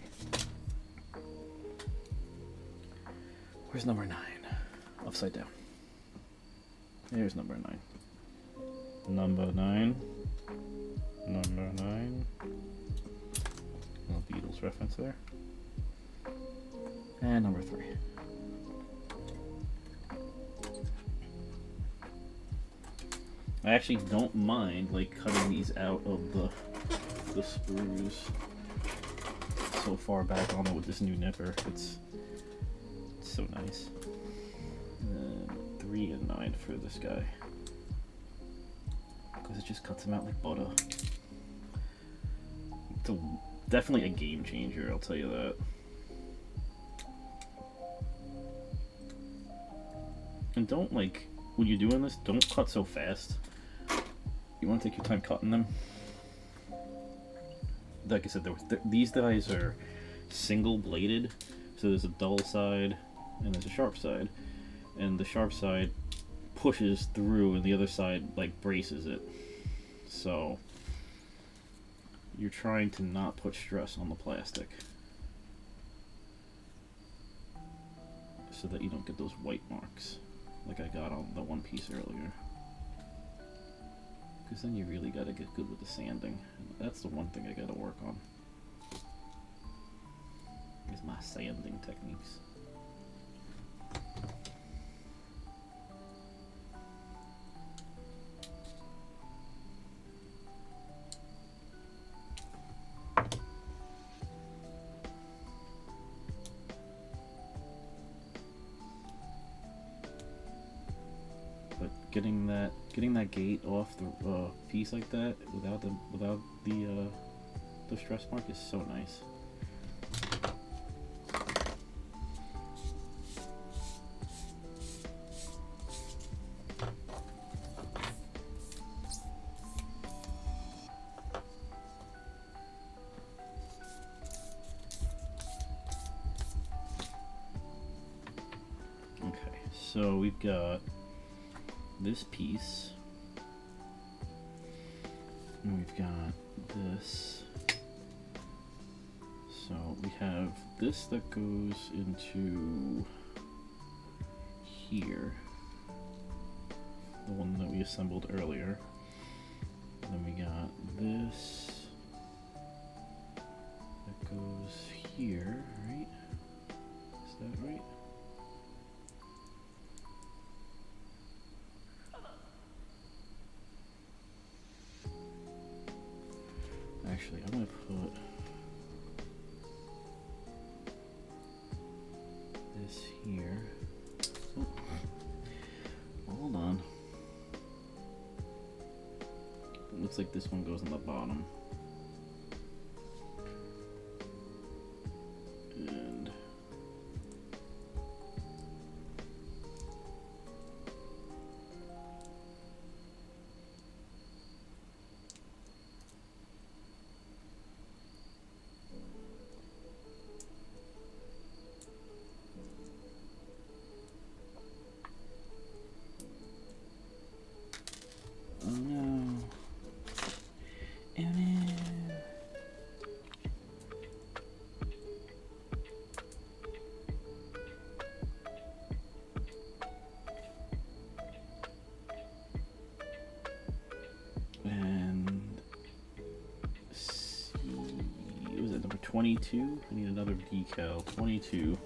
Where's number 9? Upside down. There's number 9. Number 9. Number 9. Little Beatles reference there. And number 3. I actually don't mind like cutting these out of the sprues so far back on it with this new nipper. It's so nice. 3 and 9 for this guy. Because it just cuts him out like butter. It's definitely a game changer, I'll tell you that. And don't, like, when you're doing this, don't cut so fast. You want to take your time cutting them. Like I said, these guys are single bladed, so there's a dull side and there's a sharp side. And the sharp side pushes through and the other side like braces it. So you're trying to not put stress on the plastic so that you don't get those white marks like I got on the one piece earlier. Because then you really got to get good with the sanding. And that's the one thing I got to work on, is my sanding techniques. Getting that gate off the piece like that without the stress mark is so nice. Okay, so we've got this piece, and we've got this. So we have this that goes into here, the one that we assembled earlier. And then we got this that goes here, right? Is that right? Actually, I'm gonna put this here. Oh, hold on. It looks like this one goes on the bottom. And oh no. Oh no. And see, was it number 22? I need another decal. 22.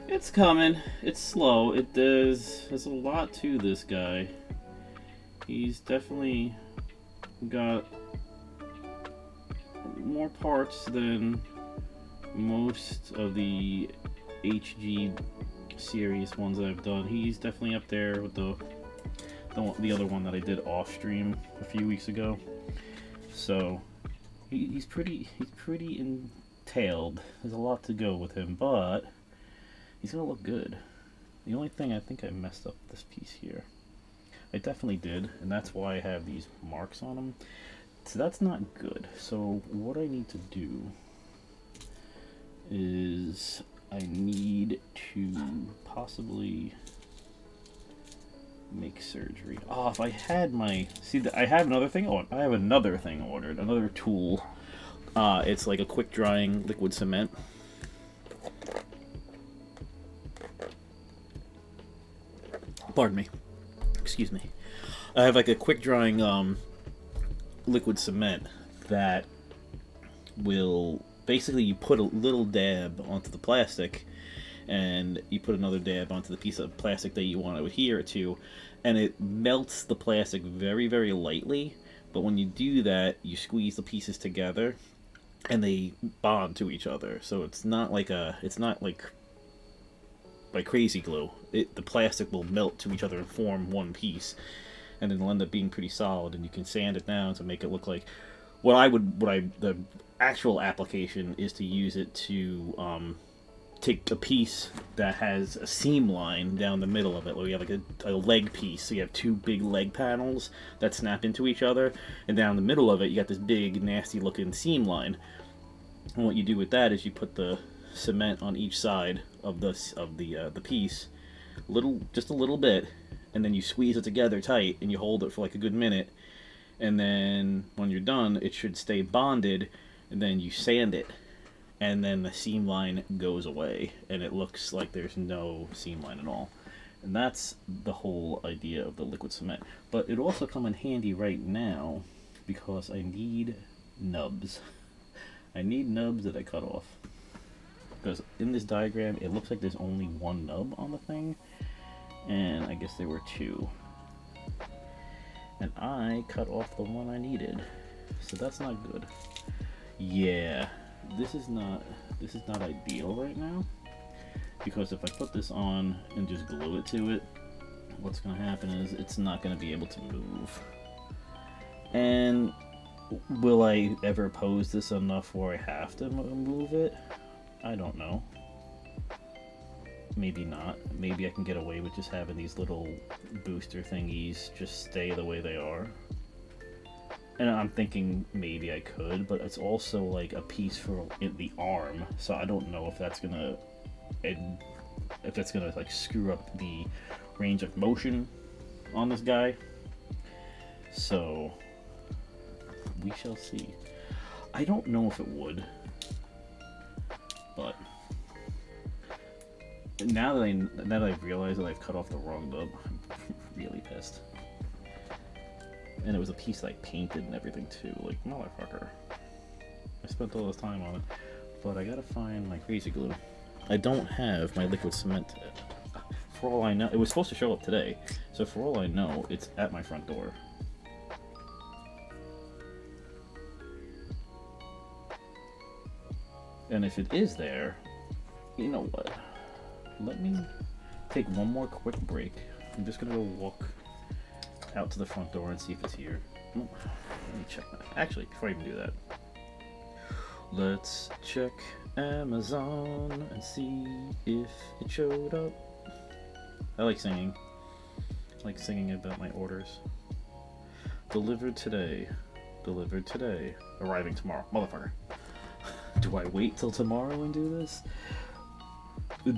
It's coming. It's slow. There's a lot to this guy. He's definitely got more parts than most of the HG series ones that I've done. He's definitely up there with the other one that I did off stream a few weeks ago. So he's pretty entailed. There's a lot to go with him, but he's gonna look good. The only thing I think I messed up this piece here. I definitely did, and that's why I have these marks on them. So that's not good. So what I need to do is I need to possibly make surgery. Oh, if I had my... See, I have another thing on. I have another thing ordered. Another tool. It's like a quick drying liquid cement. Pardon me. Excuse me. I have like a quick drying liquid cement that will... Basically, you put a little dab onto the plastic, and you put another dab onto the piece of plastic that you want to adhere it to, and it melts the plastic very, very lightly. But when you do that, you squeeze the pieces together, and they bond to each other. So it's not like crazy glue. The plastic will melt to each other and form one piece, and then it'll end up being pretty solid. And you can sand it down to make it look like the actual application is to use it to take a piece that has a seam line down the middle of it, where you have like a leg piece. So you have two big leg panels that snap into each other, and down the middle of it you got this big nasty looking seam line. And what you do with that is you put the cement on each side of the piece, just a little bit, and then you squeeze it together tight, and you hold it for like a good minute, and then when you're done, it should stay bonded, and then you sand it, and then the seam line goes away, and it looks like there's no seam line at all. And that's the whole idea of the liquid cement. But it also come in handy right now because I need nubs. I need nubs that I cut off. Because in this diagram, it looks like there's only one nub on the thing, and I guess there were two. And I cut off the one I needed, so that's not good. Yeah, this is not ideal right now, because if I put this on and just glue it to it, what's going to happen is it's not going to be able to move. And will I ever pose this enough where I have to move it? I don't know. Maybe not. Maybe I can get away with just having these little booster thingies just stay the way they are. And I'm thinking maybe I could, but it's also like a piece for the arm, so I don't know if that's gonna like screw up the range of motion on this guy. So we shall see. I don't know if it would, but now that I've realized that I've cut off the wrong nub, I'm really pissed. And it was a piece that I painted and everything too, like, motherfucker. I spent all this time on it, but I gotta find my crazy glue. I don't have my liquid cement. For all I know, it was supposed to show up today, so for all I know, it's at my front door. And if it is there, you know what? Let me take one more quick break. I'm just gonna go walk out to the front door and see if it's here. Let me check that. Actually, before I even do that, let's check Amazon and see if it showed up. I like singing. I like singing about my orders. Delivered today. Delivered today. Arriving tomorrow. Motherfucker. Do I wait till tomorrow and do this?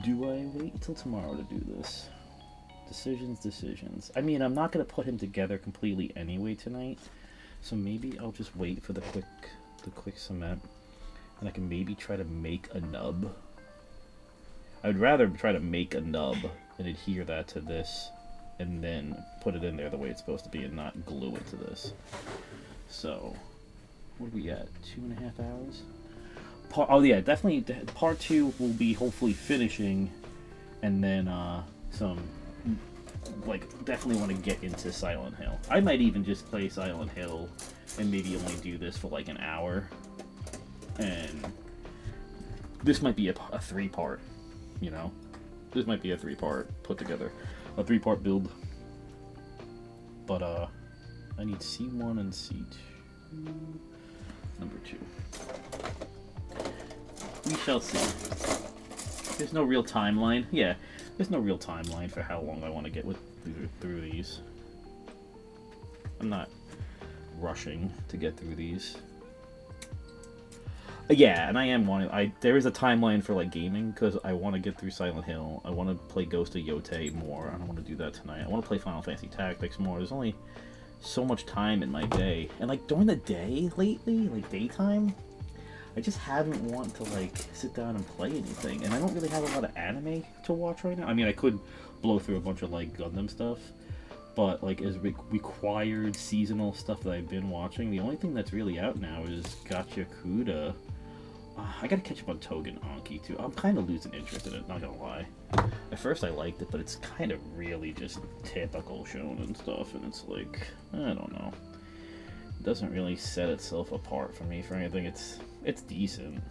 Do I wait till tomorrow to do this? Decisions. I mean, I'm not going to put him together completely anyway tonight, so maybe I'll just wait for the quick cement, and I can maybe try to make a nub. I'd rather try to make a nub and adhere that to this, and then put it in there the way it's supposed to be and not glue it to this. So, what are we at? 2.5 hours? Oh yeah, definitely part 2 will be hopefully finishing and then some, like, definitely want to get into Silent Hill. I might even just play Silent Hill and maybe only do this for like an hour, and this might be a 3-part, you know? This might be a 3-part put together, a 3-part build. But I need C1 and C2. Number 2. We shall see. There's no real timeline. Yeah, there's no real timeline for how long I want to get through these. I'm not rushing to get through these. Yeah, and I am wanting. There is a timeline for like gaming because I want to get through Silent Hill. I want to play Ghost of Yote more. I don't want to do that tonight. I want to play Final Fantasy Tactics more. There's only so much time in my day, and like during the day lately, like daytime, I just haven't wanted to like sit down and play anything. And I don't really have a lot of anime to watch right now. I mean, I could blow through a bunch of like Gundam stuff, but like as required seasonal stuff that I've been watching, the only thing that's really out now is Gotcha Kuda. I gotta catch up on Togen Anki too. I'm kind of losing interest in it, not gonna lie. At first I liked it, but it's kind of really just typical shonen stuff, and it's like, I don't know. It doesn't really set itself apart for me for anything. It's decent.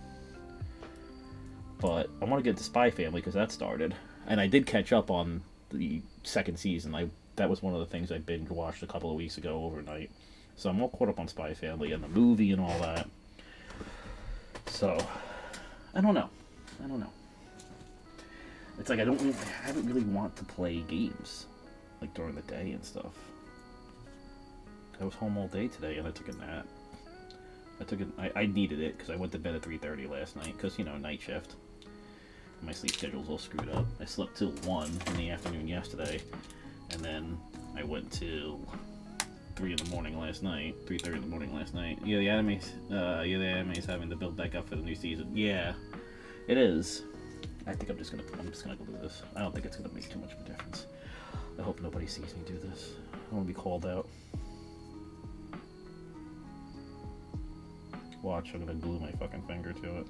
But I want to get to Spy Family because that started. And I did catch up on the second season. That was one of the things I binge watched a couple of weeks ago overnight. So I'm all caught up on Spy Family and the movie and all that. So, I don't know. It's like I haven't really want to play games, like during the day and stuff. I was home all day today and I took a nap. I needed it because I went to bed at 3:30 last night because, you know, night shift. My sleep schedule's all screwed up. I slept till 1 in the afternoon yesterday, and then I went till 3 in the morning last night. 3:30 in the morning last night. Yeah, the anime's having to build back up for the new season. Yeah, it is. I think I'm just gonna go do this. I don't think it's gonna make too much of a difference. I hope nobody sees me do this. I want to be called out. Watch, I'm gonna glue my fucking finger to it.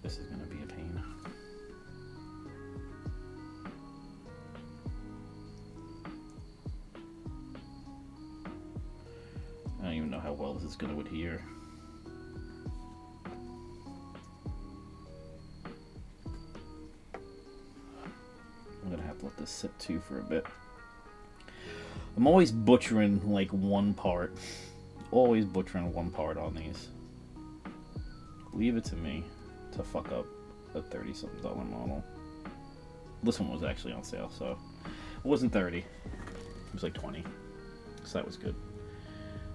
This is gonna be a pain. I don't even know how well this is gonna adhere. I'm gonna have to let this sit too for a bit. I'm always butchering like one part. Always butchering one part on these. Leave it to me to fuck up a $30-something model. This one was actually on sale, so it wasn't 30. It was like 20. So that was good.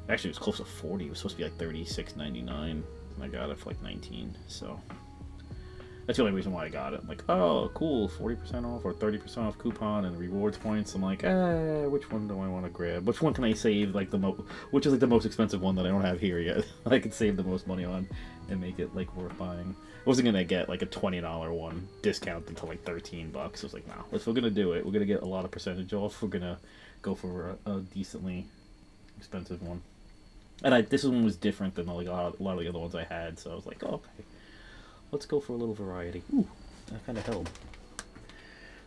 Actually, it was close to 40. It was supposed to be like $36.99. And I got it for like 19. So that's the only reason why I got it. I'm like, oh, cool, 40% off or 30% off coupon and rewards points. I'm like, which one do I want to grab? Which one can I save like the most? Which is like the most expensive one that I don't have here yet? I could save the most money on and make it like worth buying. I wasn't gonna get like a $20 one discounted to like $13. I was like, no, if we're gonna do it, we're gonna get a lot of percentage off. We're gonna go for a decently expensive one. And this one was different than like a lot of the other ones I had, so I was like, oh, okay. Let's go for a little variety. Ooh, that kind of held.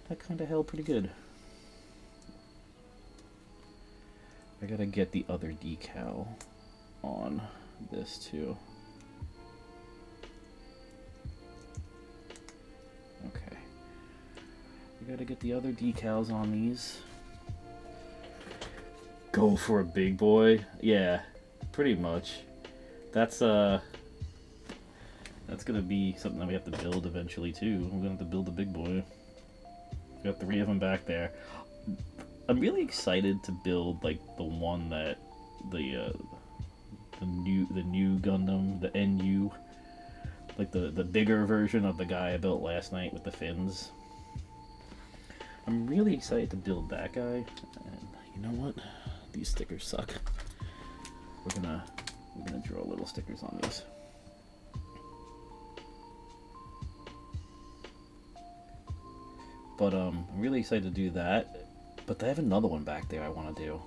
That kind of held pretty good. I gotta get the other decal on this too. Okay. We gotta get the other decals on these. Go for a big boy. Yeah, pretty much. That's gonna be something that we have to build eventually too. We're gonna have to build the big boy. We got 3 of them back there. I'm really excited to build like the one that the new Gundam, the NU, like the bigger version of the guy I built last night with the fins. I'm really excited to build that guy. And you know what? These stickers suck. We're gonna draw little stickers on these. But I'm really excited to do that. But I have another one back there I want to do.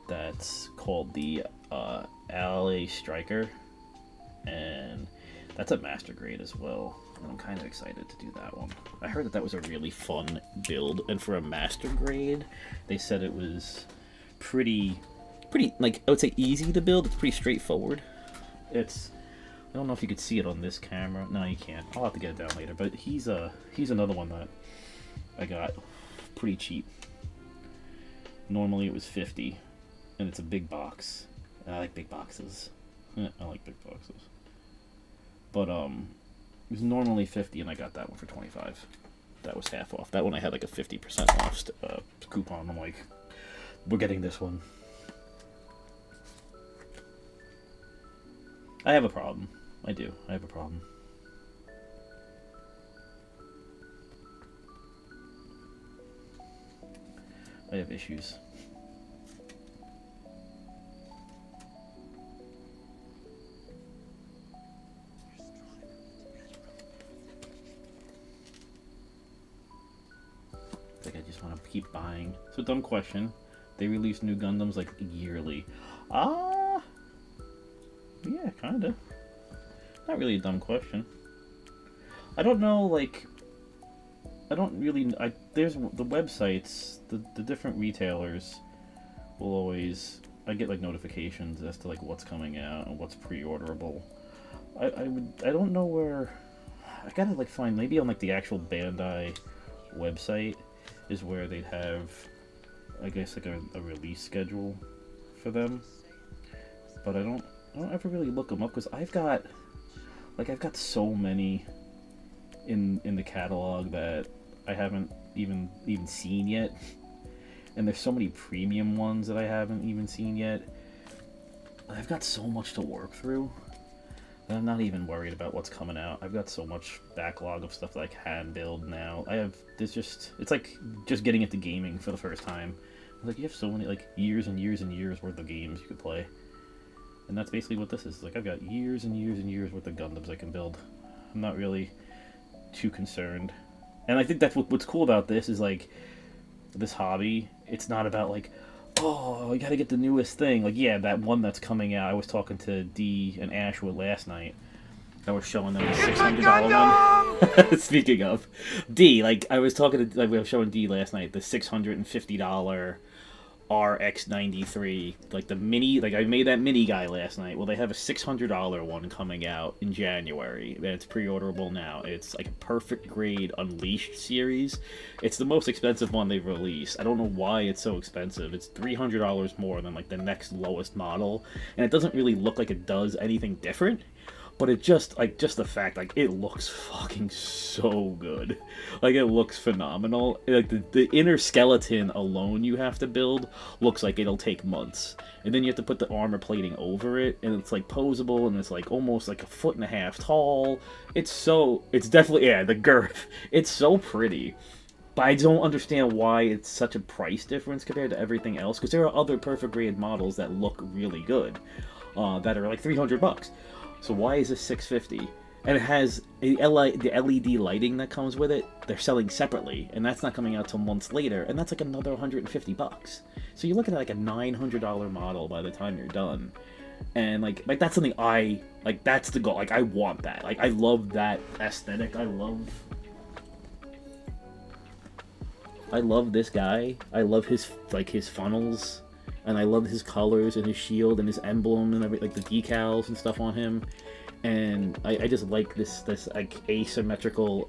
That's called the LA Striker. And That's a master grade as well, and I'm kind of excited to do that one. I heard that was a really fun build, and for a master grade, they said it was pretty, like, I would say easy to build. It's pretty straightforward. I don't know if you could see it on this camera. No, you can't. I'll have to get it down later, but he's another one that I got pretty cheap. Normally it was $50, and it's a big box. And I like big boxes. I like big boxes. But it was normally $50, and I got that one for $25. That was half off. That one I had like a 50% off coupon. I'm like, we're getting this one. I have a problem. I do. I have a problem. I have issues. Like, I just want to keep buying. So, dumb question. They release new Gundams like yearly. Yeah, kinda. Not really a dumb question. I don't know, like, I don't really, there's the websites, the different retailers will always, I get like notifications as to like what's coming out and what's pre-orderable. I don't know where, I gotta like find, maybe on like the actual Bandai website is where they'd have, I guess, like a release schedule for them. But I don't ever really look them up because I've got so many in the catalog that I haven't even seen yet, and there's so many premium ones that I haven't even seen yet. I've got so much to work through that I'm not even worried about what's coming out. I've got so much backlog of stuff that I can build now. It's like just getting into gaming for the first time. Like, you have so many, like, years and years and years worth of games you could play. And that's basically what this is. Like, I've got years and years and years worth of Gundams I can build. I'm not really too concerned. And I think that's what's cool about this is, like, this hobby, it's not about, like, oh, I gotta get the newest thing. Like, yeah, that one that's coming out. I was talking to Dee and Ashwood last night. I was showing them the $600 one. Speaking of Dee, like, I was showing Dee last night the $650 RX-93, like the mini, like I made that mini guy last night. Well, they have a $600 one coming out in January. It's pre-orderable now. It's like a perfect grade Unleashed series. It's the most expensive one they've released. I don't know why it's so expensive. It's $300 more than like the next lowest model, and it doesn't really look like it does anything different. But it just the fact, like, it looks fucking so good. Like, it looks phenomenal. Like, the inner skeleton alone you have to build looks like it'll take months. And then you have to put the armor plating over it, and it's, like, posable, and it's, like, almost, like, 1.5 feet tall. It's definitely, yeah, the girth. It's so pretty. But I don't understand why it's such a price difference compared to everything else, because there are other perfect grade models that look really good, that are, like, $300. So why is this $650? And it has the LED lighting that comes with it. They're selling separately, and that's not coming out till months later, and that's like another $150. So you're looking at like a $900 model by the time you're done. And like that's something that's the goal. Like, I want that. Like, I love that aesthetic. I love this guy. I love his funnels. And I love his colors and his shield and his emblem and everything, like the decals and stuff on him. And I just like this like asymmetrical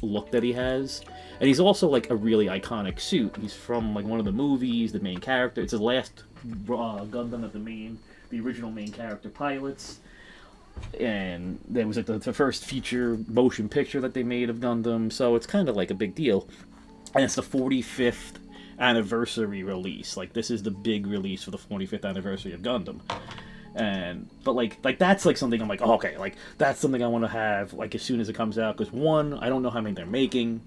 look that he has. And he's also like a really iconic suit. He's from like one of the movies, the main character. It's his last Gundam that the original main character pilots. And there was like the first feature motion picture that they made of Gundam. So it's kind of like a big deal. And it's the 45th anniversary release. Like, this is the big release for the 45th anniversary of Gundam. But like that's like something I'm like, oh, okay, like that's something I want to have like as soon as it comes out, because one, I don't know how many they're making.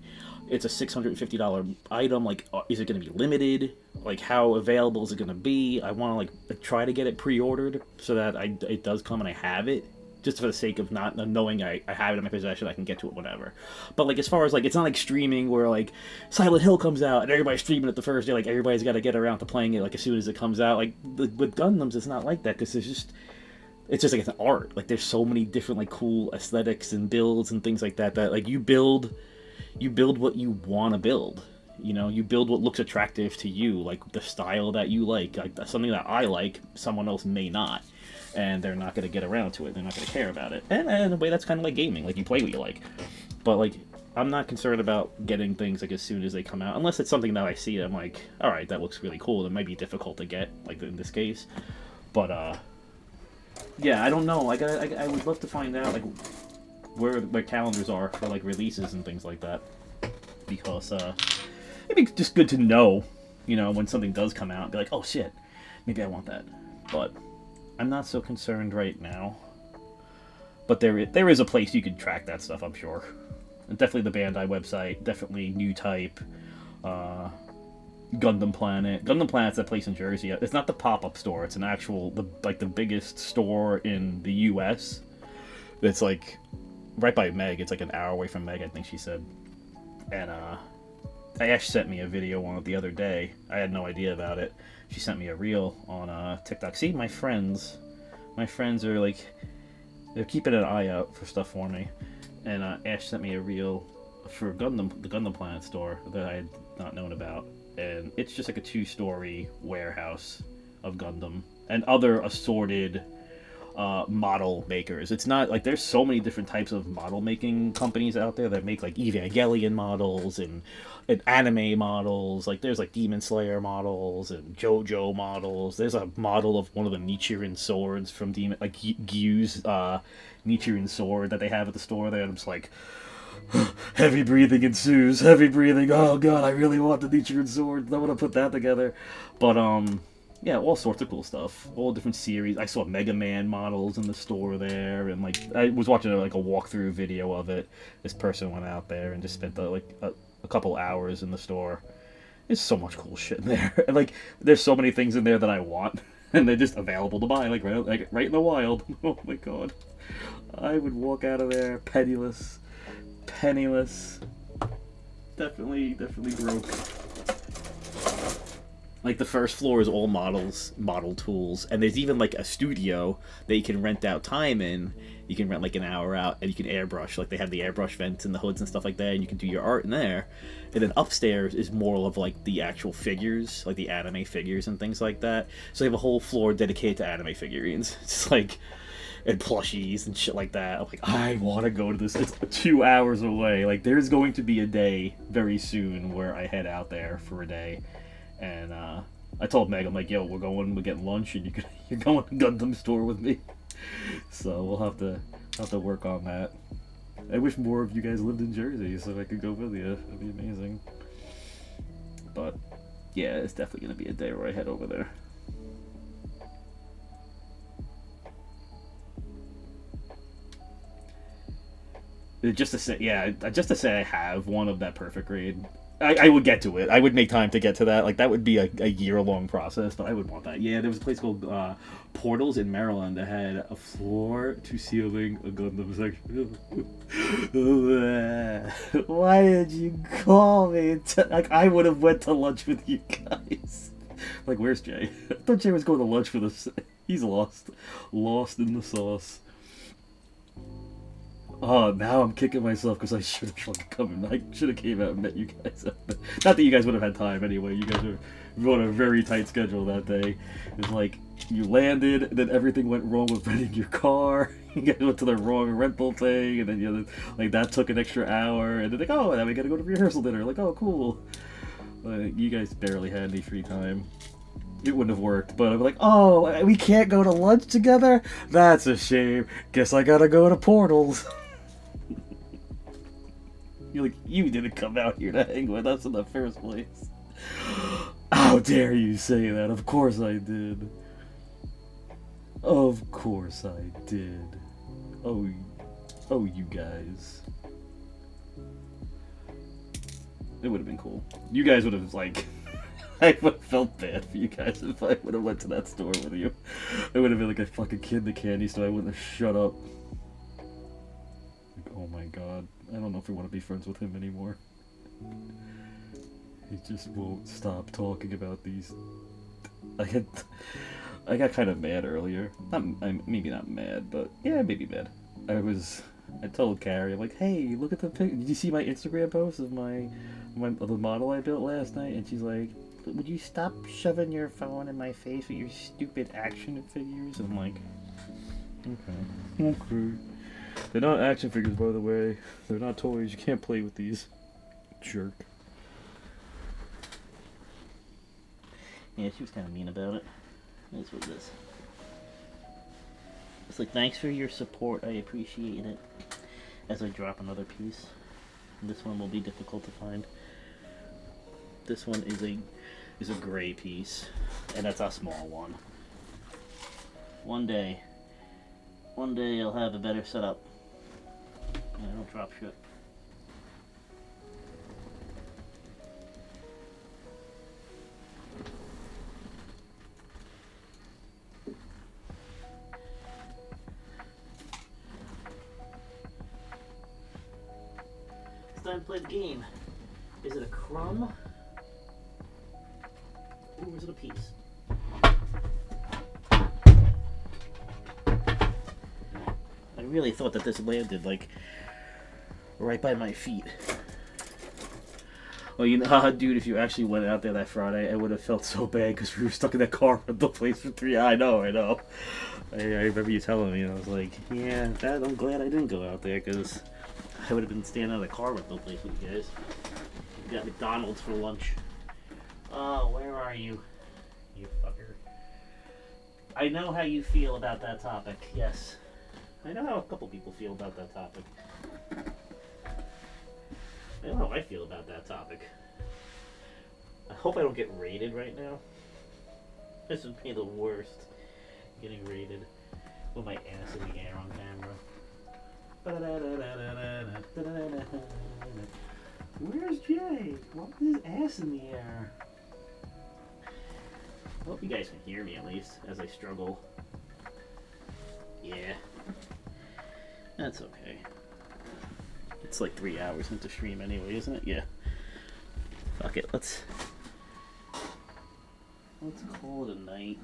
It's a $650 item. Like, is it going to be limited? Like, how available is it going to be? I want to like try to get it pre-ordered so that it does come and I have it, just for the sake of not knowing I have it in my possession. I can get to it whenever. But like, as far as like, it's not like streaming where like Silent Hill comes out and everybody's streaming it the first day. Like, everybody's got to get around to playing it like as soon as it comes out. Like with Gundams, it's not like that, because it's just like it's an art. Like there's so many different like cool aesthetics and builds and things like that like you build what you want to build. You know, you build what looks attractive to you, like the style that you like something that I like, someone else may not, and they're not going to get around to it. They're not going to care about it. And in a way, that's kind of like gaming. Like you play what you like, but like I'm not concerned about getting things like as soon as they come out, unless it's something that I see that I'm like, all right, that looks really cool. That might be difficult to get, like in this case, but yeah, I don't know. I would love to find out like where their calendars are for like releases and things like that, because it'd be just good to know, you know, when something does come out, and be like, oh shit, maybe I want that. But I'm not so concerned right now. But there is a place you can track that stuff, I'm sure. And definitely the Bandai website, definitely New Type, Gundam Planet. Gundam Planet's that place in Jersey. It's not the pop-up store. It's an actual, the biggest store in the U.S. It's like right by Meg. It's like an hour away from Meg, I think she said. And Ash sent me a video on it the other day. I had no idea about it. She sent me a reel on TikTok. See, my friends are like, they're keeping an eye out for stuff for me. And Ash sent me a reel for the Gundam Planet store that I had not known about. And it's just like a 2-story warehouse of Gundam and other assorted model makers. It's not like there's so many different types of model making companies out there that make like Evangelion models and anime models. Like there's like Demon Slayer models and JoJo models. There's a model of one of the Nichiren swords from Gyu's Nichiren sword that they have at the store there. And I'm just like, heavy breathing ensues. Heavy breathing. Oh god, I really want the Nichiren sword. I want to put that together. But yeah, all sorts of cool stuff. All different series. I saw Mega Man models in the store there, and like I was watching a walkthrough video of it. This person went out there and just spent a couple hours in the store. There's so much cool shit in there, and like there's so many things in there that I want, and they're just available to buy, like right in the wild. Oh my god, I would walk out of there penniless, definitely broke. Like, the first floor is all model tools, and there's even, like, a studio that you can rent out time in. You can rent, like, an hour out, and you can airbrush. Like, they have the airbrush vents and the hoods and stuff like that, and you can do your art in there. And then upstairs is more of, like, the actual figures, like the anime figures and things like that. So they have a whole floor dedicated to anime figurines. It's like, and plushies and shit like that. I'm like, I want to go to this. It's 2 hours away. Like, there's going to be a day very soon where I head out there for a day. And I told Meg, I'm like, yo, we're getting lunch, and you're going to Gundam store with me. So we'll have to work on that. I wish more of you guys lived in Jersey so I could go with you. That'd be amazing. But yeah, it's definitely gonna be a day where I head over there. Just to say I have one of that perfect grade. I would get to it. I would make time to get to that. Like, that would be a year-long process, but I would want that. Yeah, there was a place called Portals in Maryland that had a floor-to-ceiling Gundam section. Why did you call me? Like, I would have went to lunch with you guys. Like, where's Jay? I thought Jay was going to lunch for this. He's lost. Lost in the sauce. Oh, now I'm kicking myself because I should have fucking come. I should have came out and met you guys. Not that you guys would have had time anyway. You guys were on a very tight schedule that day. It was like you landed, and then everything went wrong with renting your car. You guys went to the wrong rental thing, and then like that took an extra hour. And then like, oh, now we gotta go to rehearsal dinner. Like, oh, cool. You guys barely had any free time. It wouldn't have worked, but I'm like, oh, we can't go to lunch together? That's a shame. Guess I gotta go to Portals. You're like, you didn't come out here to hang with us in the first place. How dare you say that? Of course I did. Of course I did. Oh, you guys. It would have been cool. You guys would have, like... I would have felt bad for you guys if I would have went to that store with you. I would have been like a fucking kid in the candy store. I wouldn't have shut up. Like, oh my god. I don't know if I want to be friends with him anymore. He just won't stop talking about these. I got kind of mad earlier. Maybe not mad, but yeah, maybe mad. I told Carrie, I'm like, hey, look at the pic. Did you see my Instagram post of the model I built last night? And she's like, would you stop shoving your phone in my face with your stupid action figures? And I'm like, okay. They're not action figures, by the way. They're not toys. You can't play with these. Jerk. Yeah, she was kind of mean about it. That's what it is. It's like, thanks for your support. I appreciate it. As I drop another piece. This one will be difficult to find. This one is a gray piece, and that's a small one. One day I'll have a better setup. And I don't drop shit. It's time to play the game. Is it a crumb? Or is it a piece? I really thought that this landed, like, right by my feet. Well, you know, dude, if you actually went out there that Friday, I would have felt so bad because we were stuck in that car at the place for 3 hours. I know. I remember you telling me, and I was like, yeah, I'm glad I didn't go out there because I would have been standing in the car with the place with you guys. We got McDonald's for lunch. Oh, where are you? You fucker. I know how you feel about that topic, yes. I know how a couple people feel about that topic. I know how I feel about that topic. I hope I don't get raided right now. This would be the worst. Getting raided with my ass in the air on camera. Where's Jay? What is his ass in the air? I hope you guys can hear me at least as I struggle. Yeah. That's okay. It's like 3 hours into stream anyway, isn't it? Yeah. Fuck it, let's call it a night.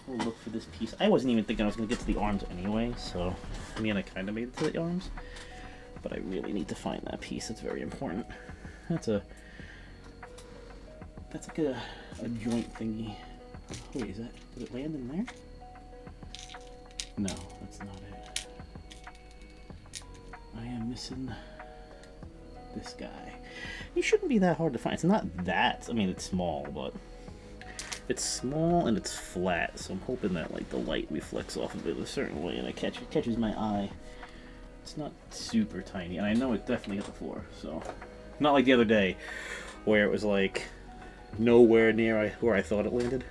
We'll look for this piece. I wasn't even thinking I was gonna get to the arms anyway, so I mean I kinda made it to the arms. But I really need to find that piece. It's very important. That's like a joint thingy. Wait, did it land in there? No, that's not it. I am missing this guy. He shouldn't be that hard to find. It's not that, I mean, it's small, but it's small and it's flat, so I'm hoping that like the light reflects off of it a certain way and it catches my eye. It's not super tiny, and I know it definitely hit the floor, so not like the other day where it was like nowhere near where I thought it landed.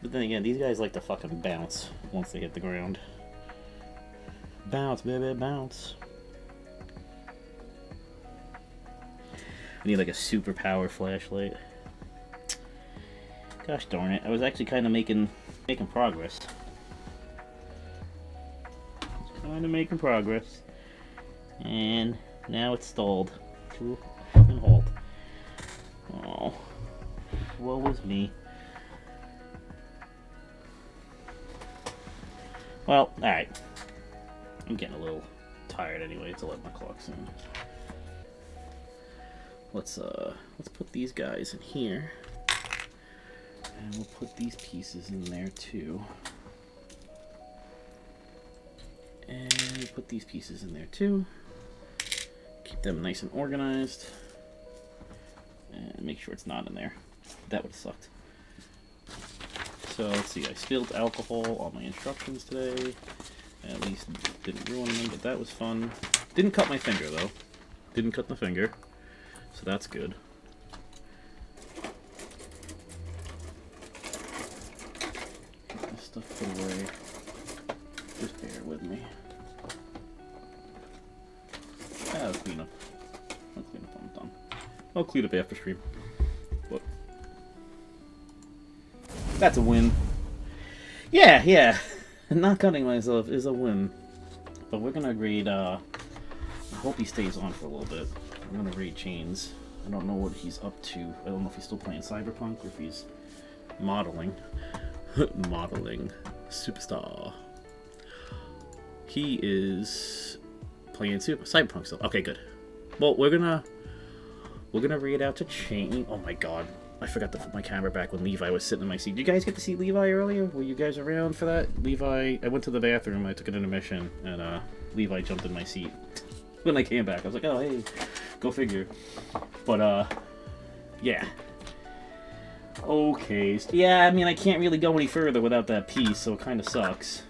But then again, these guys like to fucking bounce once they hit the ground. Bounce, baby, bounce. I need like a super power flashlight. Gosh darn it, I was actually kind of making progress. Making progress. And now it's stalled. To a halt. Oh. Woe is me. Well, alright. I'm getting a little tired anyway. It's 11 o'clock soon. Let's put these guys in here. And we'll put these pieces in there too. And we put these pieces in there too. Keep them nice and organized. And make sure it's not in there. That would have sucked. So let's see, I spilled alcohol on my instructions today. At least didn't ruin them, but that was fun. Didn't cut my finger though. Didn't cut the finger. So that's good. Get this stuff put away. Just bear with me. I'll clean up. I'll clean up when I'm done. I'll clean up after stream. But that's a win. Yeah. Not cutting myself is a win. But we're gonna raid, I hope he stays on for a little bit. I'm gonna raid Chains. I don't know what he's up to. I don't know if he's still playing Cyberpunk or if he's modeling. Modeling superstar. He is playing Cyberpunk still. Okay, good. Well, we're gonna read out to Chain. Oh my god, I forgot to put my camera back when Levi was sitting in my seat. Did you guys get to see Levi earlier? Were you guys around for that? Levi, I went to the bathroom. I took an intermission, and Levi jumped in my seat. When I came back, I was like, oh hey, go figure. But yeah. Okay, yeah, I mean, I can't really go any further without that piece, so it kind of sucks.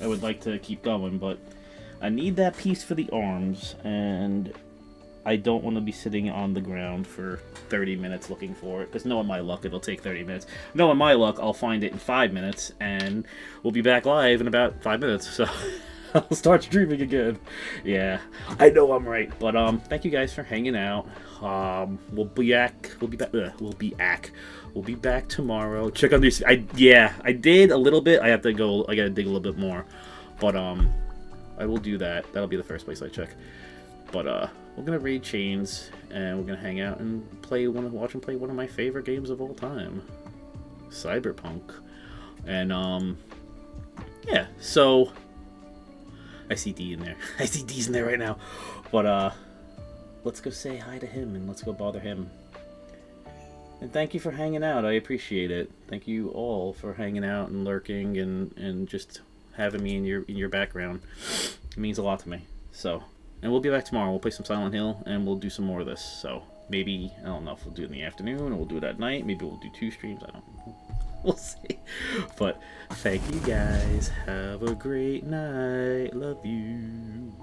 I would like to keep going, but I need that piece for the arms, and I don't want to be sitting on the ground for 30 minutes looking for it, because knowing my luck, it'll take 30 minutes. Knowing my luck, I'll find it in 5 minutes, and we'll be back live in about 5 minutes, so I'll start streaming again. Yeah, I know I'm right, but thank you guys for hanging out. We'll be back tomorrow. Check on these. I did a little bit. I gotta dig a little bit more, but I will do that. That'll be the first place I check. But we're gonna raid Chains, and we're gonna hang out and watch and play one of my favorite games of all time, Cyberpunk. And yeah. So I see D in there. I see D's in there right now. But let's go say hi to him and let's go bother him. And thank you for hanging out. I appreciate it. Thank you all for hanging out and lurking and just having me in your background. It means a lot to me. So, and we'll be back tomorrow. We'll play some Silent Hill and we'll do some more of this. So maybe, I don't know if we'll do it in the afternoon or we'll do it at night. Maybe we'll do 2 streams. I don't know. We'll see. But thank you guys. Have a great night. Love you.